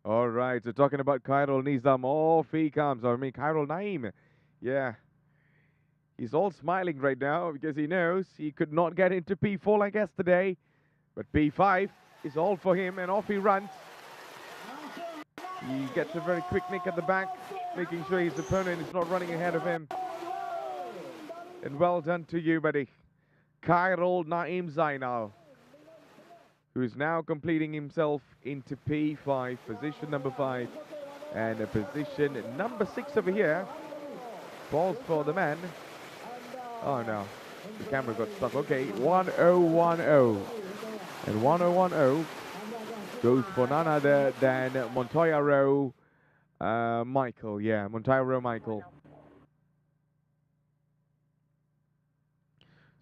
All right, so talking about Khairul Nizam, off he comes. I mean, Khairul Naim, yeah. He's all smiling right now because he knows he could not get into P4 like yesterday. But P5 is all for him, and off he runs. He gets a very quick nick at the back, making sure his opponent is not running ahead of him. And well done to you, buddy. Khairul Naim Zainal, who is now completing himself into P5, position number 5. And a position number 6 over here falls for the man. Oh no, the camera got stuck. Okay, 1010. And 1010 goes for none other than Montoya Rowe Michael. Yeah, Montoya Rowe Michael.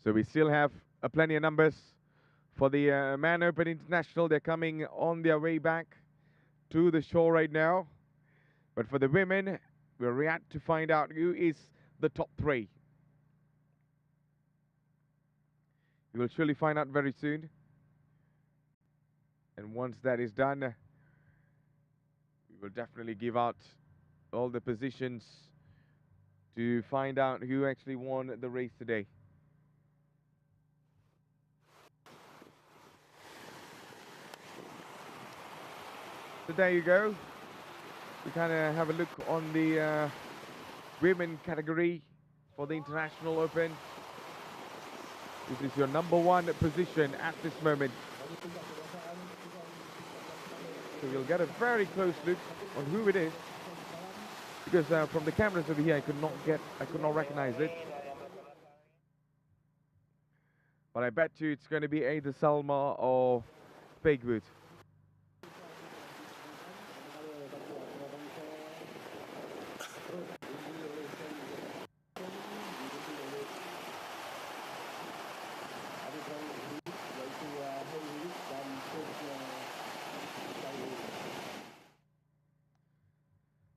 So we still have plenty of numbers for the Man Open International. They're coming on their way back to the show right now. But for the women, we'll react to find out who is the top 3. You will surely find out very soon. And once that is done, we will definitely give out all the positions to find out who actually won the race today. So there you go. We kind of have a look on the women category for the International Open. This is your number 1 position at this moment. So we'll get a very close look on who it is, because from the cameras over here I could not recognize it. But I bet you it's going to be either Salma or Pegwood.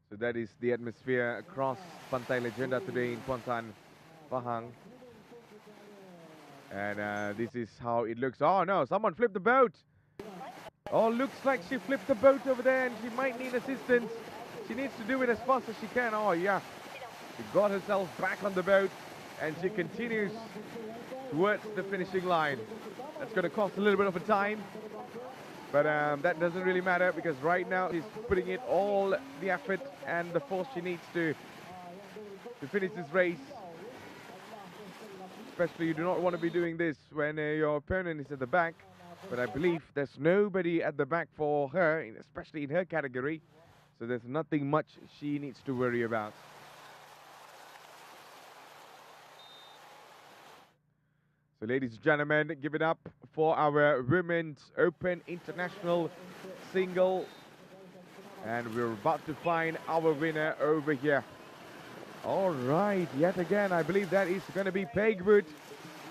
So that is the atmosphere across Pantai Legenda today in Kuantan, Pahang. And this is how it looks. Oh no, someone flipped the boat. Oh, looks like she flipped the boat over there and she might need assistance. She needs to do it as fast as she can. Oh yeah, she got herself back on the boat and she continues towards the finishing line. That's going to cost a little bit of a time. But that doesn't really matter, because right now she's putting in all the effort and the force she needs to finish this race. Especially you do not want to be doing this when your opponent is at the back. But I believe there's nobody at the back for her, especially in her category. So there's nothing much she needs to worry about. So ladies and gentlemen, give it up for our Women's Open International Single. And we're about to find our winner over here. All right, yet again, I believe that is going to be Pegwood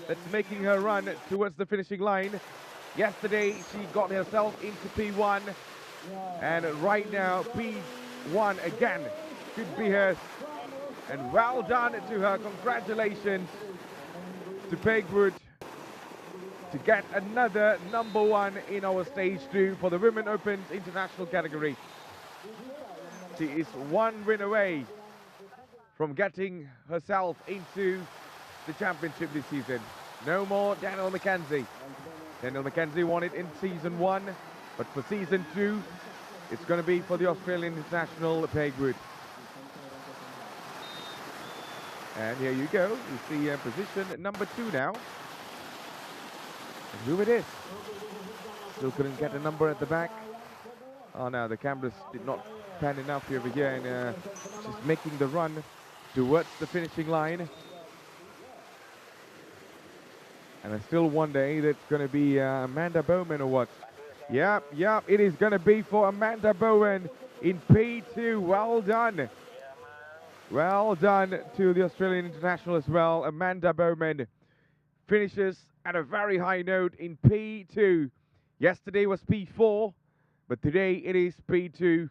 that's making her run towards the finishing line. Yesterday, she got herself into P1. And right now, P1 again could be hers. And well done to her. Congratulations to Pegwood to get another #1 in our stage 2 for the Women Opens International category. She is one win away from getting herself into the championship this season. No more Daniel McKenzie. Daniel McKenzie won it in season 1, but for season 2, it's going to be for the Australian International Pegwood. And here you go. You see position #2 now. And who it is? Still couldn't get a number at the back. Oh no, the cameras did not pan enough over here, and she's making the run towards the finishing line. And I still wonder if it's going to be Amanda Bowman or what. Yep, it is going to be for Amanda Bowen in P2. Well done. Well done to the Australian International as well. Amanda Bowman finishes at a very high note in P2. Yesterday was P4, but today it is P2.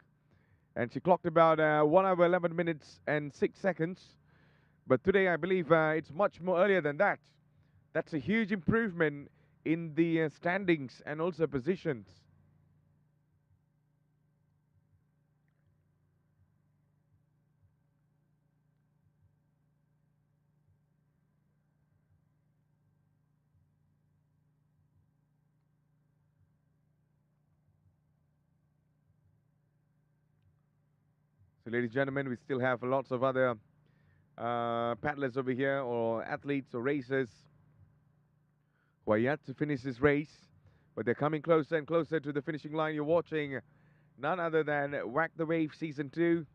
And she clocked about 1 hour, 11 minutes and 6 seconds. But today I believe it's much more earlier than that. That's a huge improvement in the standings and also positions. So ladies and gentlemen, we still have lots of other paddlers over here, or athletes or racers who are yet to finish this race, but they're coming closer and closer to the finishing line. You're watching none other than Whack the Wave Season 2.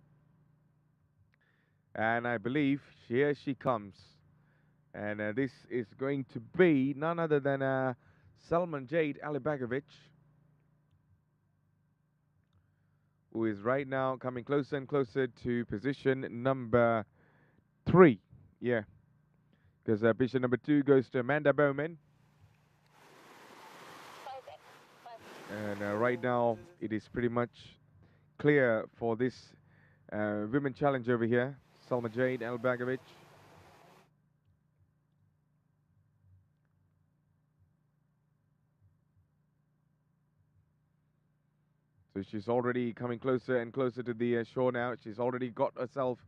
And I believe here she comes. And this is going to be none other than Salman Jade Alibagovic, who is right now coming closer and closer to position #3. Yeah, because position #2 goes to Amanda Bowman. And right now, it is pretty much clear for this women challenge over here. Salma Jade Alibagovic. So she's already coming closer and closer to the shore now. She's already got herself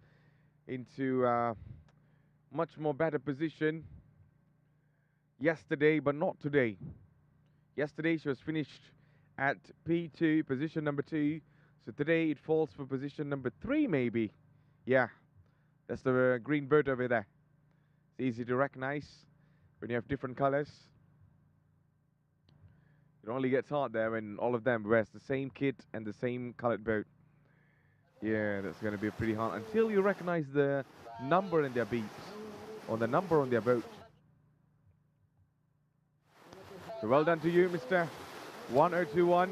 into much more better position yesterday, but not today. Yesterday she was finished at P2, position #2. So today it falls for position #3 maybe. Yeah, that's the green bird over there. It's easy to recognize when you have different colors. It only gets hard there when all of them wears the same kit and the same colored boat. Yeah, that's going to be pretty hard until you recognize the number in their beats or the number on their boat. So well done to you, Mr. 1021.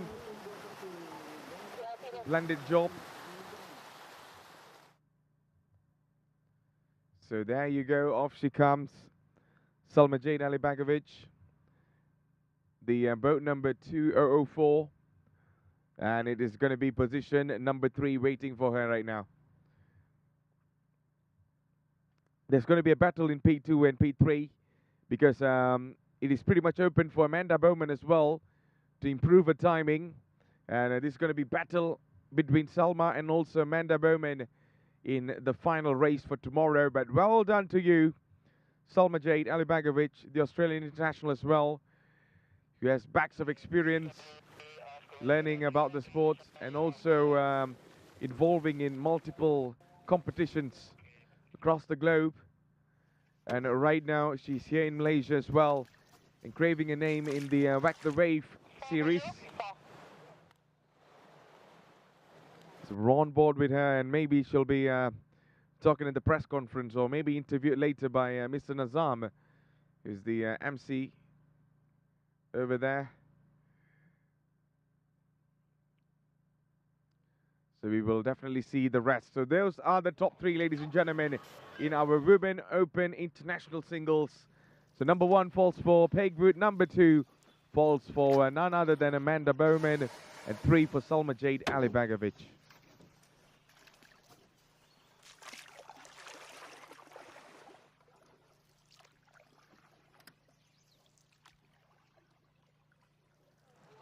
Splendid job. So there you go, off she comes. Salma Jade Alibagovic. The boat number 2004. And it is going to be position #3 waiting for her right now. There's going to be a battle in P2 and P3 because it is pretty much open for Amanda Bowman as well to improve her timing. And this is going to be battle between Salma and also Amanda Bowman in the final race for tomorrow. But well done to you, Salma Jade Alibagovic, the Australian international as well, who has backs of experience learning about the sport and also involving in multiple competitions across the globe. And right now she's here in Malaysia as well and craving a name in the Whack the Wave series. So we're on board with her, and maybe she'll be talking at the press conference, or maybe interviewed later by Mr. Nazam, who's the MC over there. So we will definitely see the rest. So those are the top three, ladies and gentlemen, in our Women Open International Singles. So number 1 falls for Pegwood, number 2 falls for none other than Amanda Bowman, and 3 for Salma Jade Alibagovic.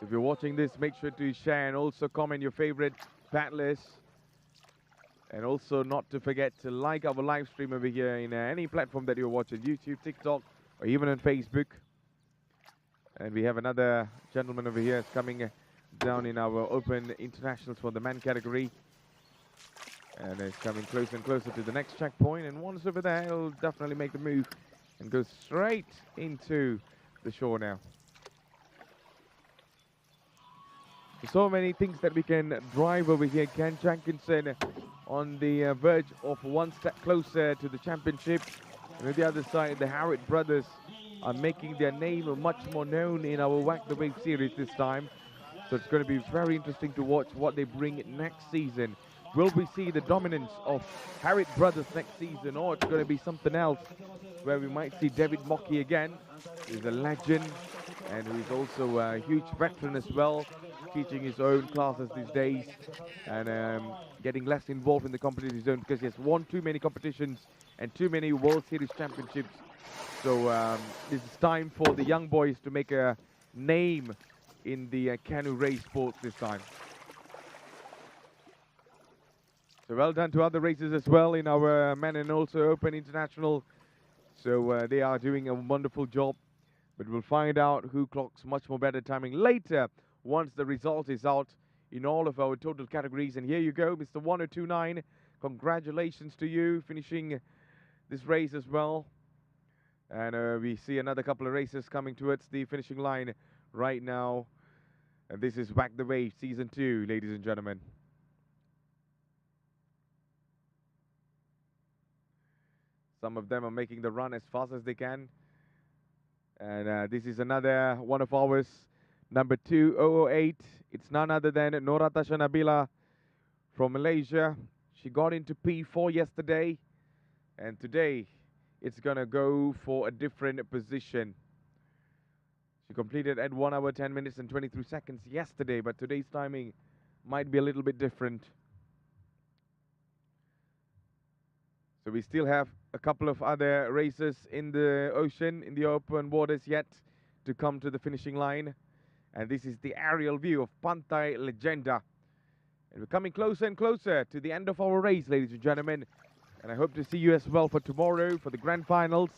If you're watching this, make sure to share and also comment your favorite paddlers. And also not to forget to like our live stream over here in any platform that you're watching, YouTube, TikTok, or even on Facebook. And we have another gentleman over here coming down in our Open Internationals for the man category. And it's coming closer and closer to the next checkpoint. And once over there, he'll definitely make the move and go straight into the shore now. So many things that we can drive over here. Ken Jenkinson on the verge of one step closer to the championship. And on the other side, the Harriet brothers are making their name much more known in our Whack the Wave series this time. So it's going to be very interesting to watch what they bring next season. Will we see the dominance of Harriet brothers next season, or it's going to be something else where we might see David Mockey again, who's a legend and who's also a huge veteran as well, teaching his own classes these days and getting less involved in the competitive zone because he has won too many competitions and too many World Series championships. So this is time for the young boys to make a name in the canoe race sports this time. So well done to other races as well in our men and also Open International. So they are doing a wonderful job, but we'll find out who clocks much more better timing later once the result is out in all of our total categories. And here you go, Mr. 1029. Congratulations to you finishing this race as well. And we see another couple of races coming towards the finishing line right now. And this is Whack the Wave Season 2, ladies and gentlemen. Some of them are making the run as fast as they can. And this is another one of ours. Number 2008, it's none other than Noratasha Nabila from Malaysia. She got into P4 yesterday, and today it's gonna go for a different position. She completed at 1 hour 10 minutes and 23 seconds yesterday, but today's timing might be a little bit different. So we still have a couple of other races in the ocean, in the open waters yet to come to the finishing line. And this is the aerial view of Pantai Legenda. And we're coming closer and closer to the end of our race, ladies and gentlemen. And I hope to see you as well for tomorrow, for the grand finals.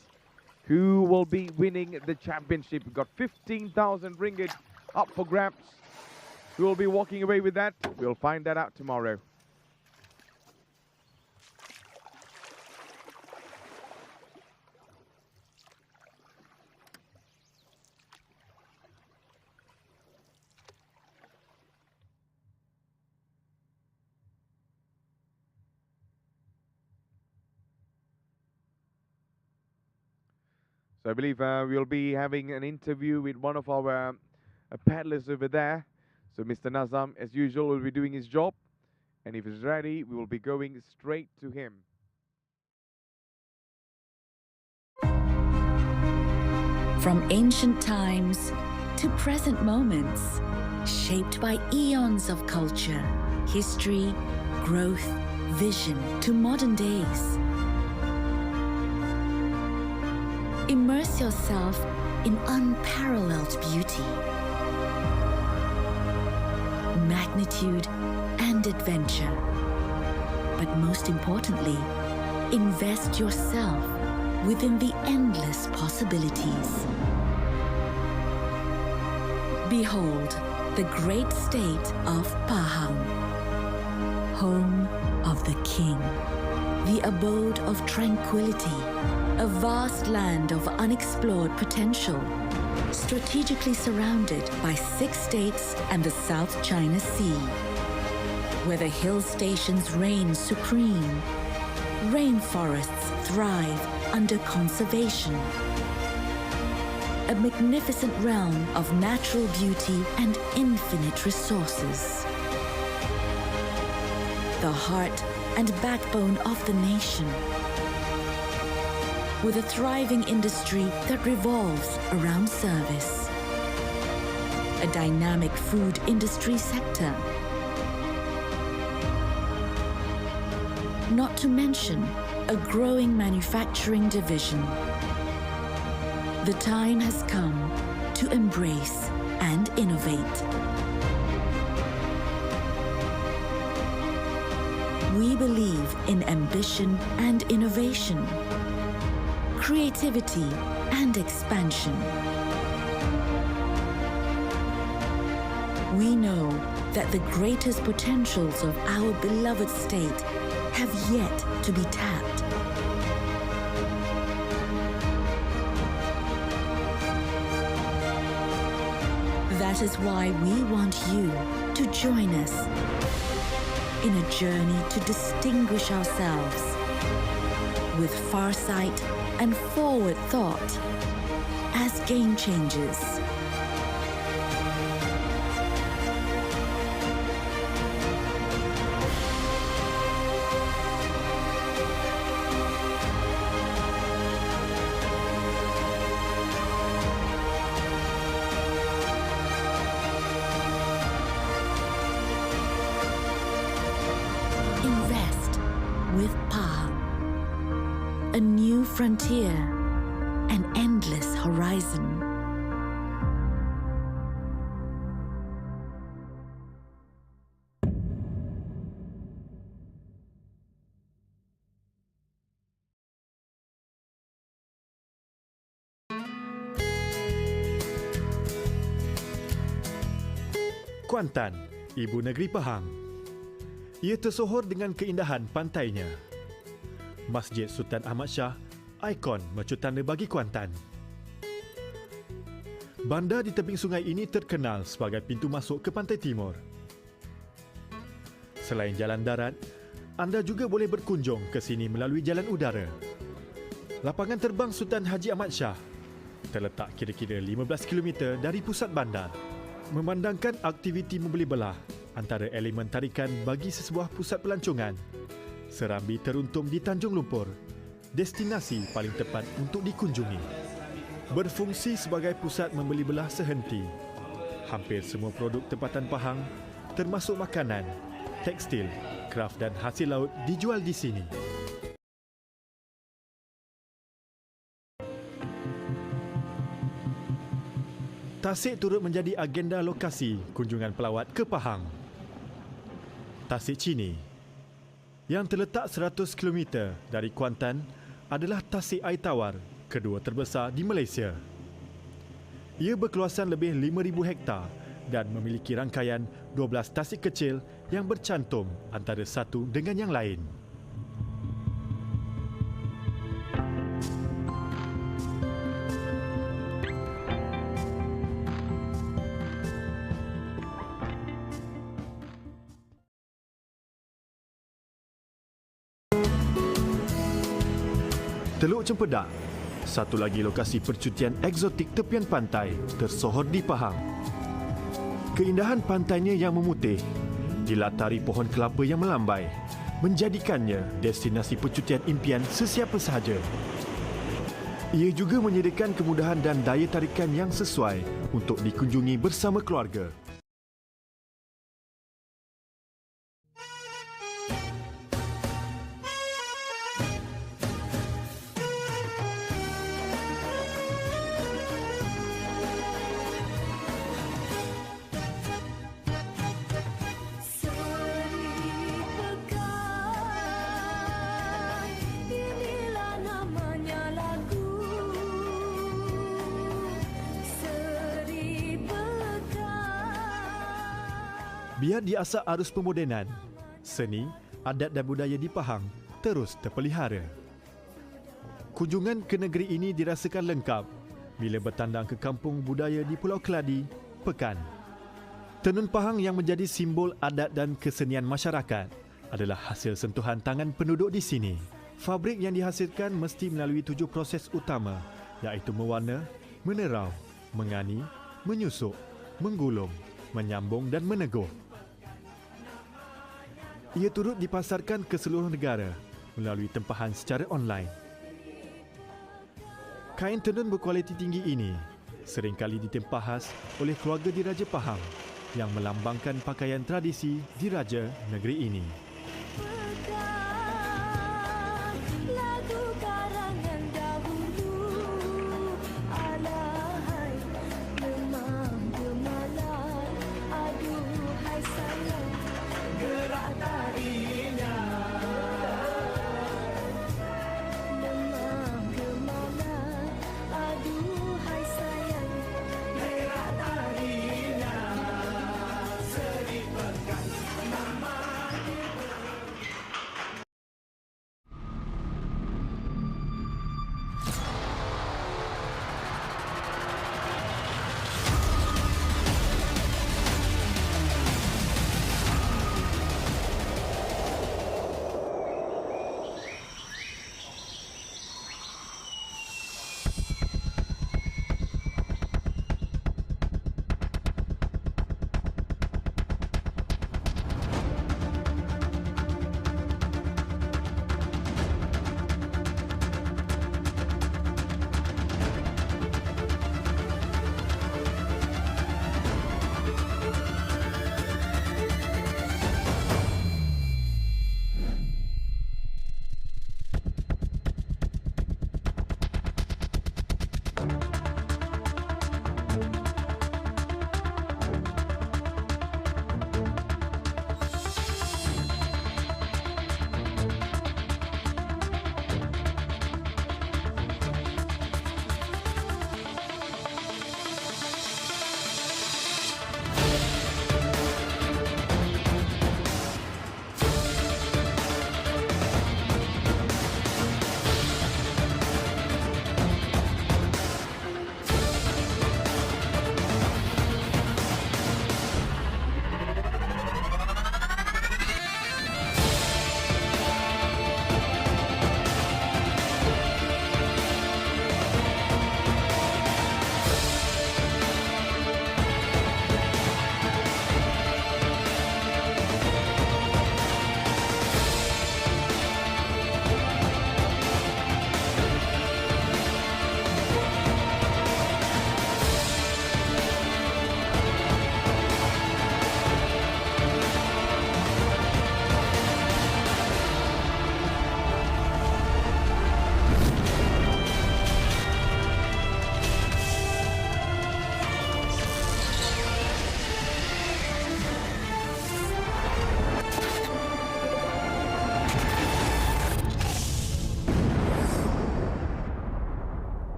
Who will be winning the championship? We've got 15,000 ringgit up for grabs. Who will be walking away with that? We'll find that out tomorrow. So I believe we'll be having an interview with one of our paddlers over there. So Mr. Nazam, as usual, will be doing his job. And if he's ready, we will be going straight to him. From ancient times to present moments, shaped by eons of culture, history, growth, vision to modern days. Immerse yourself in unparalleled beauty, magnitude, and adventure. But most importantly, invest yourself within the endless possibilities. Behold the great state of Pahang, home of the king, the abode of tranquility, a vast land of unexplored potential, strategically surrounded by 6 states and the South China Sea. where the hill stations reign supreme, rainforests thrive under conservation. A magnificent realm of natural beauty and infinite resources. The heart and backbone of the nation. With a thriving industry that revolves around service. A dynamic food industry sector. Not to mention a growing manufacturing division. The time has come to embrace and innovate. We believe in ambition and innovation, creativity and expansion. We know that the greatest potentials of our beloved state have yet to be tapped. That is why we want you to join us in a journey to distinguish ourselves with farsight and forward thought as game changers. Invest with Pahang. A new frontier, an endless horizon. Kuantan, ibu negeri Pahang. Ia tersohor dengan keindahan pantainya. Masjid Sultan Ahmad Shah, ikon mercutanda bagi Kuantan. Bandar di tebing sungai ini terkenal sebagai pintu masuk ke pantai timur. Selain jalan darat, anda juga boleh berkunjung ke sini melalui jalan udara. Lapangan terbang Sultan Haji Ahmad Shah terletak kira-kira 15 km dari pusat bandar. Memandangkan aktiviti membeli belah antara elemen tarikan bagi sesebuah pusat pelancongan, serambi teruntum di Tanjung Lumpur, destinasi paling tepat untuk dikunjungi. Berfungsi sebagai pusat membeli belah sehenti. Hampir semua produk tempatan Pahang, termasuk makanan, tekstil, kraf dan hasil laut dijual di sini. Tasik turut menjadi agenda lokasi kunjungan pelawat ke Pahang. Tasik Chini, yang terletak 100 km dari Kuantan, adalah tasik air tawar kedua terbesar di Malaysia. Ia berkeluasan lebih 5,000 hektar dan memiliki rangkaian 12 tasik kecil yang bercantum antara satu dengan yang lain. Teluk Cempedak, satu lagi lokasi percutian eksotik tepian pantai tersohor di Pahang. Keindahan pantainya yang memutih, dilatari pohon kelapa yang melambai, menjadikannya destinasi percutian impian sesiapa sahaja. Ia juga menyediakan kemudahan dan daya tarikan yang sesuai untuk dikunjungi bersama keluarga. Biar diasah arus pemodenan, seni, adat dan budaya di Pahang terus terpelihara. Kunjungan ke negeri ini dirasakan lengkap bila bertandang ke kampung budaya di Pulau Keladi, Pekan. Tenun Pahang yang menjadi simbol adat dan kesenian masyarakat adalah hasil sentuhan tangan penduduk di sini. Fabrik yang dihasilkan mesti melalui 7 proses utama, iaitu mewarna, menerau, mengani, menyusuk, menggulung, menyambung dan meneguh. Ia turut dipasarkan ke seluruh negara melalui tempahan secara online. Kain tenun berkualiti tinggi ini seringkali ditempahas oleh keluarga diraja Pahang yang melambangkan pakaian tradisi diraja negeri ini.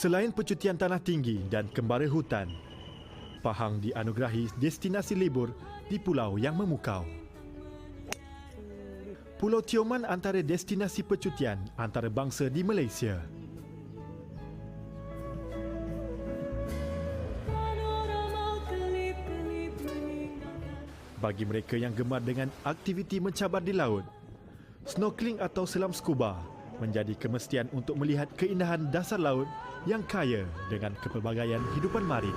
Selain percutian tanah tinggi dan kembara hutan, Pahang dianugerahi destinasi libur di pulau yang memukau. Pulau Tioman antara destinasi percutian antarabangsa di Malaysia. Bagi mereka yang gemar dengan aktiviti mencabar di laut, snorkeling atau selam scuba menjadi kemestian untuk melihat keindahan dasar laut yang kaya dengan kepelbagaian hidupan marin.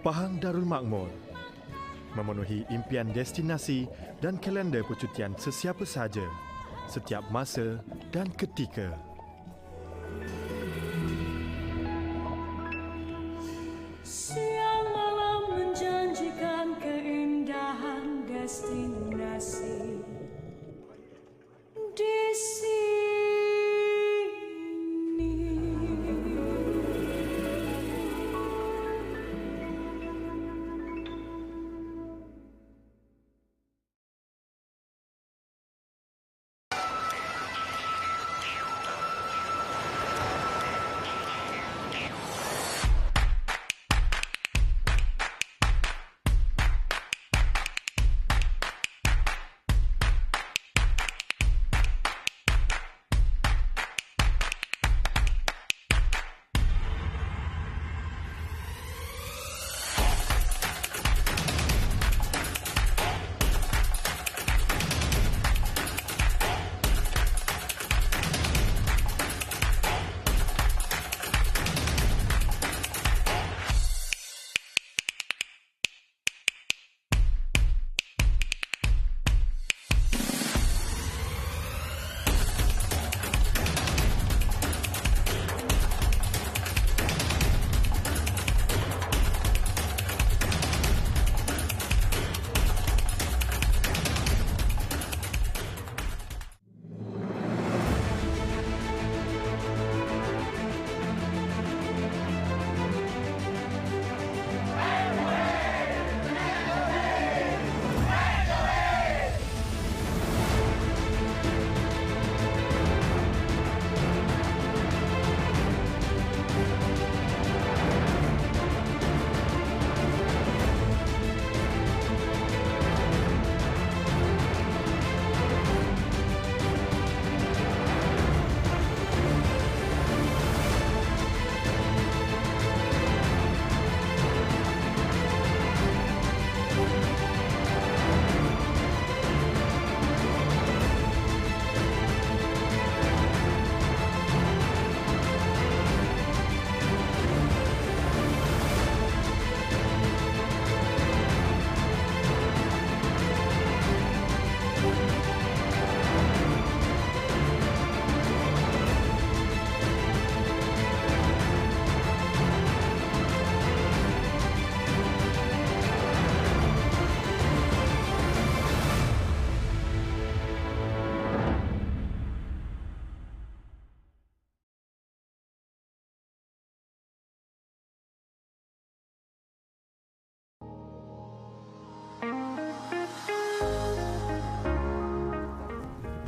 Pahang Darul Makmur memenuhi impian destinasi dan kalender percutian sesiapa sahaja, setiap masa dan ketika. Siang malam menjanjikan keindahan destinasi di sini.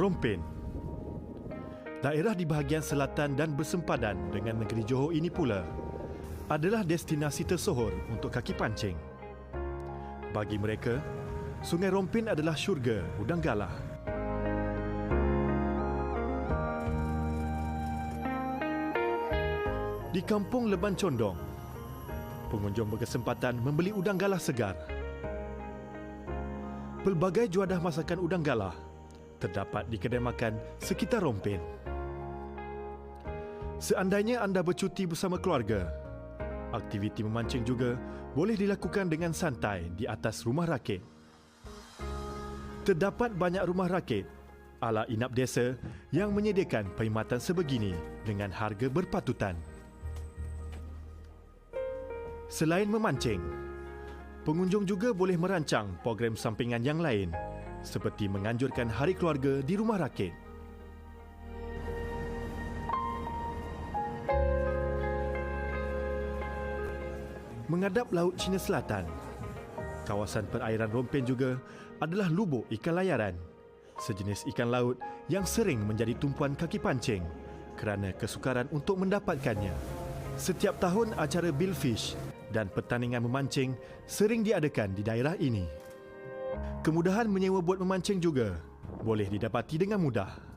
Rompin. Daerah di bahagian selatan dan bersempadan dengan negeri Johor ini pula adalah destinasi tersohor untuk kaki pancing. Bagi mereka, Sungai Rompin adalah syurga udang galah. Di kampung Leban Condong, pengunjung berkesempatan membeli udang galah segar. Pelbagai juadah masakan udang galah terdapat di kedai makan sekitar Rompin. Seandainya anda bercuti bersama keluarga, aktiviti memancing juga boleh dilakukan dengan santai di atas rumah rakit. Terdapat banyak rumah rakit ala inap desa yang menyediakan perkhidmatan sebegini dengan harga berpatutan. Selain memancing, pengunjung juga boleh merancang program sampingan yang lain seperti menganjurkan hari keluarga di rumah rakit. Menghadap Laut Cina Selatan, kawasan perairan Rompin juga adalah lubuk ikan layaran, sejenis ikan laut yang sering menjadi tumpuan kaki pancing kerana kesukaran untuk mendapatkannya. Setiap tahun acara Billfish dan pertandingan memancing sering diadakan di daerah ini. Kemudahan menyewa bot memancing juga boleh didapati dengan mudah.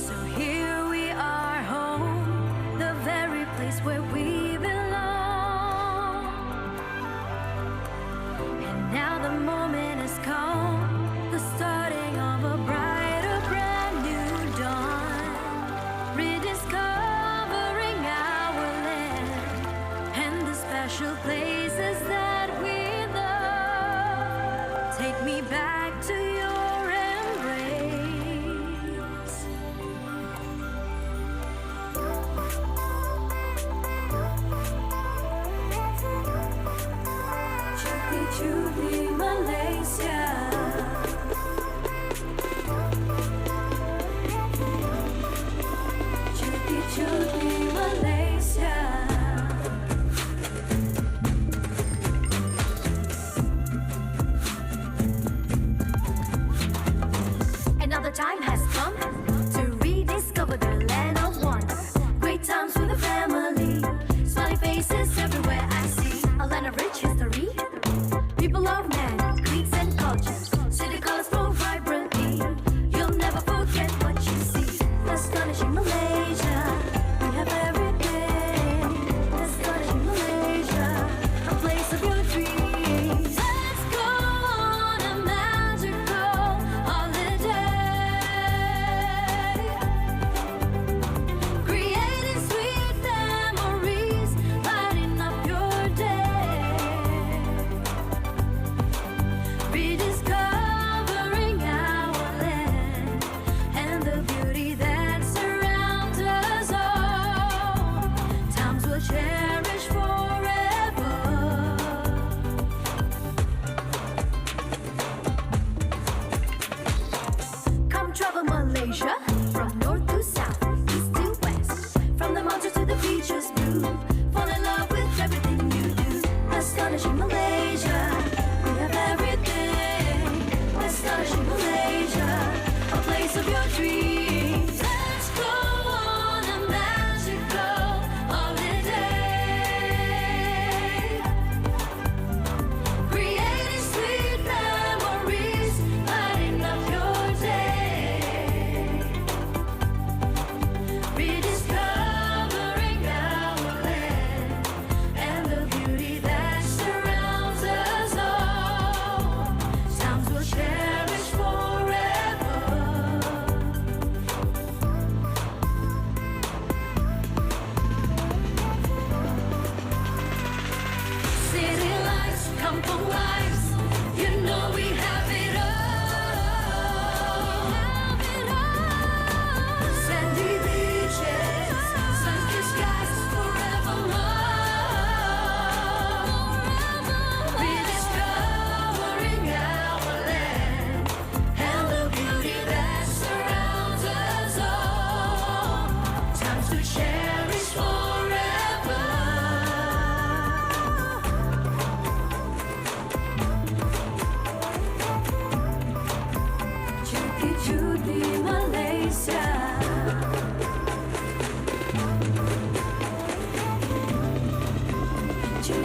So here we are home, the very place where we belong. And now the moment has come, the starting of a brighter, brand new dawn. Rediscovering our land and the special places that we love. Take me back to your embrace. Cuti Malaysia. Cuti Malaysia. Another time has come to rediscover the land of wonder. Great times with the family, smiling faces everywhere I see. A land of rich history, people of man, creeds and cultures. City colors flow vibrantly, you'll never forget what you see. Astonishing Malaysia, we have everything. Astonishing Malaysia, a place of your dreams. Let's go on a magical holiday, creating sweet memories, lighting up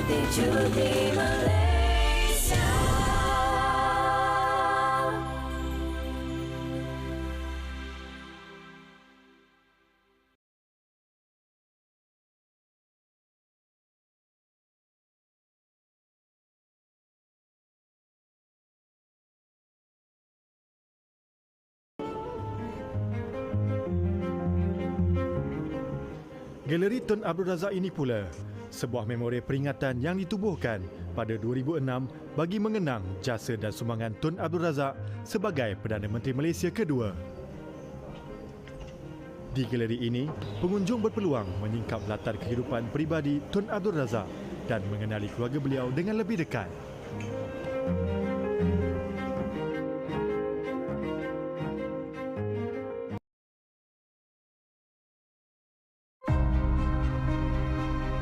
cuti Malaysia. Galeri Tun Abdul Razak ini pula sebuah memori peringatan yang ditubuhkan pada 2006 bagi mengenang jasa dan sumbangan Tun Abdul Razak sebagai Perdana Menteri Malaysia kedua. Di galeri ini, pengunjung berpeluang menyingkap latar kehidupan peribadi Tun Abdul Razak dan mengenali keluarga beliau dengan lebih dekat.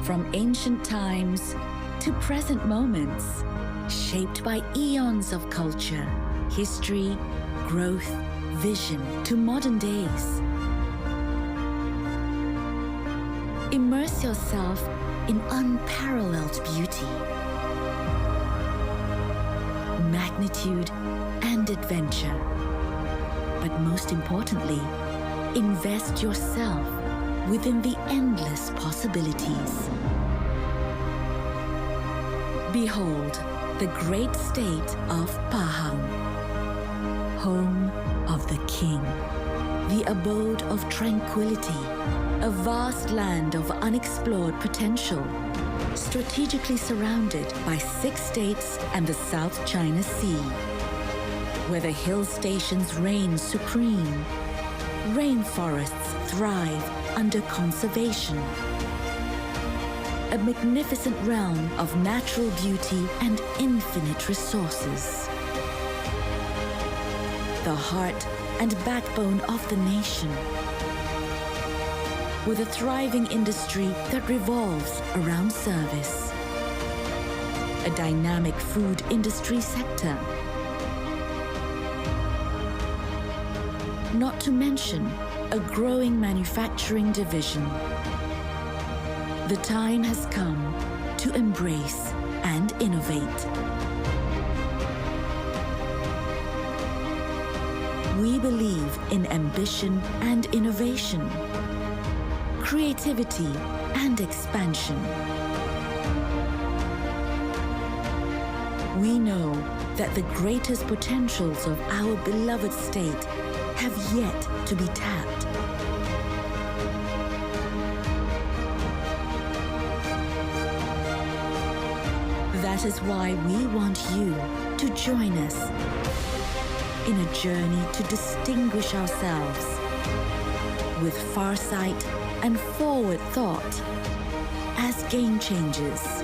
From ancient times to present moments, shaped by eons of culture, history, growth, vision to modern days. Immerse yourself in unparalleled beauty, magnitude, and adventure. But most importantly, invest yourself within the endless possibilities. Behold the great state of Pahang, home of the king, the abode of tranquility, a vast land of unexplored potential, strategically surrounded by 6 states and the South China Sea, where the hill stations reign supreme, rainforests thrive under conservation. A magnificent realm of natural beauty and infinite resources. The heart and backbone of the nation. With a thriving industry that revolves around service. A dynamic food industry sector. Not to mention a growing manufacturing division. The time has come to embrace and innovate. We believe in ambition and innovation, creativity and expansion. We know that the greatest potentials of our beloved state have yet to be tapped. That is why we want you to join us in a journey to distinguish ourselves with farsight and forward thought as game changers.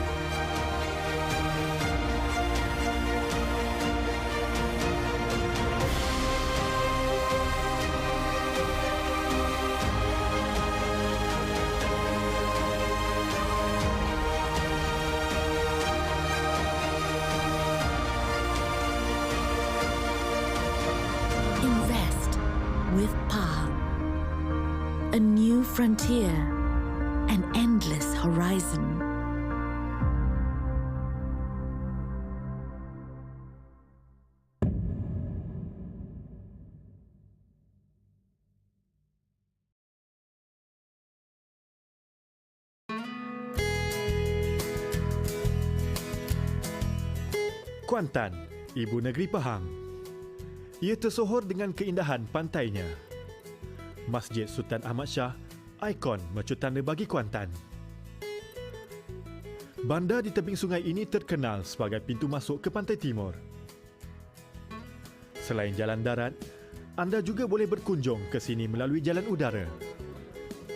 Invest with Pahang. A new frontier, an endless horizon. Kuantan, ibu negeri Pahang. Ia tersohor dengan keindahan pantainya. Masjid Sultan Ahmad Shah, ikon mercu tanda bagi Kuantan. Bandar di tebing sungai ini terkenal sebagai pintu masuk ke pantai timur. Selain jalan darat, anda juga boleh berkunjung ke sini melalui jalan udara.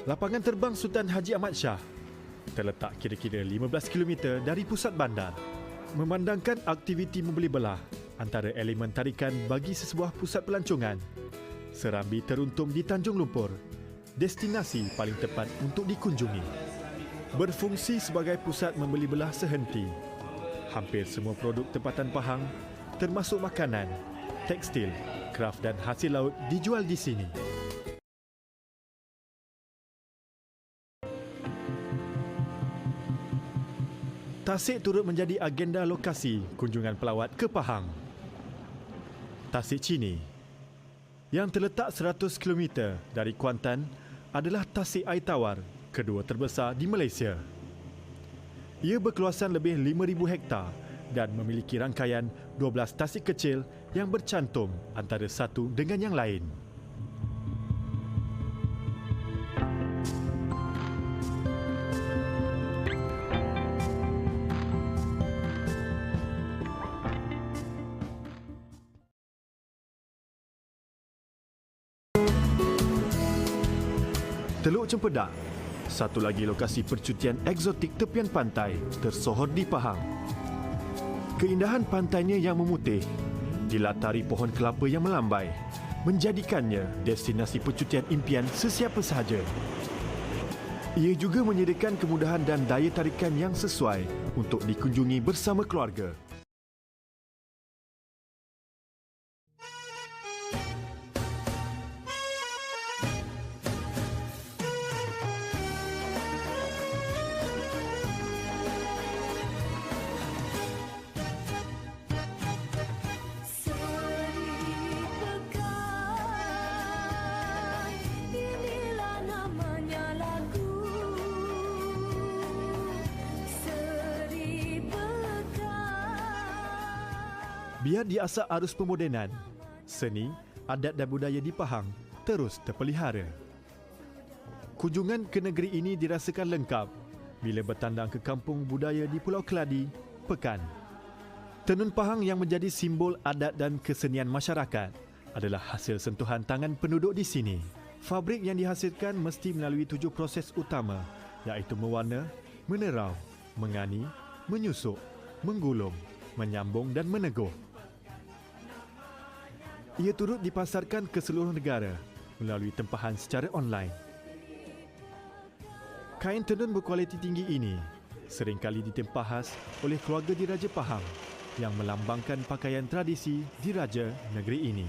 Lapangan terbang Sultan Haji Ahmad Shah terletak kira-kira 15 km dari pusat bandar. Memandangkan aktiviti membeli belah antara elemen tarikan bagi sesebuah pusat pelancongan, Serambi teruntum di Tanjung Lumpur, destinasi paling tepat untuk dikunjungi. Berfungsi sebagai pusat membeli belah sehenti. Hampir semua produk tempatan Pahang, termasuk makanan, tekstil, kraf dan hasil laut dijual di sini. Tasik turut menjadi agenda lokasi kunjungan pelawat ke Pahang. Tasik Chini yang terletak 100 km dari Kuantan adalah tasik air tawar kedua terbesar di Malaysia. Ia berkeluasan lebih 5,000 hektar dan memiliki rangkaian 12 tasik kecil yang bercantum antara satu dengan yang lain. Teluk Cempedak, satu lagi lokasi percutian eksotik tepian pantai tersohor di Pahang. Keindahan pantainya yang memutih, dilatari pohon kelapa yang melambai, menjadikannya destinasi percutian impian sesiapa sahaja. Ia juga menyediakan kemudahan dan daya tarikan yang sesuai untuk dikunjungi bersama keluarga. Biar di asal arus pemodenan, seni, adat dan budaya di Pahang terus terpelihara. Kunjungan ke negeri ini dirasakan lengkap bila bertandang ke kampung budaya di Pulau Keladi, Pekan. Tenun Pahang yang menjadi simbol adat dan kesenian masyarakat adalah hasil sentuhan tangan penduduk di sini. Fabrik yang dihasilkan mesti melalui 7 proses utama, iaitu mewarna, menerau, mengani, menyusuk, menggulung, menyambung dan meneguh. Ia turut dipasarkan ke seluruh negara melalui tempahan secara online. Kain tenun berkualiti tinggi ini seringkali ditempah khas oleh keluarga diraja Pahang yang melambangkan pakaian tradisi diraja negeri ini.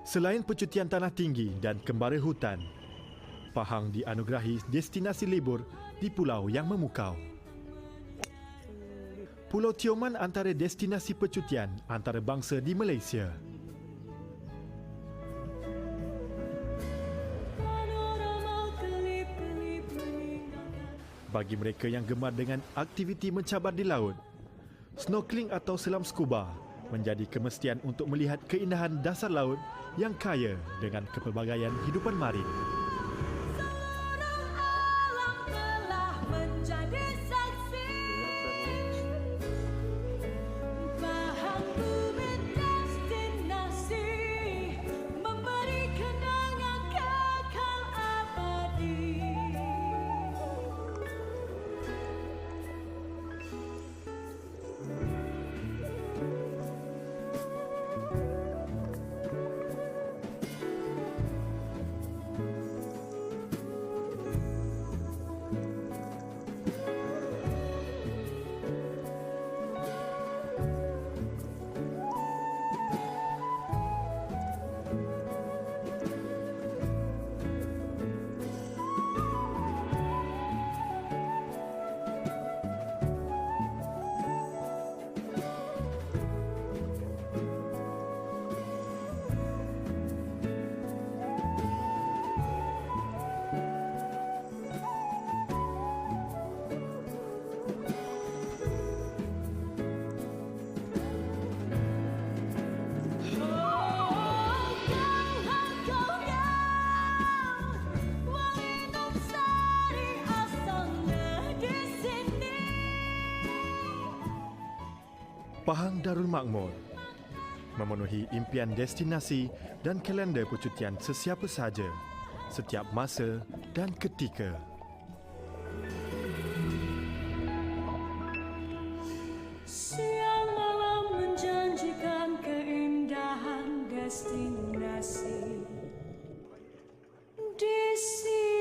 Selain percutian tanah tinggi dan kembara hutan, Pahang dianugerahi destinasi libur di pulau yang memukau. Pulau Tioman antara destinasi percutian antarabangsa di Malaysia. Bagi mereka yang gemar dengan aktiviti mencabar di laut, snorkeling atau selam scuba menjadi kemestian untuk melihat keindahan dasar laut yang kaya dengan kepelbagaian hidupan marin. Pahang Darul Makmur memenuhi impian destinasi dan kalender percutian sesiapa sahaja, setiap masa dan ketika. Siang malam menjanjikan keindahan destinasi di sini.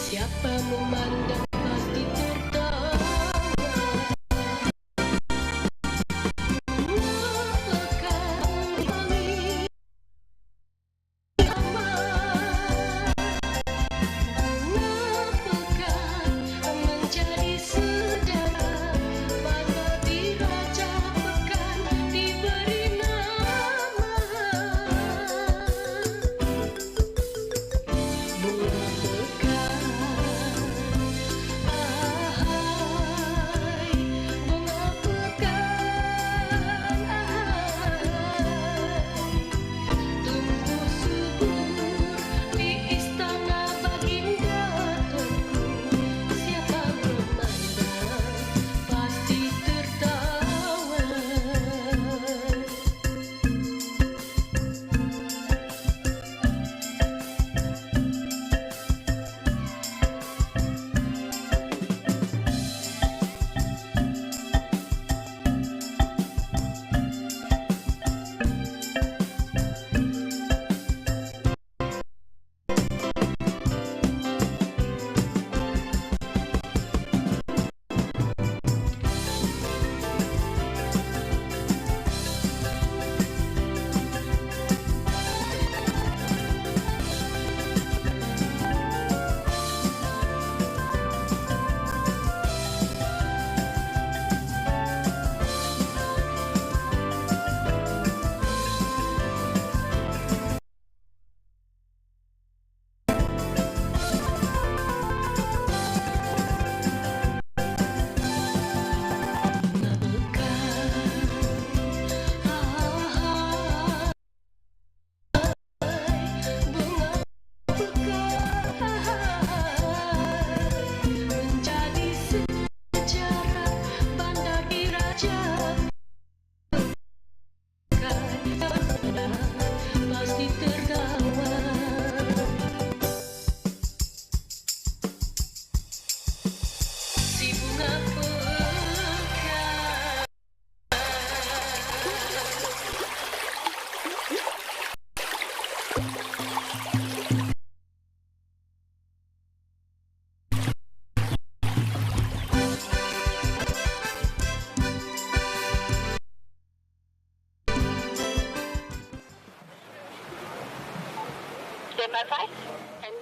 Siapa 995. And,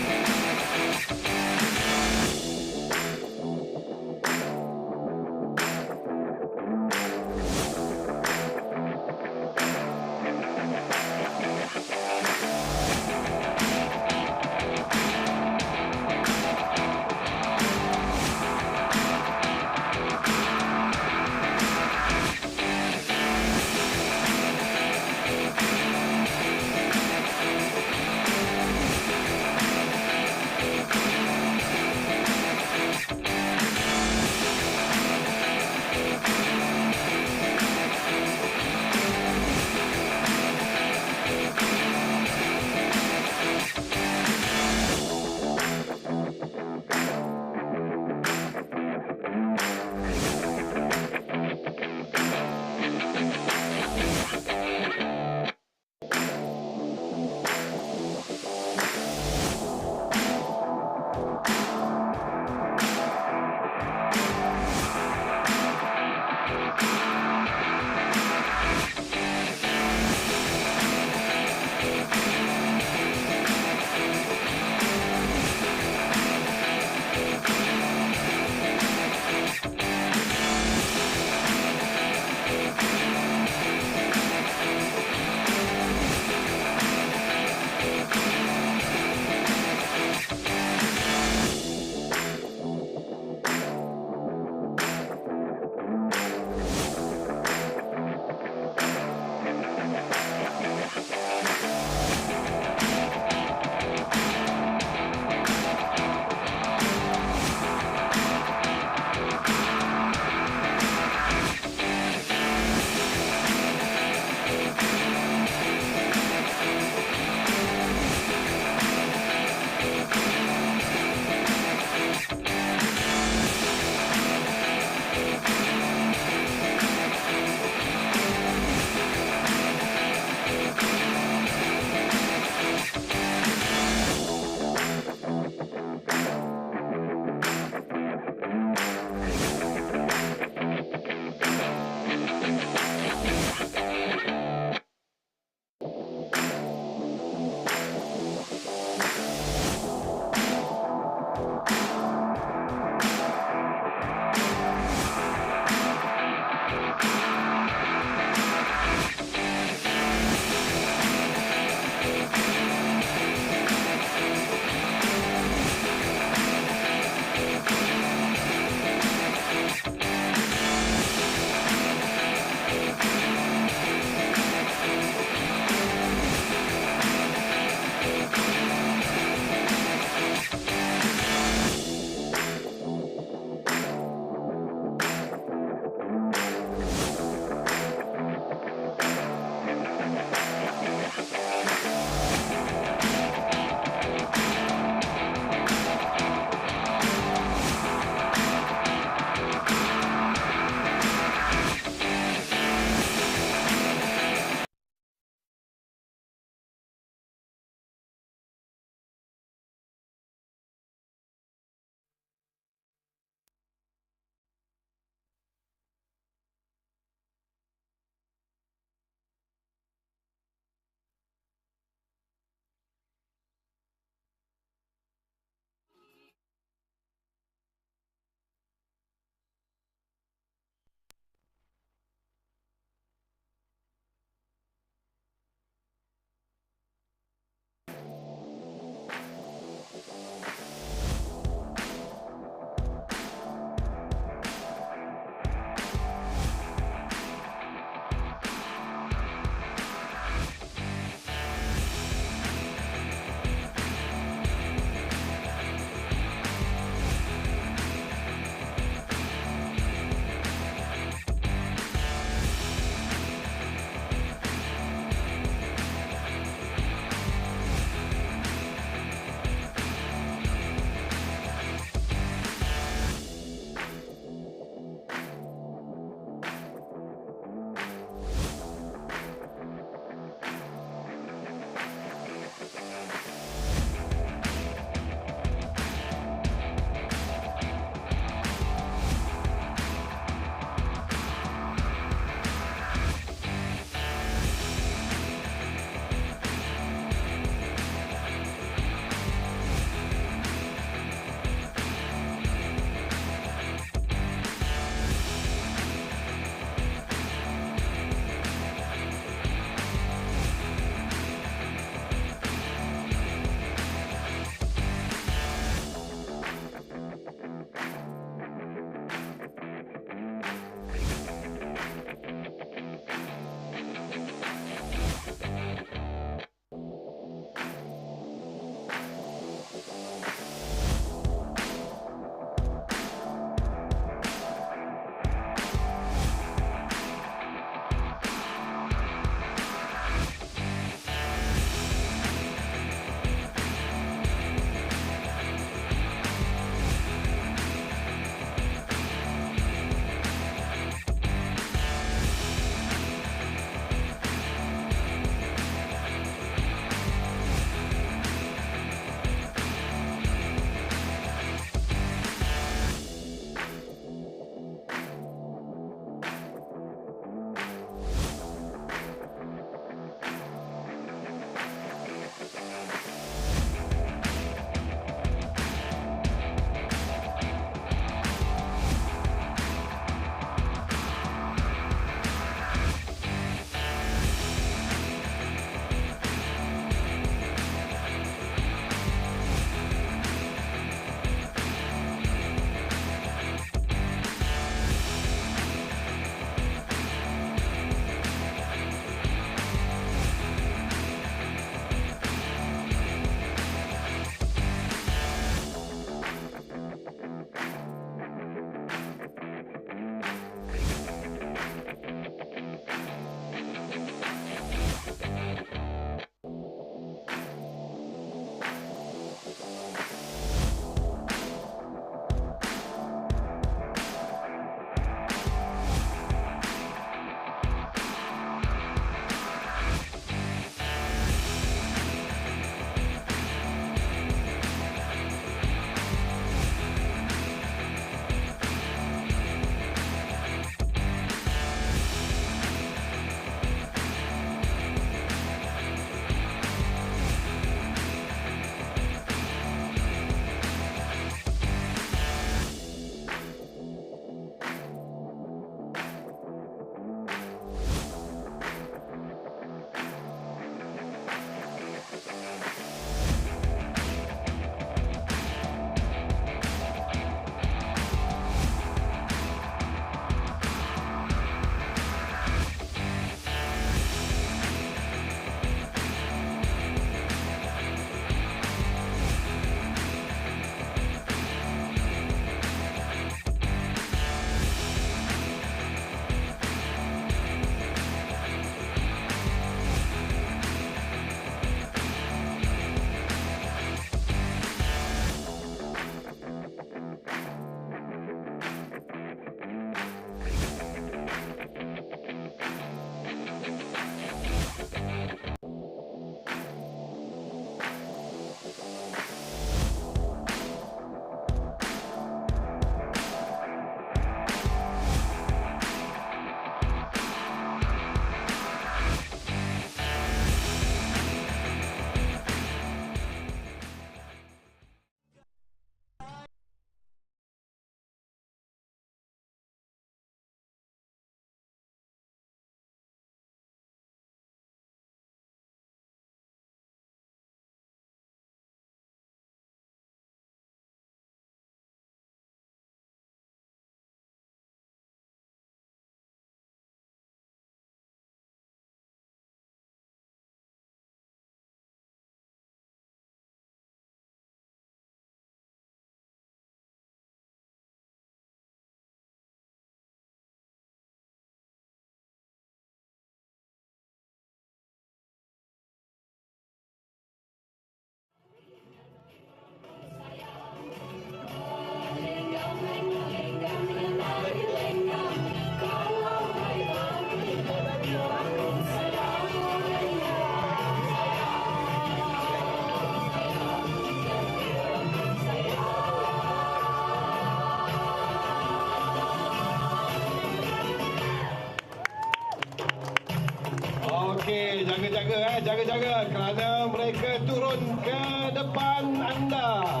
jaga kerana mereka turun ke depan anda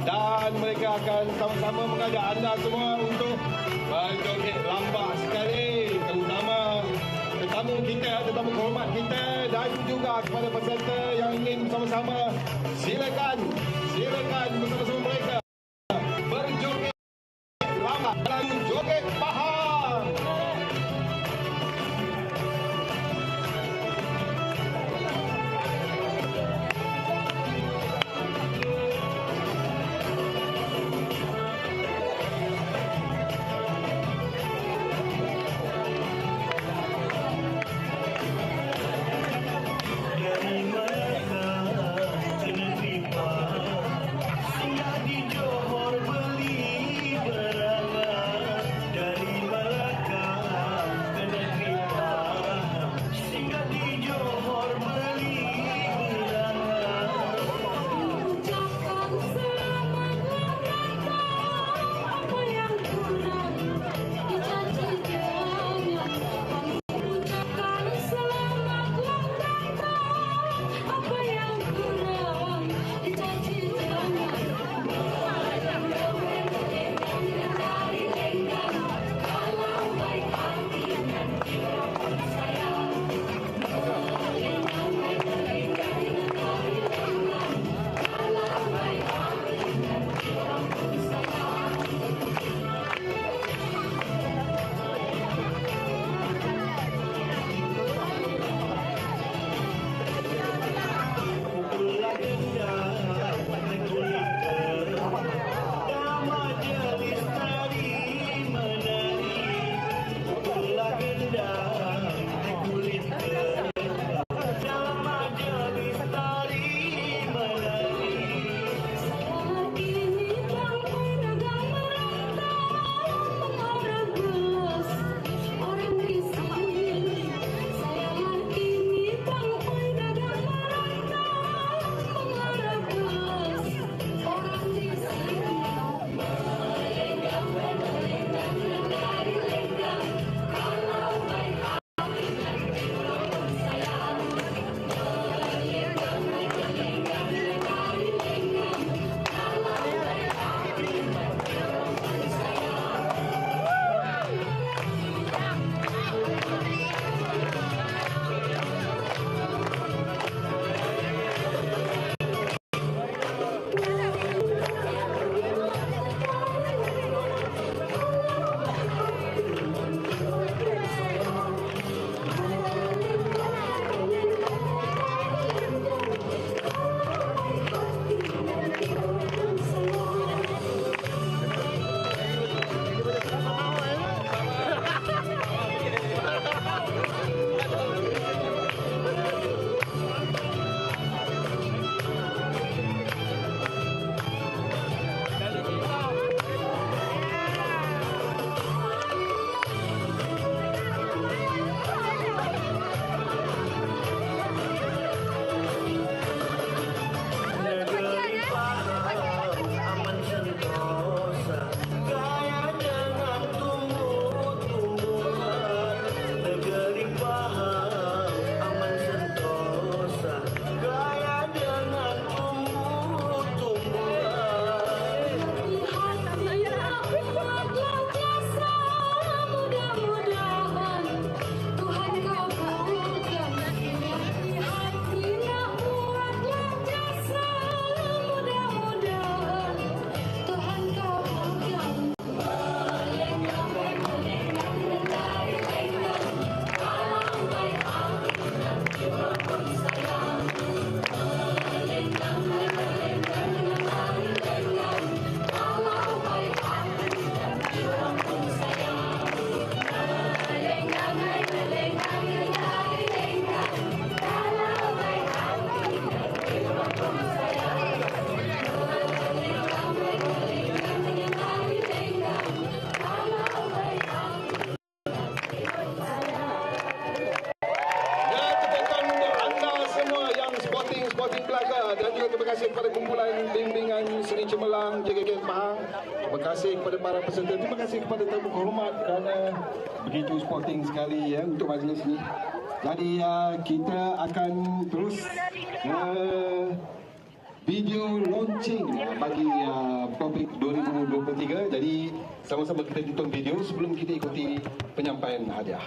dan mereka akan sama-sama mengajak anda semua untuk berjoget lambat sekali, terutama tetamu kita, tetamu kehormat kita dan juga kepada peserta yang ingin bersama-sama, silakan bersama-sama mereka berjoget lambat lalu joget Pahang. Dan juga terima kasih kepada kumpulan bimbingan seni cemerlang JKK Pahang. Terima kasih kepada para peserta. Terima kasih kepada tamu kehormat kerana begitu sporting sekali ya untuk majlis ini. Jadi kita akan terus video launching bagi Public 2023. Jadi sama-sama kita tonton video sebelum kita ikuti penyampaian hadiah.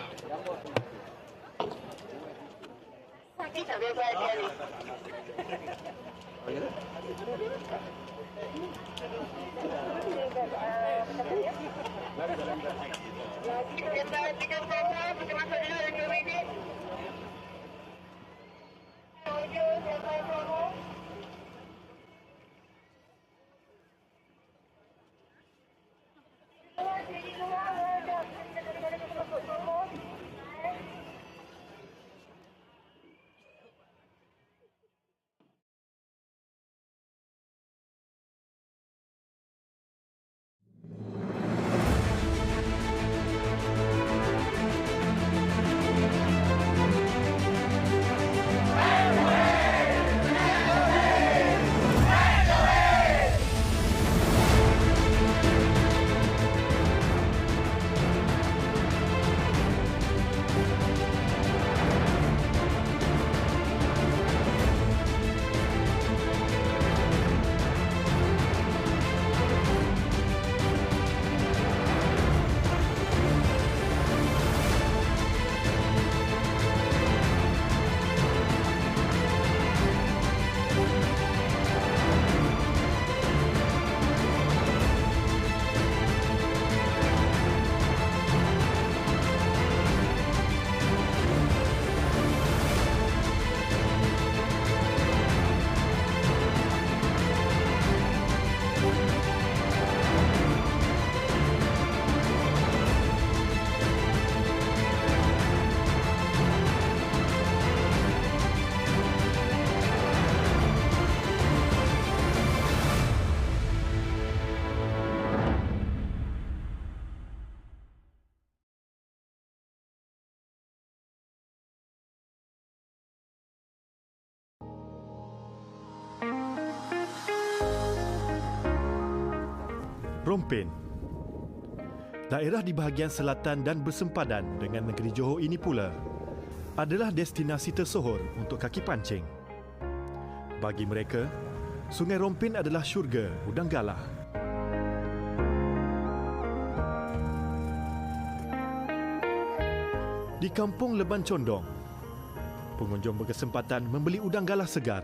Rompin. Daerah di bahagian selatan dan bersempadan dengan negeri Johor ini pula adalah destinasi tersohor untuk kaki pancing. Bagi mereka, Sungai Rompin adalah syurga udang galah. Di kampung Leban Condong, pengunjung berkesempatan membeli udang galah segar.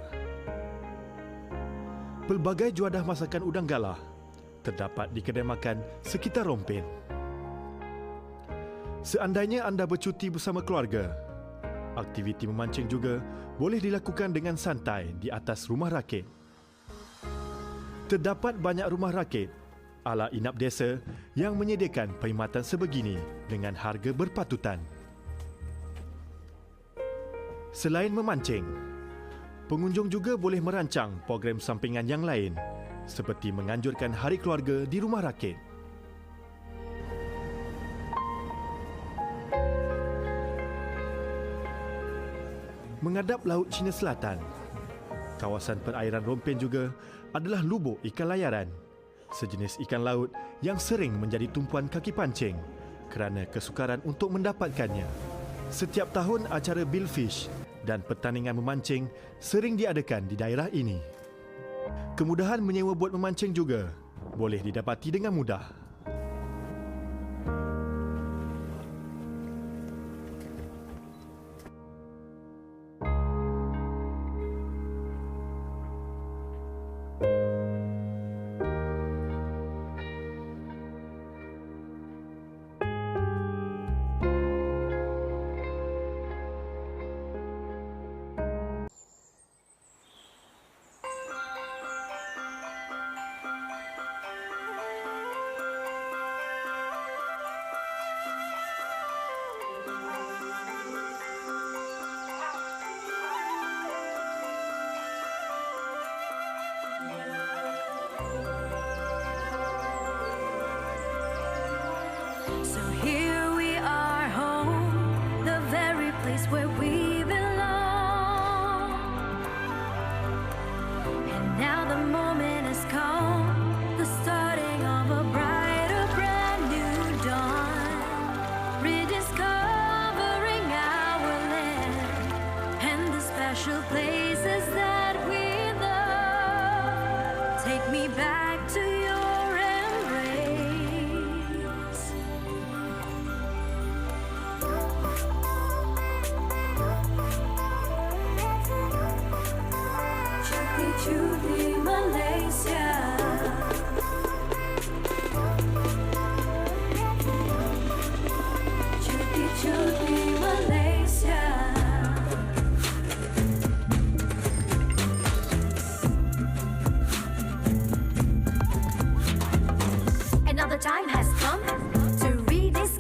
Pelbagai juadah masakan udang galah terdapat di kedai makan sekitar Rompin. Seandainya anda bercuti bersama keluarga, aktiviti memancing juga boleh dilakukan dengan santai di atas rumah rakit. Terdapat banyak rumah rakit ala inap desa yang menyediakan perkhidmatan sebegini dengan harga berpatutan. Selain memancing, pengunjung juga boleh merancang program sampingan yang lain seperti menganjurkan hari keluarga di rumah rakit. Menghadap Laut Cina Selatan, kawasan perairan Rompin juga adalah lubuk ikan layaran, sejenis ikan laut yang sering menjadi tumpuan kaki pancing kerana kesukaran untuk mendapatkannya. Setiap tahun acara billfish dan pertandingan memancing sering diadakan di daerah ini. Kemudahan menyewa bot memancing juga boleh didapati dengan mudah.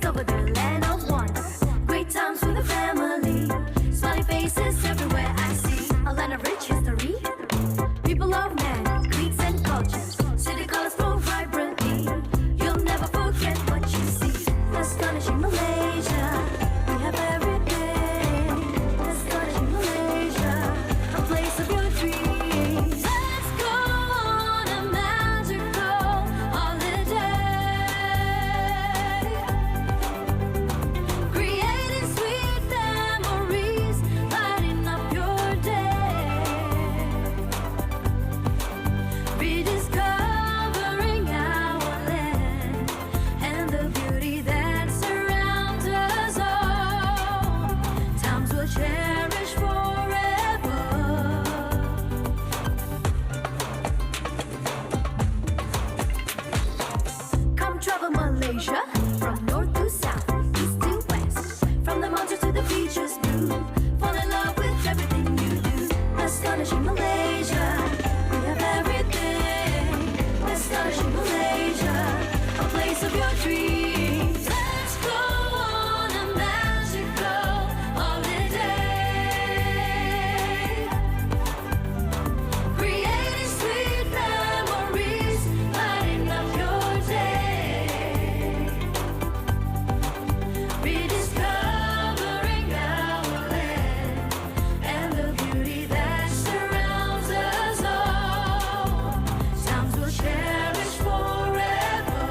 rediscover the land of wonder. Great times with the family, smiling faces everywhere I see. A land of rich history, people of man, creeds and cultures. City colors flow vibrantly, you'll never forget what you see. Astonishing Malaysia, we have everything. Astonishing Malaysia, a place of your dreams. Let's go on a magical holiday, creating sweet memories, lighting up your day, rediscovering our land and the beauty that surrounds us all. Times we'll cherish forever. Come travel Malaysia, from north to south, east to west, from the mountains to the beaches blue. Fall in love with everything you do. Astonishing Malaysia, we have everything. Astonishing Malaysia, a place of your dreams. Let's go on a magical holiday, creating sweet memories, lighting up your day, rediscovering our land and the beauty that surrounds us all. Times we'll cherish forever.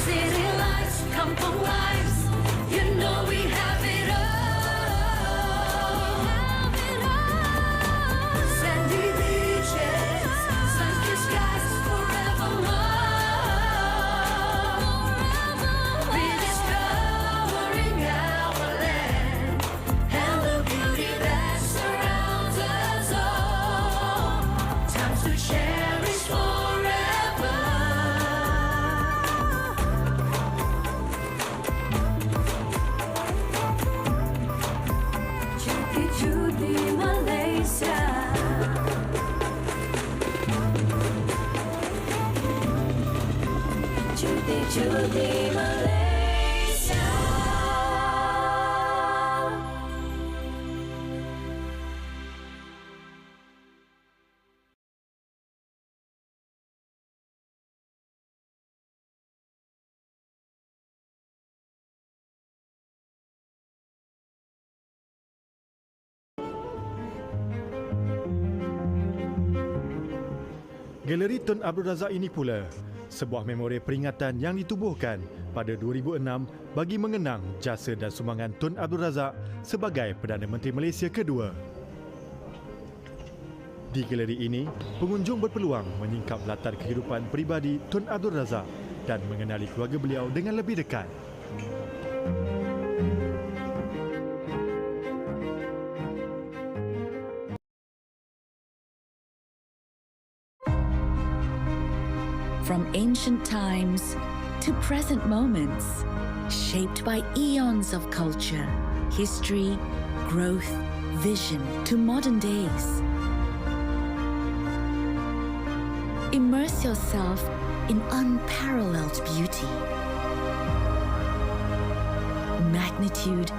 City lights, kampung lives, you know we have it all. Sandy beaches, sun-kissed skies forevermore. Rediscovering our land and the beauty that surrounds us all. Times to cherish forever. Cuti-cuti Malaysia, cuti-cuti Malaysia. Galeri Tun Abdul Razak ini pula sebuah memori peringatan yang ditubuhkan pada 2006 bagi mengenang jasa dan sumbangan Tun Abdul Razak sebagai Perdana Menteri Malaysia kedua. Di galeri ini, pengunjung berpeluang menyingkap latar kehidupan peribadi Tun Abdul Razak dan mengenali keluarga beliau dengan lebih dekat. From ancient times to present moments, shaped by eons of culture, history, growth, vision to modern days. Immerse yourself in unparalleled beauty, magnitude,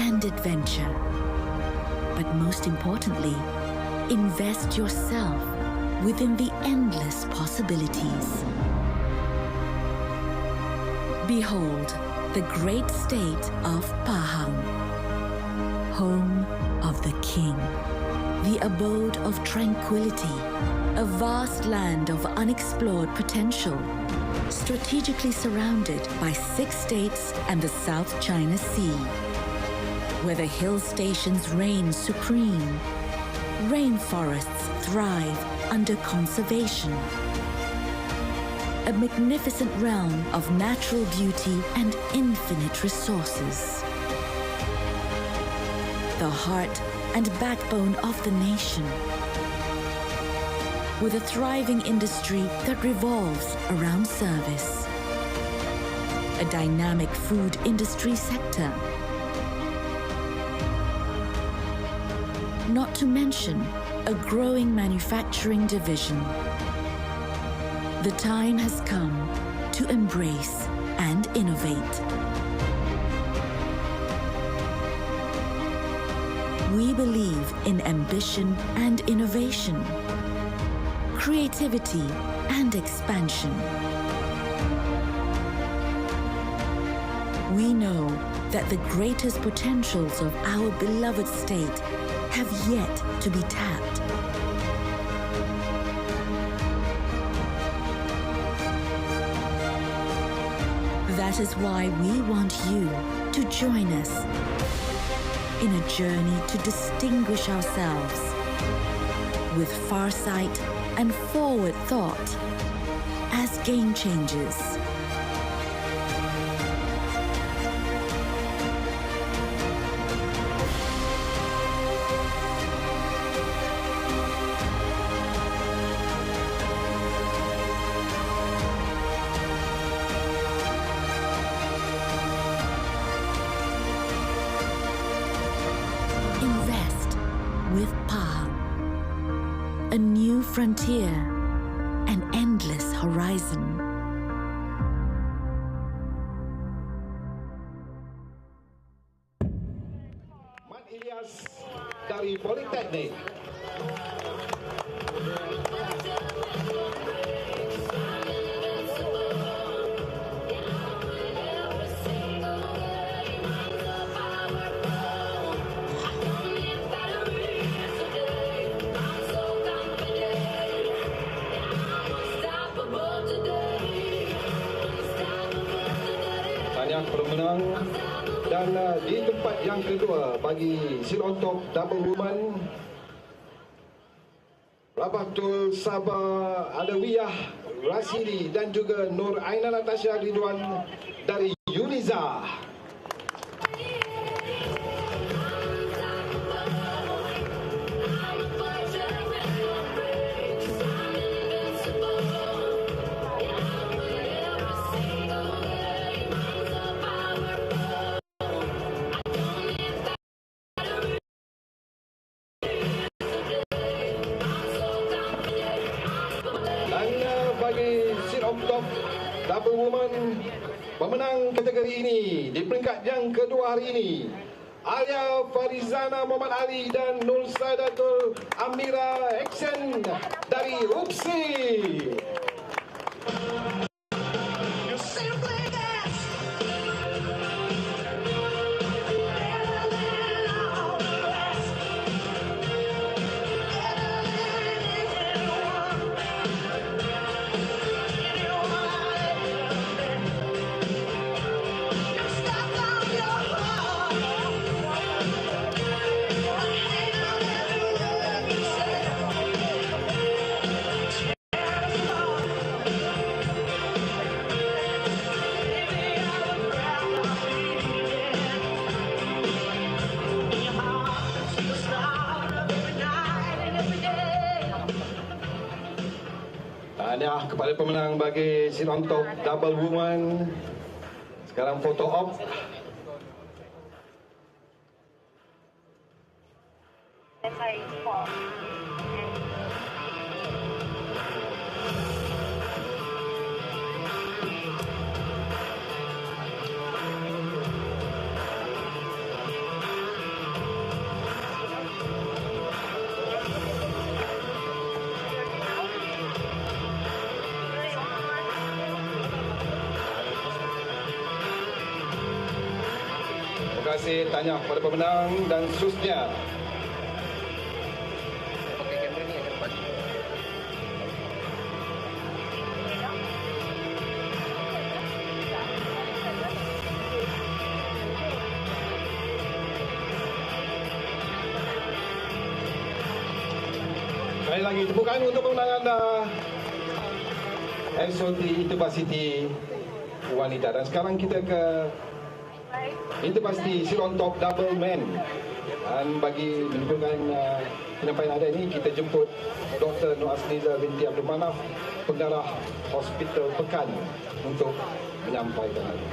and adventure. But most importantly, invest yourself within the endless possibilities. Behold the great state of Pahang, home of the king, the abode of tranquility, a vast land of unexplored potential, strategically surrounded by 6 states and the South China Sea, where the hill stations reign supreme, rainforests thrive under conservation. A magnificent realm of natural beauty and infinite resources. The heart and backbone of the nation. With a thriving industry that revolves around service. A dynamic food industry sector. Not to mention a growing manufacturing division. The time has come to embrace and innovate. We believe in ambition and innovation, creativity and expansion. We know that the greatest potentials of our beloved state have yet to be tapped. That is why we want you to join us in a journey to distinguish ourselves with farsight and forward thought as game changers. Invest with Pahang, a new frontier, an endless horizon. Mat Ilyas dari Politeknik. Tahniah pemenang. Dan di tempat yang kedua bagi Seal on Top Double Woman, Rabatul Sabah Alawiyah Rasidi dan juga Nur Aina Natasha Ridwan dari Uniza. Bagi Seal on Top Double Woman, pemenang kategori ini di peringkat yang kedua hari ini, Alia Farizana Muhammad Ali dan Nur Sadatul Amira Action dari UPSI. Tahniah kepada pemenang bagi Seal on Top Double Woman. Sekarang foto op. Terima kasih, tahniah kepada pemenang dan seterusnya. Sekali lagi tepukan untuk pemenangan SOT Intercity wanita. Dan sekarang kita ke Intercity Seal on Top Double Man. Dan bagi menunjukkan penyampaian ada ini, kita jemput Dr. Nur Asliza binti Abdul Manaf, pengarah Hospital Pekan, untuk menyampaikan hal ini.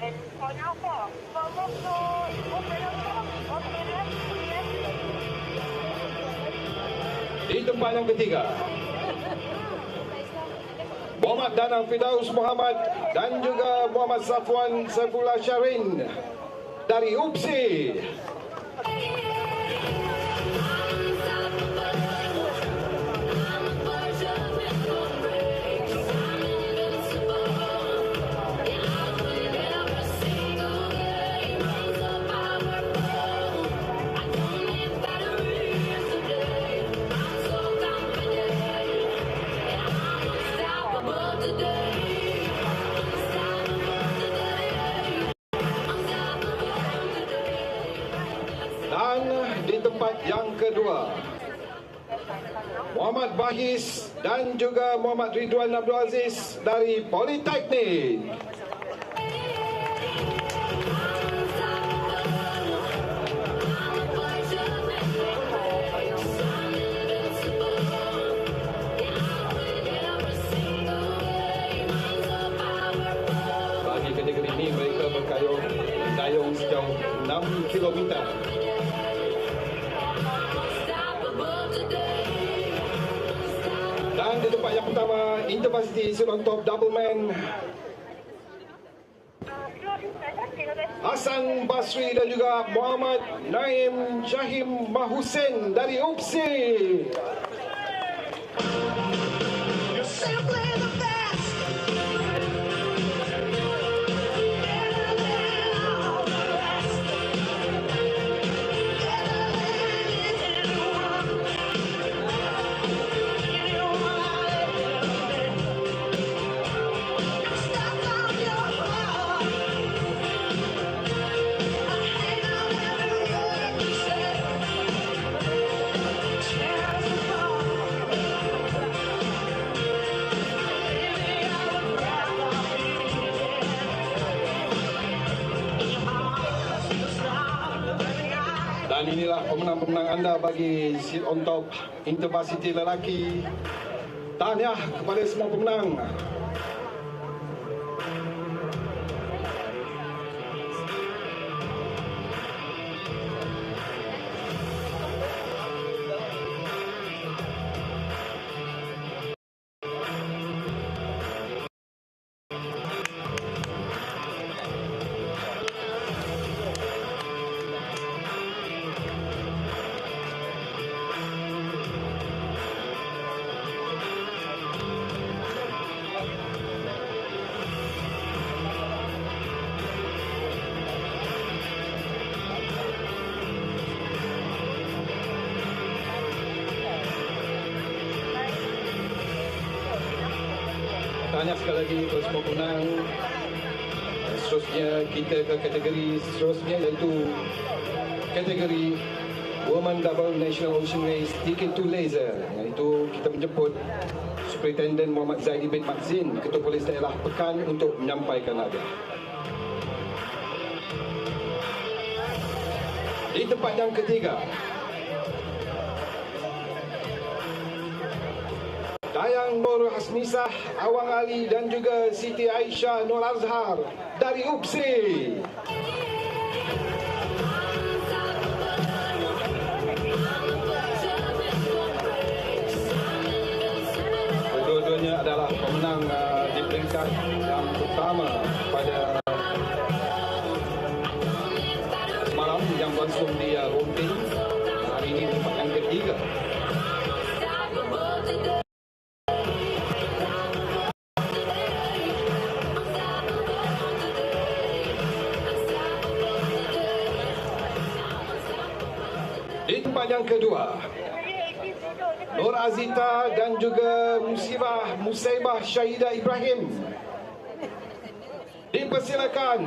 And for now, Di tempat yang ketiga, Muhammad Danang Firdaus Muhammad dan juga Muhammad Safwan Saifullah Syarin dari UPSI. Dan di tempat yang kedua, Muhammad Bahis dan juga Muhammad Ridwan Abdul Aziz dari Politeknik. Bagi kategori ini mereka berkayung sejauh 6 kilometer. Dan di tempat yang pertama, Intercity Silon Top Double Man, Hasan Basri dan juga Muhammad Naim Syahim Mahusin dari UPSI. Dan inilah pemenang-pemenang anda bagi Sit on Top Intercity lelaki. Tahniah kepada semua pemenang. Tahniah sekali lagi kepada semua pemenang. Seterusnya kita ke kategori seterusnya, iaitu kategori Women Double National Ocean Race Ticket to Laser, iaitu kita menjemput Superintendent Muhammad Zaidi bin Matzin, Ketua Polis Daerah Pekan, untuk menyampaikan hadiah. Di tempat yang ketiga, Dayang Nur Hasmisah, Awang Ali dan juga Siti Aisyah Nur Azhar dari UPSI. Kedua-duanya adalah pemenang di peringkat yang pertama pada semalam yang berlangsung di Romping. Hari ini tempat yang ketiga. Di tempat yang kedua, Nur Azita dan juga Musaibah Syahidah Ibrahim. Dipersilakan.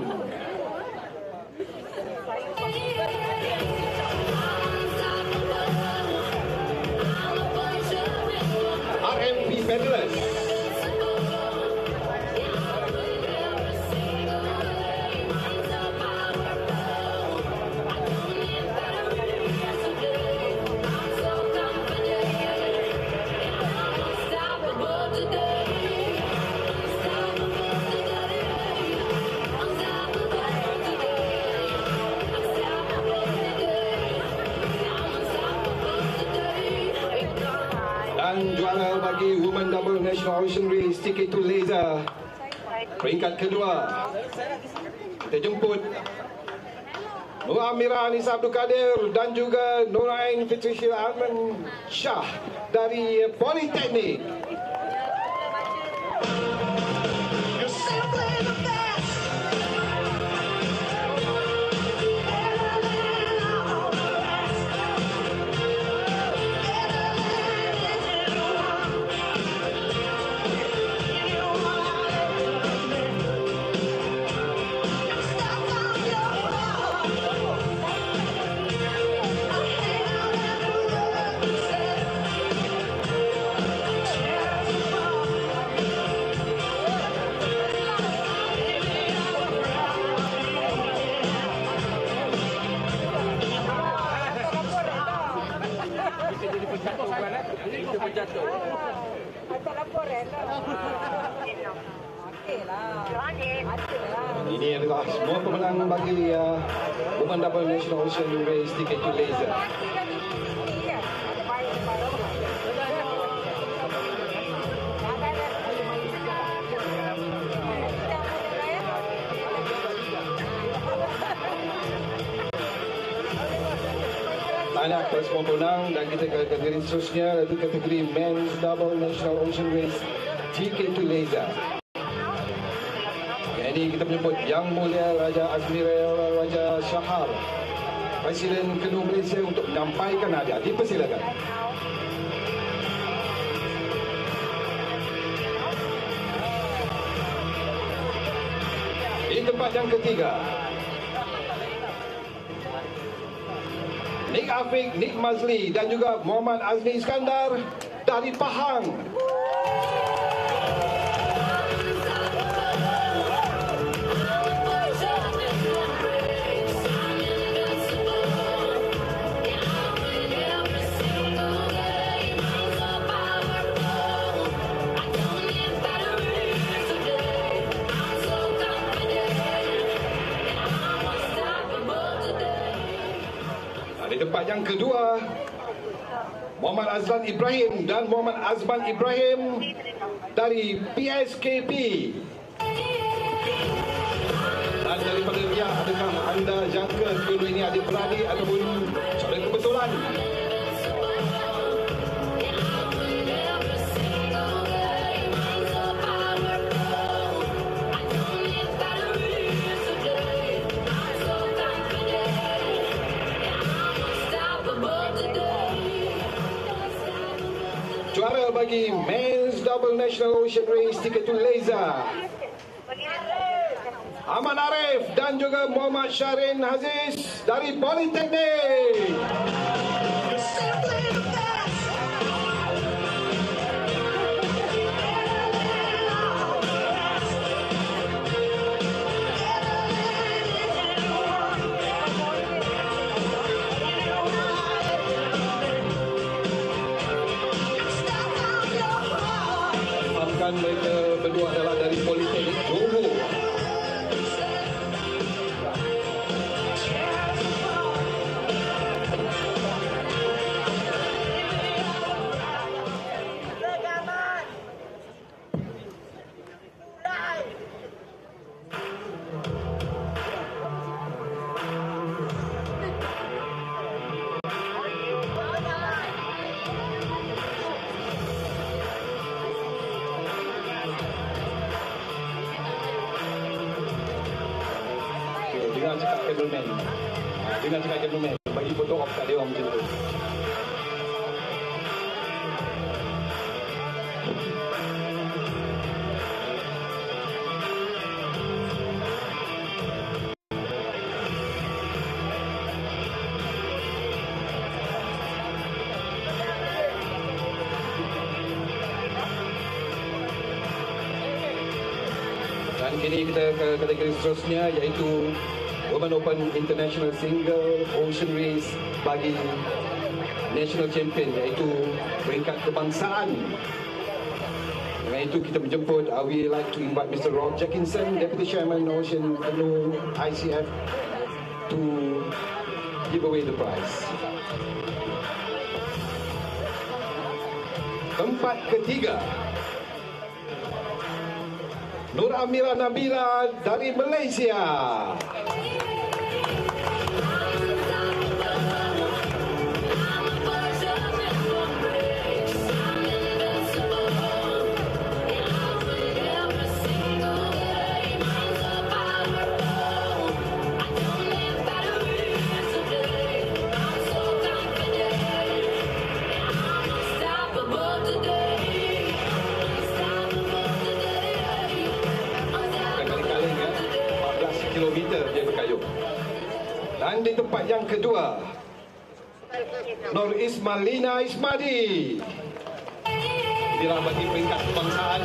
RMP Medalist. National Ocean Race Ticket to Laser peringkat kedua. Kita jemput Nur Amira Anissa Abdul Kadir dan juga Nurain Fitrisyil Arman Shah dari Politeknik. Ini adalah semua pemenang bagi Women Double National Ocean Race Ticket to Laser. Banyak semua pemenang dan kita ke kategori seterusnya iaitu kategori Men's Double National Ocean Race Ticket to Laser. Jadi kita menyebut Yang Mulia Raja Azmiril Raja Shahar, Presiden kedua Malaysia untuk menyampaikan hadiah. Dipersilakan. Di tempat yang ketiga, Nik Afiq, Nik Mazli dan juga Muhammad Azni Iskandar dari Pahang. Di tempat yang kedua, Muhammad Azlan Ibrahim dan Muhammad Azman Ibrahim dari PSKP. Dan daripada dia, adakah anda jangka kedua ini adik-beradik ataupun saudara kebetulan? Juara bagi Men's Double National Ocean Race Ticket to Laser, Ahmad Arif dan juga Muhammad Syarin Aziz dari Politeknik. Mereka berdua adalah dari Politeknik Johor. Dengan cakap gentleman, bagi foto off kat dia orang macam tu. Dan kini kita ke kategori seterusnya iaitu Women Open International Single Ocean Race bagi National Champion iaitu peringkat kebangsaan. Dengan itu kita menjemput, we like to invite Mr. Rob Jackinson, Deputy Chairman Ocean Canoe ICF to give away the prize. Tempat ketiga, Nur Amira Nabila dari Malaysia. Kilometer dia berkayuh. Dan di tempat yang kedua, Nur Ismalina Ismadi. Inilah bagi peringkat kebangsaan.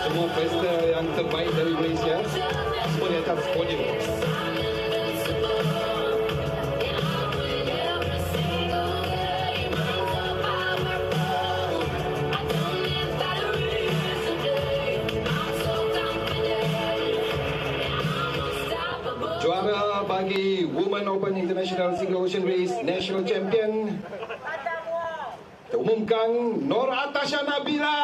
Semua pesta yang terbaik dari Malaysia semua di atas podium. Juara bagi Women Open International Single Ocean Race National Champion terumumkan Nur Atasha Nabila.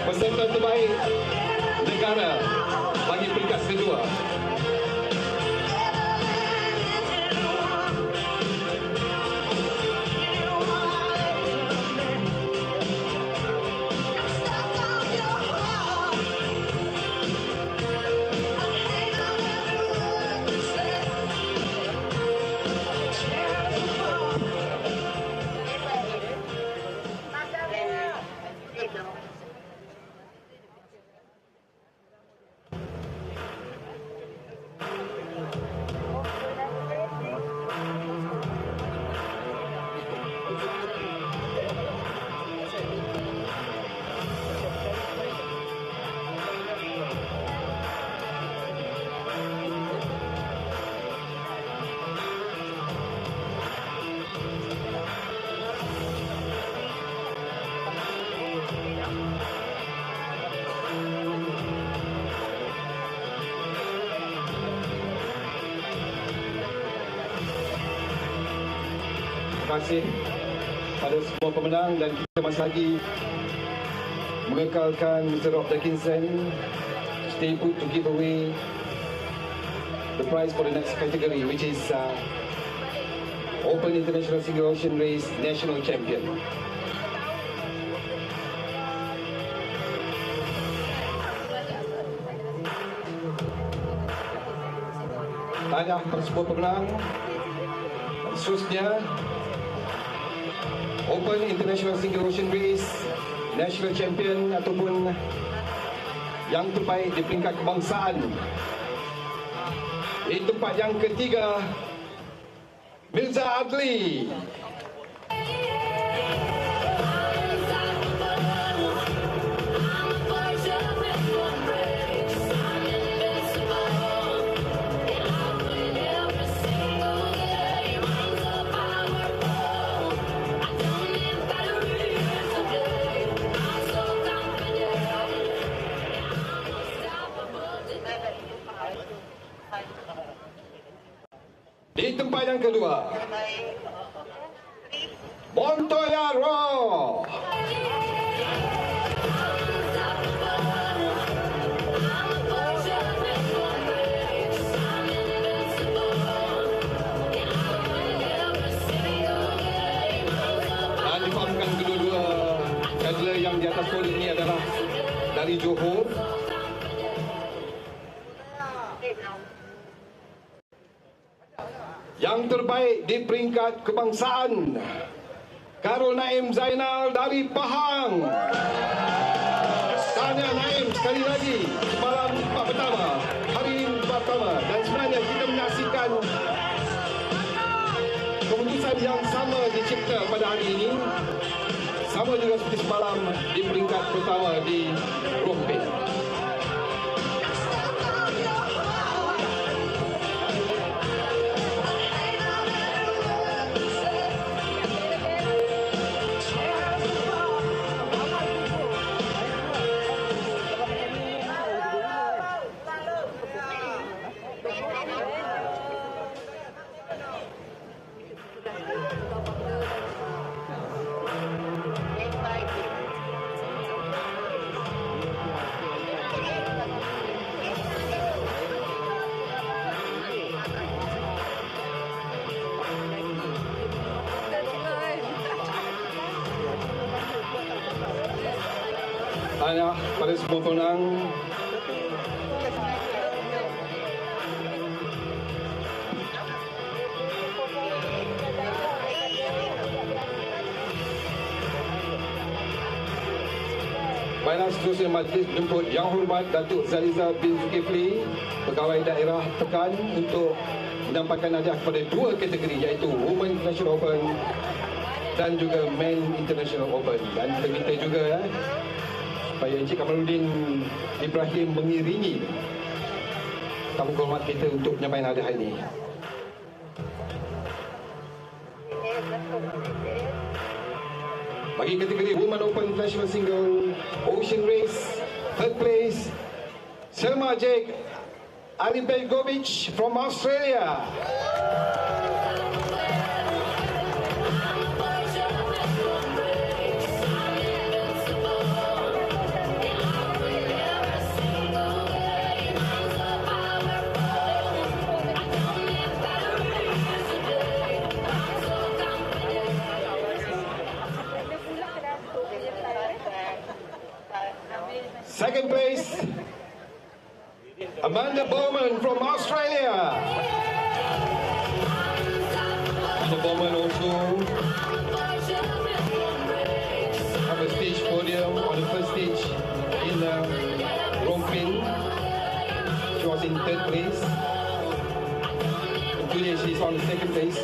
Peserta terbaik negara bagi peringkat kedua. Terima kasih pada semua pemenang dan kita masih lagi mengekalkan Mr. Rob Dickinson stay put to give away the prize for the next category, which is Open International Single Ocean Race National Champion. Tahniah kepada semua pemenang. Seterusnya Open International Single Ocean Race National Champion ataupun yang terbaik di peringkat kebangsaan. Di tempat yang ketiga, Mirza Adli. Di tempat yang kedua, Montoya Raw. Dan difahamkan kedua-dua paddler yang di atas podium ini adalah dari Johor. Yang terbaik di peringkat kebangsaan, Karul Naim Zainal dari Pahang. Tahniah Naim sekali lagi. Semalam tempat pertama, hari ini tempat pertama. Dan sebenarnya kita menyaksikan keputusan yang sama dicipta pada hari ini. Sama juga seperti semalam di peringkat pertama di Rompin. tahniah pada semua pemenang. Baiklah, seterusnya majlis menjemput Yang Hormat Datuk Zaliza bin Zulkifli, Pegawai Daerah Pekan, untuk menyampaikan hadiah kepada dua kategori, iaitu Women International Open dan juga Men International Open. Dan kita minta juga supaya Encik Kamaluddin Ibrahim mengiringi tamu hormat kita untuk penyampaian hadiah ini. Bagi kategori Women Open International Single Ocean Race, third place, Selma Jake Alibegovic from Australia. Second place, Amanda Bowman from Australia. Amanda Bowman also have a stage podium on the first stage in Rompin. She was in third place. And today she's on the second place.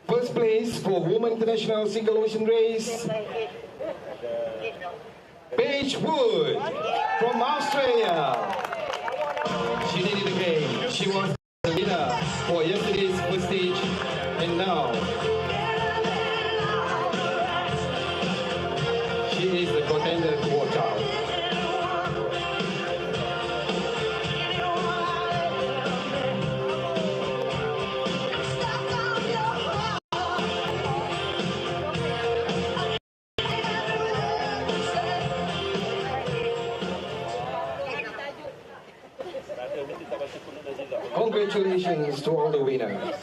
First place for Women International Single Ocean Race, Paige Wood from Australia. She did it again. She was the winner for yesterday's first stage, and now she is the contender to watch out. Congratulations to all the winners.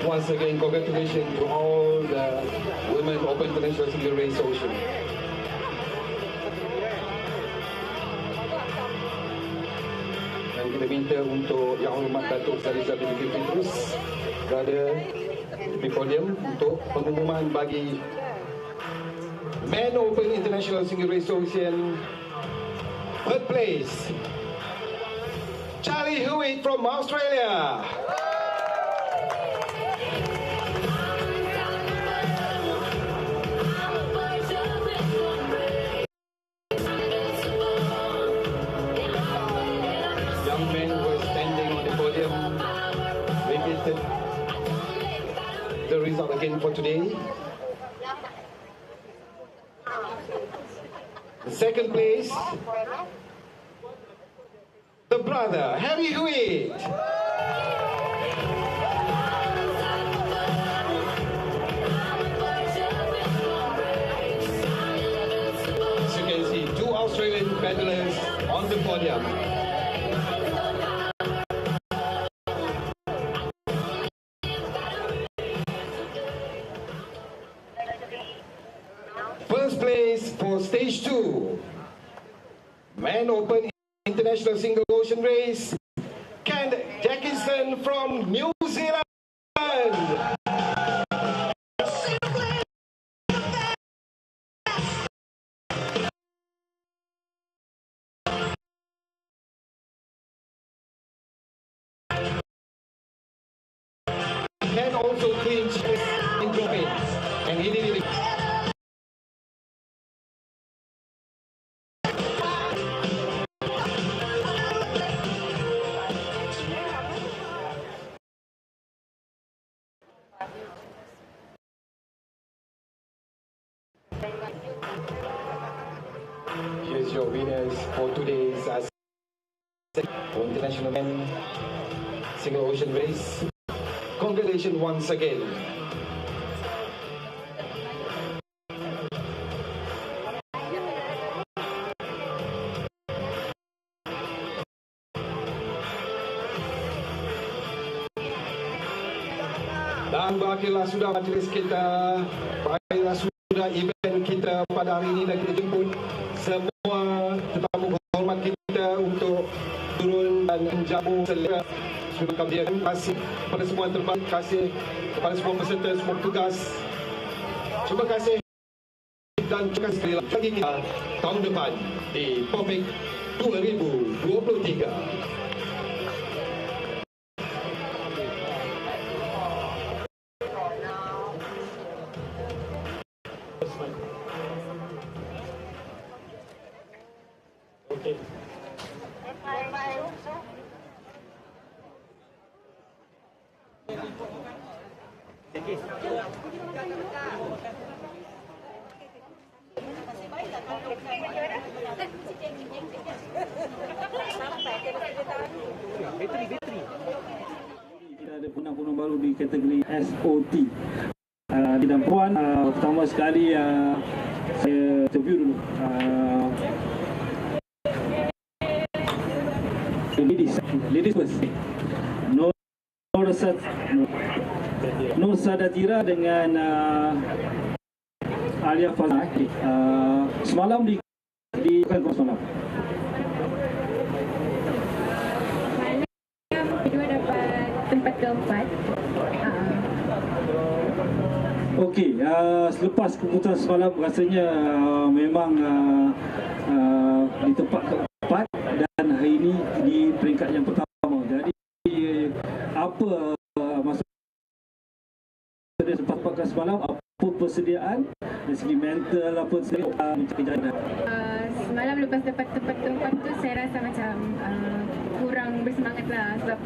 Once again, congratulations to all the Women Open International Single Race Ocean. Dan kita minta untuk Yang Hormat Datuk Zaliza bin Zulkifli terus berada di podium untuk pengumuman bagi Men Open International Single Race Ocean. Third place, Charlie Hewitt from Australia. The result again for today. The second place, the brother Harry Hewitt. As you can see, two Australian paddlers on the podium. First place for stage 2, Men Open International Single Ocean Race, Ken Jackinson from New Zealand. Ken also clinched in dropping, and he did it. introduce your winners for today's International Men Single Ocean Race. Congratulations once again. Dan berakhirlah sudah majlis kita, berakhirlah sudah event kita pada hari ini, dan kita jemput semua tetamu hormat kita untuk turun dan menjamu selera. Sudah kami terima kasih kepada semua yang terbaik, terima kasih kepada semua peserta, semua petugas. Terima kasih dan terima kasih sekali lagi kita tahun depan di Popek 2023. Okay. Kita ada punang-punang baru di kategori SOT. Dan puan, pertama sekali saya interview dulu. Ladies first. Nur Sadatira dengan Alia Fazal. Semalam di bukan semalam. Kedua dapat tempat keempat. Okey, selepas keputusan semalam rasanya memang di tempat keempat dan hari ini di peringkat yang pertama. Jadi apa maksudnya sempat semalam, apa persediaan dari segi mental, apa kejadian? Semalam lepas dapat tempat keempat tu saya rasa macam kurang bersemangat lah sebab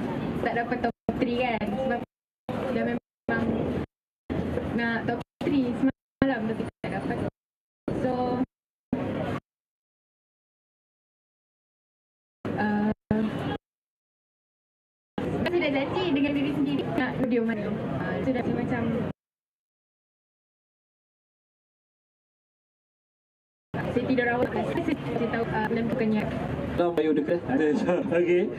tak dapat top 3 kan, sebab dah memang nak top 3 semalam tapi tak dapat. So sudah janji dengan diri sendiri nak video mana. Sudah macam saya tidur awal, saya tahu menentukannya. Bayu dekat. Okey.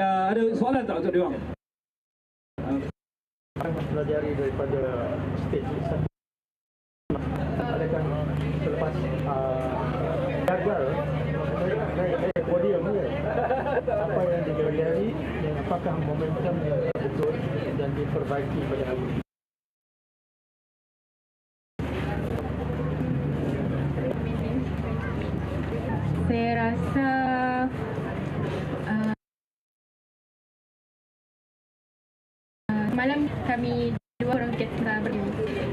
Ada soalan tak untuk dia orang? Pelajari daripada stage satu. Adakah selepas gagal dari podium ni apa yang dipelajari dan apakah momentum yang betul dan diperbaiki pada hari ini? Saya rasa malam kami dua orang kita berdua.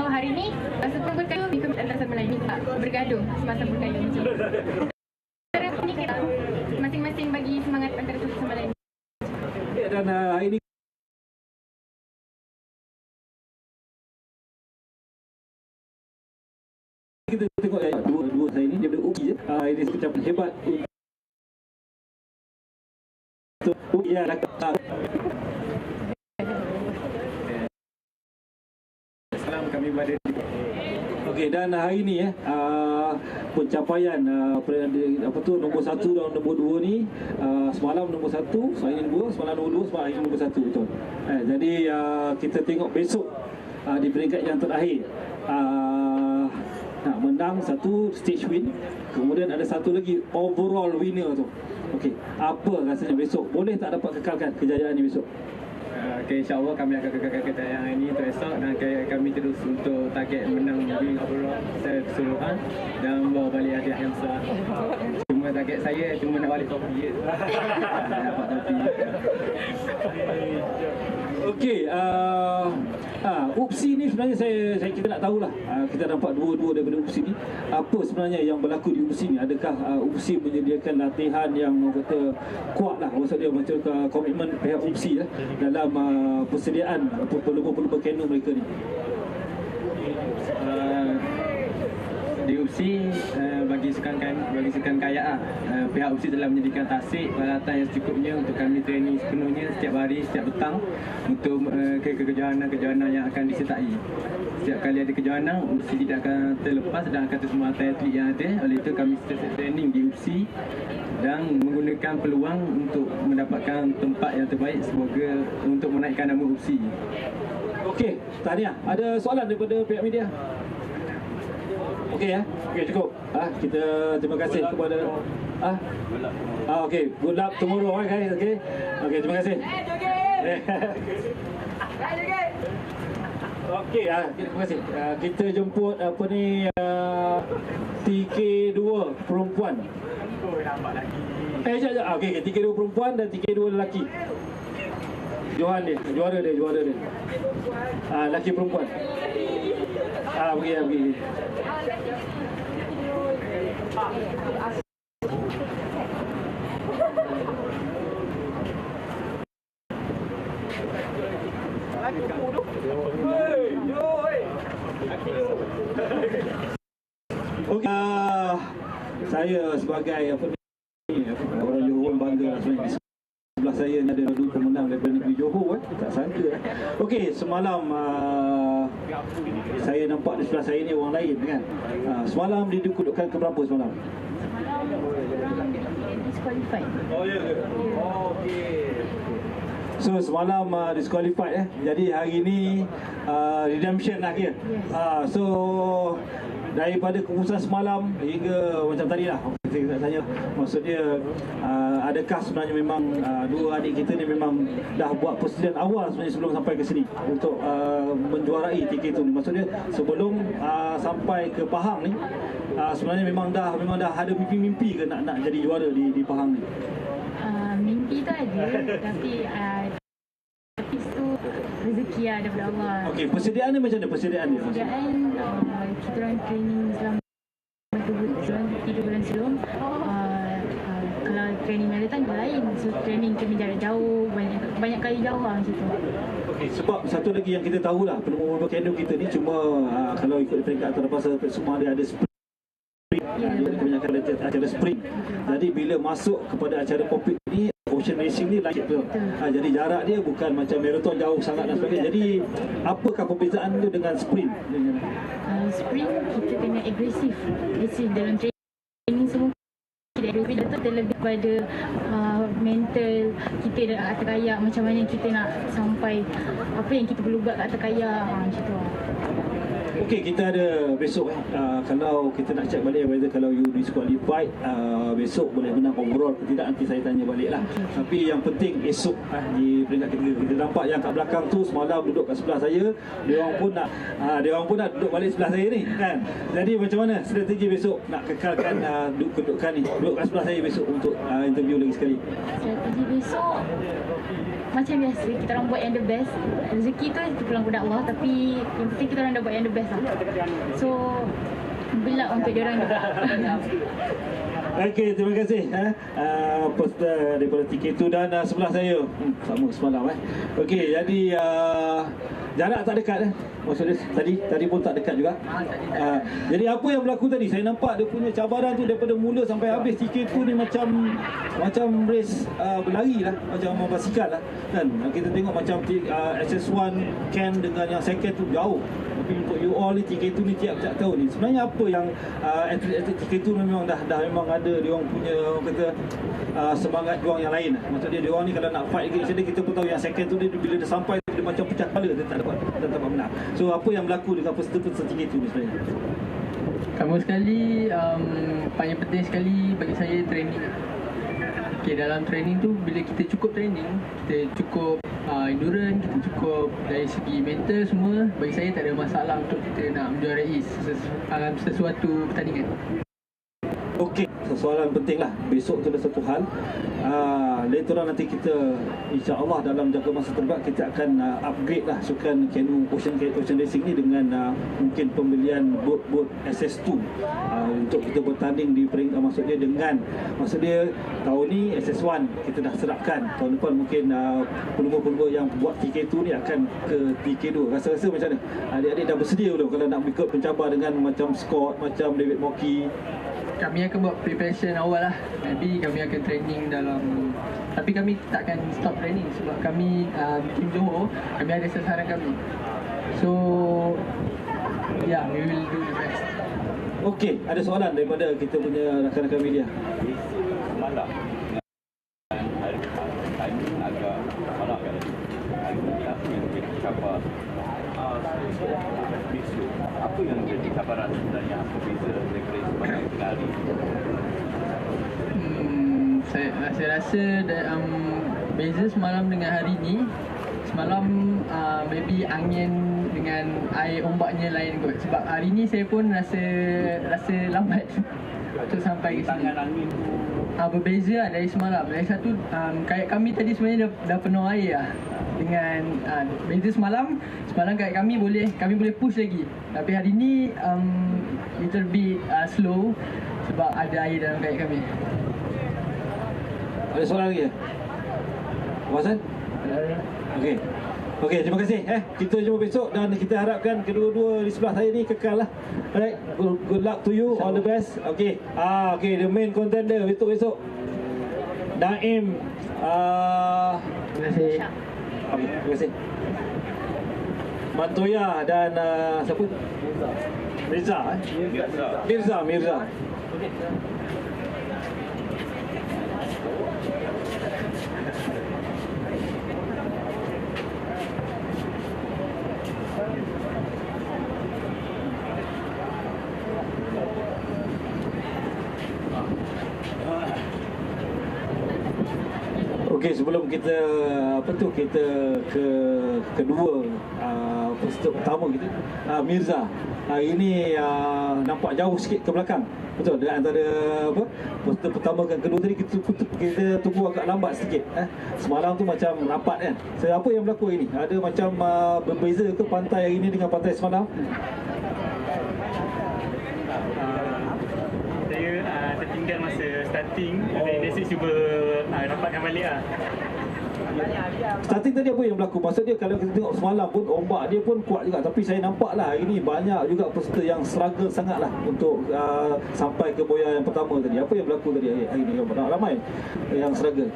Hari ni sebelum berkayu kami antara sama lain bergaduh semasa berkayu macam tu. Ini kita masing-masing bagi semangat antara satu sama lain. Dan hari ini kita tengok dua saya ni dia UPI je. Ini ucapan hebat untuk UPI ya. Salam kami berada di. Okey, dan hari ni pencapaian apa tu nombor 1 dan nombor 2 ni semalam nombor 1, saya nombor 2, semalam nombor 2, semalam nombor 1 betul. Jadi kita tengok besok di peringkat yang terakhir. Nak menang satu stage win, kemudian ada satu lagi overall winner tu. Okey, apa rasanya besok? Boleh tak dapat kekalkan kejayaan ni besok? Okay, insyaAllah kami akan kekalkan kejayaan ini untuk esok dan kami terus untuk target menang win overall secara keseluruhan dan membawa balik hadiah yang besar. Cuma target saya cuma nak balik topi je. Dapat topi. Okey, UPSI ni sebenarnya kita nak tahulah. Kita dapat dua daripada UPSI ni. Apa sebenarnya yang berlaku di UPSI ni? Adakah UPSI menyediakan latihan yang kata kuat lah, maksudnya macam komitmen pihak UPSI lah dalam persediaan pelumba-pelumba kanu mereka ni? di UPSI bagi sukan kayak pihak UPSI telah menyediakan tasik peralatan yang secukupnya untuk kami training sepenuhnya setiap hari, setiap petang untuk kejohanan yang akan disertai. Setiap kali ada kejohanan, UPSI tidak akan terlepas dan akan terus semua atlet yang ada. Oleh itu kami setiap training di UPSI dan menggunakan peluang untuk mendapatkan tempat yang terbaik semoga untuk menaikkan nama UPSI. Okey, tahniah. Ada soalan daripada pihak media? Okey ya. Okey, cukup. Kita terima kasih kepada okey, good luck tomorrow guys. Okey. Okey, terima kasih. Okey, terima kasih. Kita jemput TK2 perempuan. Okey, TK2 perempuan dan TK2 lelaki. Juara dia. Lelaki perempuan. Pergi. Saya sebagai orang Johor bangga sebenarnya. Sebelah saya ni ada dua pemenang daripada negeri Johor tak sangka. Okey, semalam saya nampak di sebelah saya ni orang lain kan. Semalam dia dudukkan ke berapa semalam? Disqualified. Oh ya ke? Okey. So semalam disqualified Jadi hari ni redemption lah kira. So daripada keputusan semalam hingga macam tadi lah saya nak tanya, maksudnya adakah sebenarnya memang dua adik kita ni memang dah buat persediaan awal sebenarnya sebelum sampai ke sini untuk menjuarai TK tu ni, maksudnya sebelum sampai ke Pahang ni sebenarnya memang dah ada mimpi-mimpi ke nak jadi juara di Pahang ni? Mimpi tu ada tapi itu rezeki daripada Allah. Okey, persediaan ni macam mana persediaan dia? Persediaan kita orang training selama 3 bulan sebelum. Kalau training marathon lain, so training kena jarak jauh, banyak kali jauh macam tu. Okey, sebab satu lagi yang kita tahulah penuh kendo kita ni cuma kalau ikut peringkat atas semua dia ada sprint. Kebanyakan acara sprint. Jadi bila masuk kepada acara popik ni, ocean racing ni lain tu. Jadi jarak dia bukan macam marathon jauh sangat dan sebagainya. Jadi apakah perbezaan dia dengan sprint? Sprint kita kena agresif dalam training semua. Kita terlebih pada mental kita kat atas kayak, macam mana kita nak sampai apa yang kita perlu buat kat atas kayak macam tu. Okey, kita ada besok kalau kita nak check balik whether kalau you disqualified besok boleh menang overall ke tidak, nanti saya tanya balik lah. Tapi yang penting esok di peringkat ketiga kita nampak yang kat belakang tu semalam duduk kat sebelah saya, dia orang pun nak duduk balik sebelah saya ni kan. Jadi macam mana strategi besok nak kekalkan kedudukan ni, duduk kat sebelah saya besok untuk interview lagi sekali? Strategi besok macam biasa, kita orang buat yang the best. Rezeki tu terpulang kepada Allah, tapi yang penting kita orang dah buat yang the best lah. So belak untuk diorang juga. Okey, terima kasih poster daripada TK2 dan sebelah saya sama semalam Okey, jadi jarak tak dekat maksudnya tadi pun tak dekat juga. Jadi apa yang berlaku tadi, saya nampak dia punya cabaran tu daripada mula sampai habis. TK2 ni macam race berlari lah, macam basikal lah kan. Kita tengok macam SS1 Ken dengan yang second tu jauh. Tapi untuk you all ni TK2 ni tiap-tiap tahun ni sebenarnya apa yang atlet TK2 memang dah memang ada dia orang punya kata semangat juang yang lain. Maksudnya dia orang ni kalau nak fight lagi macam ni, kita pun tahu yang second tu dia bila dia sampai dia macam pecah kepala, dia tak dapat menang. So apa yang berlaku dengan peserta TK2 ni sebenarnya? Pertama sekali paling penting sekali bagi saya training. Okay, dalam training tu bila kita cukup training, kita cukup endurance, kita cukup dari segi mental semua, bagi saya tak ada masalah untuk kita nak menjuarai sesuatu pertandingan. Okey, soalan penting lah. Besok tu dah satu hal. Later on nanti kita insya-Allah dalam jangka masa terdekat kita akan upgrade lah sukan kanu ocean racing ni dengan mungkin pembelian boat SS2 untuk kita bertanding di peringkat maksud dia tahun ni SS1 kita dah serapkan. Tahun depan mungkin pelumba-pelumba yang buat TK2 ni akan ke TK2. Rasa-rasa macam mana? Adik-adik dah bersedia belum kalau nak ikut pencabar dengan macam Scott, macam David Moki? Kami akan buat preparation awal lah. Maybe kami akan training dalam, tapi kami tak akan stop training sebab kami tim Johor, kami ada sasaran kami. So yeah, we will do the best. Okey, ada soalan daripada kita punya rakan-rakan media. Malam agak malam kan. Yang kita cabar apa yang jadi cabaran sebenarnya, apa beza daripada semalam dengan hari? Saya rasa beza semalam dengan hari ni. Semalam maybe angin dengan air ombaknya lain kot. Sebab hari ni saya pun rasa lambat untuk sampai ke sini. Berbeza lah dari semalam. Dari satu kayak kami tadi sebenarnya dah penuh air lah. Dengan beza semalam kayak kami boleh push lagi. Tapi hari ni little bit slow sebab ada air dalam kayak kami. Ada soalan lagi ya? Wasan? Okey, terima kasih. Kita jumpa besok dan kita harapkan kedua-dua di sebelah saya ni kekal lah. Alright, good luck to you, all the best. Okey, the main contender besok. Naim. Terima kasih. Okay, terima kasih. Mantoya dan siapa? Mirza. Okey, sebelum kita ke kedua peserta pertama kita, Mirza. Hari ni nampak jauh sikit ke belakang. Betul, dengan antara peserta pertama dan kedua tadi kita tunggu agak lambat sedikit. Semalam tu macam rapat kan. Apa yang berlaku hari ni? Ada macam berbeza ke pantai hari ni dengan pantai semalam? Tertinggal masa starting, saya cuba rapatkan balik lah. Starting tadi apa yang berlaku? Maksudnya kalau kita tengok semalam pun ombak dia pun kuat juga, tapi saya nampak lah hari ni banyak juga peserta yang struggle sangat lah untuk sampai ke boya yang pertama tadi. Apa yang berlaku tadi hari ni? Ramai yang struggle.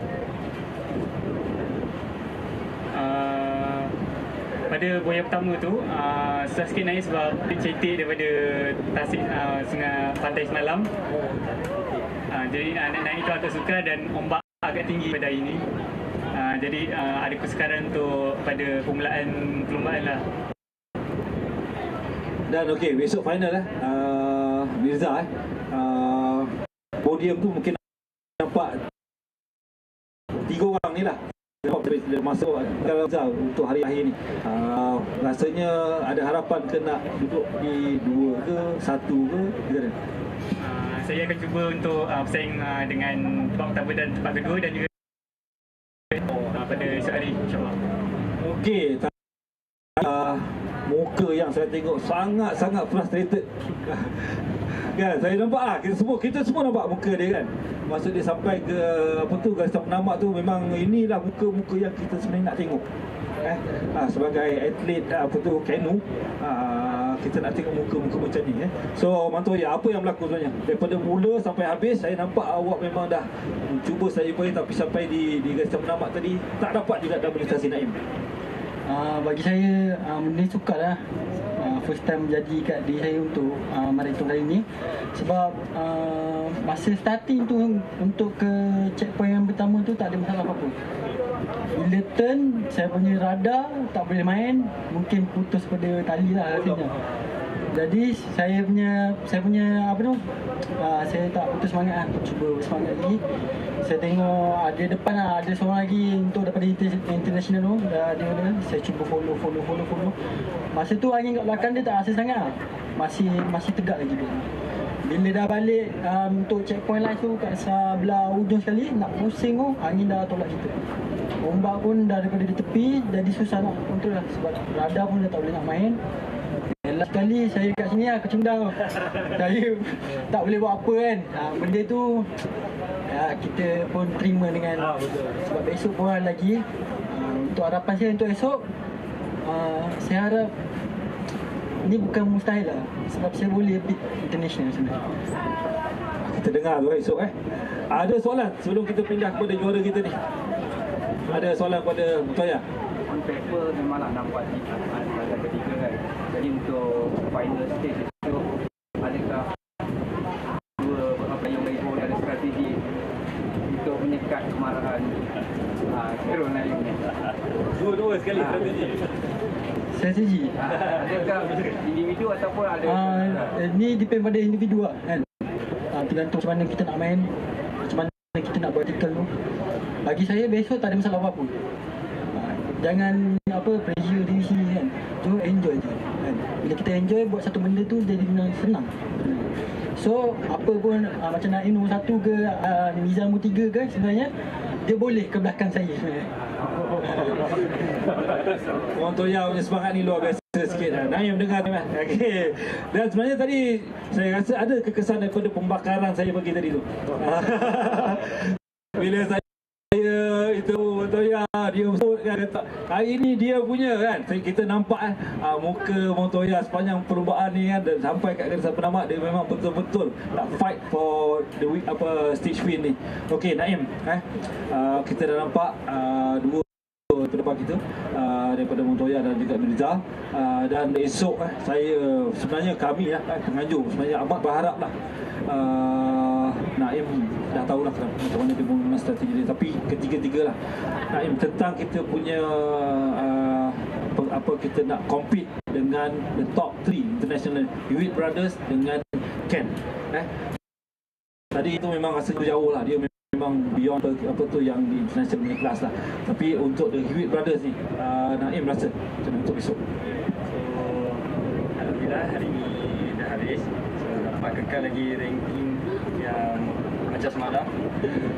Pada boya pertama tu susah sikit naik sebab cetek daripada tasik sungai pantai semalam. Jadi naik itu agak sukar dan ombak agak tinggi pada hari ini. Jadi ada kesukaran untuk pada permulaan perlombaan lah. Dan okey, besok final Mirza podium tu mungkin nampak 3 orang ni lah. Masuk dalam Mirza untuk hari akhir ni. Rasanya ada harapan ke nak duduk di 2 ke 1 ke? Saya akan cuba untuk bersaing dengan tempat pertama dan tempat kedua dan juga pada esok hari, insyaAllah. Okey, muka yang saya tengok sangat-sangat frustrated. Kan, saya nampak lah, kita semua nampak muka dia kan. Maksud dia sampai ke garis penamat tu, memang inilah muka-muka yang kita sebenarnya nak tengok. Sebagai atlet kanu, kita nak tengok muka-muka macam ni. So Mantoya, apa yang berlaku sebenarnya? Daripada mula sampai habis, saya nampak awak memang dah cuba saya boleh, tapi sampai di garis penamat tadi tak dapat juga dominasi Naim. Bagi saya benda sukar lah. First time jadi kat diri saya untuk marathon kali ni. Sebab masa starting tu untuk ke checkpoint yang pertama tu tak ada masalah apa-apa. Bila turn, saya punya radar tak boleh main, mungkin putus pada tali lah rasanya. Jadi saya punya saya tak putus semangat lah, cuba bersemangat lagi. Saya tengok ada depan lah, ada seorang lagi untuk daripada international tu, dia saya cuba follow. Masa tu angin kat belakang dia tak rasa sangat lah. Masih tegak lagi dia. Bila dah balik untuk checkpoint lain tu kat sebelah ujung sekali, nak pusing tu, angin dah tolak kita. Ombak pun dah daripada di tepi, jadi susah nak kontrol lah. Sebab radar pun dah tak boleh nak main. Last kali saya kat sini lah, kecundang tu. Saya tak boleh buat apa kan. Benda tu kita pun terima dengan sebab besok pun ada lagi. Untuk harapan saya untuk esok, saya harap ini bukan mustahil lah. Sebab saya boleh beat international sebenarnya. Kita dengar tu esok Ada soalan sebelum kita pindah kepada juara kita ni? Ada soalan kepada Montoya? On paper memanglah nampak ada ketiga kan. Jadi untuk final stage itu, adakah dua payung lagi pun ada strategi untuk menyekat kemarahan Khairul Naim ni? Dua-dua sekali strategi. Adakah individu ataupun ada? Ni depend pada individu lah kan. Tergantung macam mana kita nak main, macam mana kita nak buat tackle tu. Bagi saya besok tak ada masalah apa-apa. Jangan pressure diri sendiri kan. Cuma enjoy je kan. Bila kita enjoy buat satu benda tu jadi senang. So apa pun macam Naim nombor 1 ke Nizam nombor 3 ke, sebenarnya dia boleh ke belakang saya sebenarnya. Montoya punya semangat ni luar biasa sikit. Naim dengar kan. Okey. Dan sebenarnya tadi saya rasa ada kekesan daripada pembakaran saya bagi tadi tu. Bila saya itu Montoya dia sebut kan, kata hari ni dia punya kan. Kita nampak muka Montoya sepanjang perlombaan ni kan, dan sampai kat garisan penamat dia memang betul-betul nak fight for the stage win ni. Okey Naim, kita dah nampak dua pendapat kita daripada Montoya dan juga Mirza, dan esok saya sebenarnya kami penganjur sebenarnya amat berharap lah Naim dah tahulah macam mana dia menggunakan strategi dia, tapi ketiga-tiga lah Naim tentang kita punya kita nak compete dengan the top 3 international, Hewitt Brothers dengan Ken. Tadi itu memang rasa jauh lah, dia memang beyond yang di international class lah. Tapi untuk the Hewitt Brothers ni, Naim rasa macam mana untuk besok? So alhamdulillah hari ni dah habis, so dapat kekal lagi ranking yang macam semalam.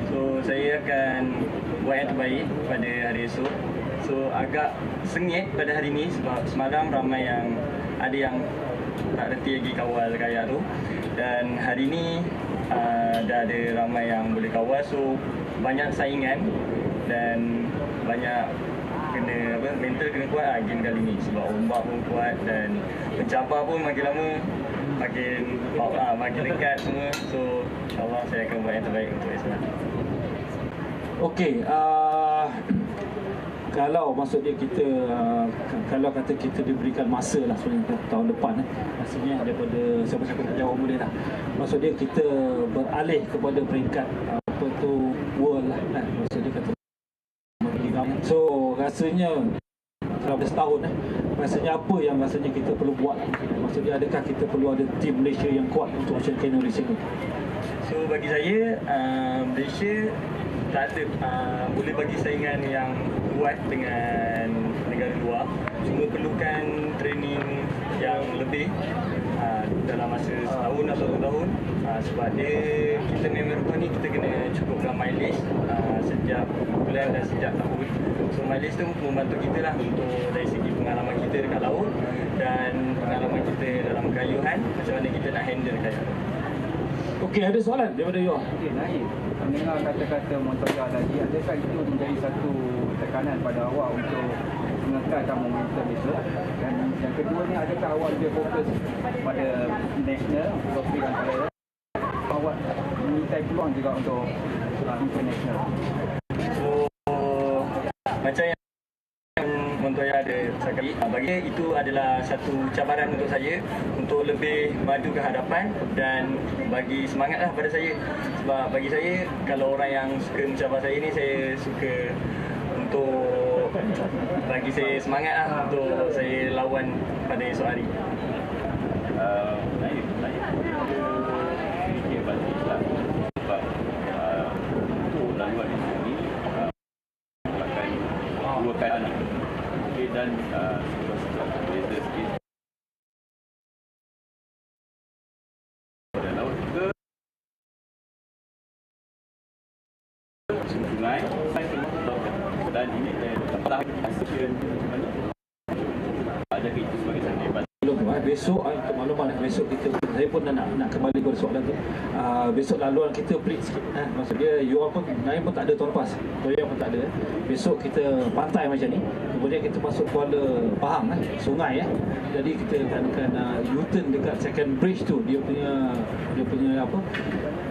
So saya akan buat yang terbaik pada hari esok. So agak sengit pada hari ni sebab semalam ramai yang ada yang tak reti lagi kawal kayak tu, dan hari ni dah ada ramai yang boleh kawal, so banyak saingan dan banyak kena mental kena kuat lah game kali ni sebab ombak pun kuat dan pencabar pun makin lama makin dekat semua. So insyaAllah saya akan buat yang terbaik untuk esok. Okey, kalau maksudnya kita kalau kata kita diberikan masa lah sebenarnya tahun depan maksudnya daripada siapa-siapa tak jawab boleh lah, maksudnya kita beralih kepada peringkat world lah kan, maksudnya kata so rasanya dalam setahun rasanya apa yang rasanya kita perlu buat, maksudnya adakah kita perlu ada tim Malaysia yang kuat untuk Ocean Canoe Racing ni? So bagi saya Malaysia tak ada boleh bagi saingan yang kuat dengan negara luar, cuma perlukan training yang lebih dalam masa setahun atau 2 tahun, sebab kita member ni kita kena cukupkan mileage sejak bulan dan sejak tahun. So mileage tu membantu kita lah untuk dari segi pengalaman kita dekat laut dan pengalaman kita dalam kayuhan, macam mana kita nak handle kayuhan. Okey, ada soalan daripada you? Okey, Naim, mendengar kata-kata Montoya tadi, adakah itu menjadi satu tekanan pada awak untuk mengekalkan momentum besok? Dan yang kedua ni, adakah awak lebih fokus pada national, trophy dan Thailand? Awak meminta peluang juga untuk international? So, macam yang Montoya ada sekali, bagi itu adalah satu cabaran untuk saya untuk lebih maju ke hadapan dan bagi semangatlah pada saya. Sebab bagi saya, kalau orang yang suka mencabar saya ni, saya suka untuk bagi saya semangatlah untuk saya lawan pada esok hari. Sedikit balik lah sebab untuk laluan di sini akan 2 kali dan beza sikit pada laut dan ini telah hasil ada itu sebagai satu. Besok untuk makluman besok saya pun nak kembali kepada soalan tu. Besok laluan kita pelik sikit. Maksud dia you all pun lain pun tak ada tahun lepas. Toyang pun tak ada. Besok kita pantai macam ni. Kemudian kita masuk Kuala Pahang sungai Jadi kita akan U-turn dekat second bridge tu. Dia punya apa?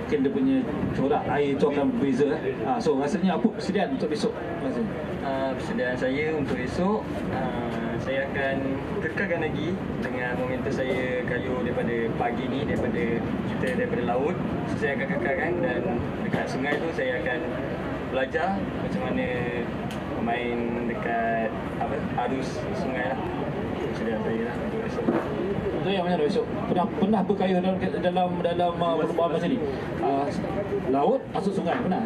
Mungkin dia punya corak air tu akan berbeza. So rasanya apa persediaan untuk besok? Persediaan saya untuk esok, saya akan kekalkan lagi dengan momentum saya kayu daripada pagi ni, daripada laut. So, saya akan kekalkan dan dekat sungai tu saya akan belajar macam mana main dekat arus sungai lah. Persediaan saya lah untuk esok. Untuk yang mana besok? Pernah berkayuh dalam perlombaan macam ni? Laut masuk sungai pernah?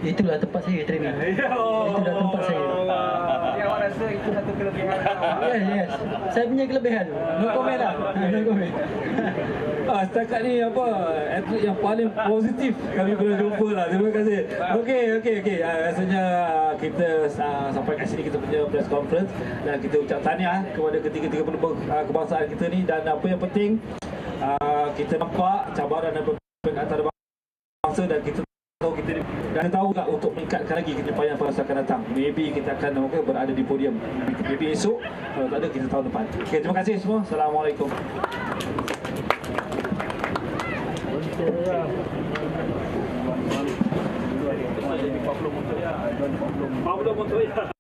Itulah tempat saya training. Itulah tempat saya. Yang awak rasa itu satu kelebihan? Yes. Saya punya kelebihan. No comment lah. No comment. Setakat ni atlet yang paling positif kami pernah jumpa lah. Terima kasih. Okey. Rasanya kita sampai kat sini kita punya press conference dan kita ucap tahniah kepada ketiga-tiga pelebah kebangsaan kita ni, dan apa yang penting kita nampak cabaran dan perbezaan antara bangsa, dan kita tahu tak untuk meningkatkan lagi kenyapaian pada akan datang. Maybe kita akan berada di podium. Maybe esok, kalau tak ada kita tahun depan. Okay, terima kasih semua. Assalamualaikum. Pablo Montoya.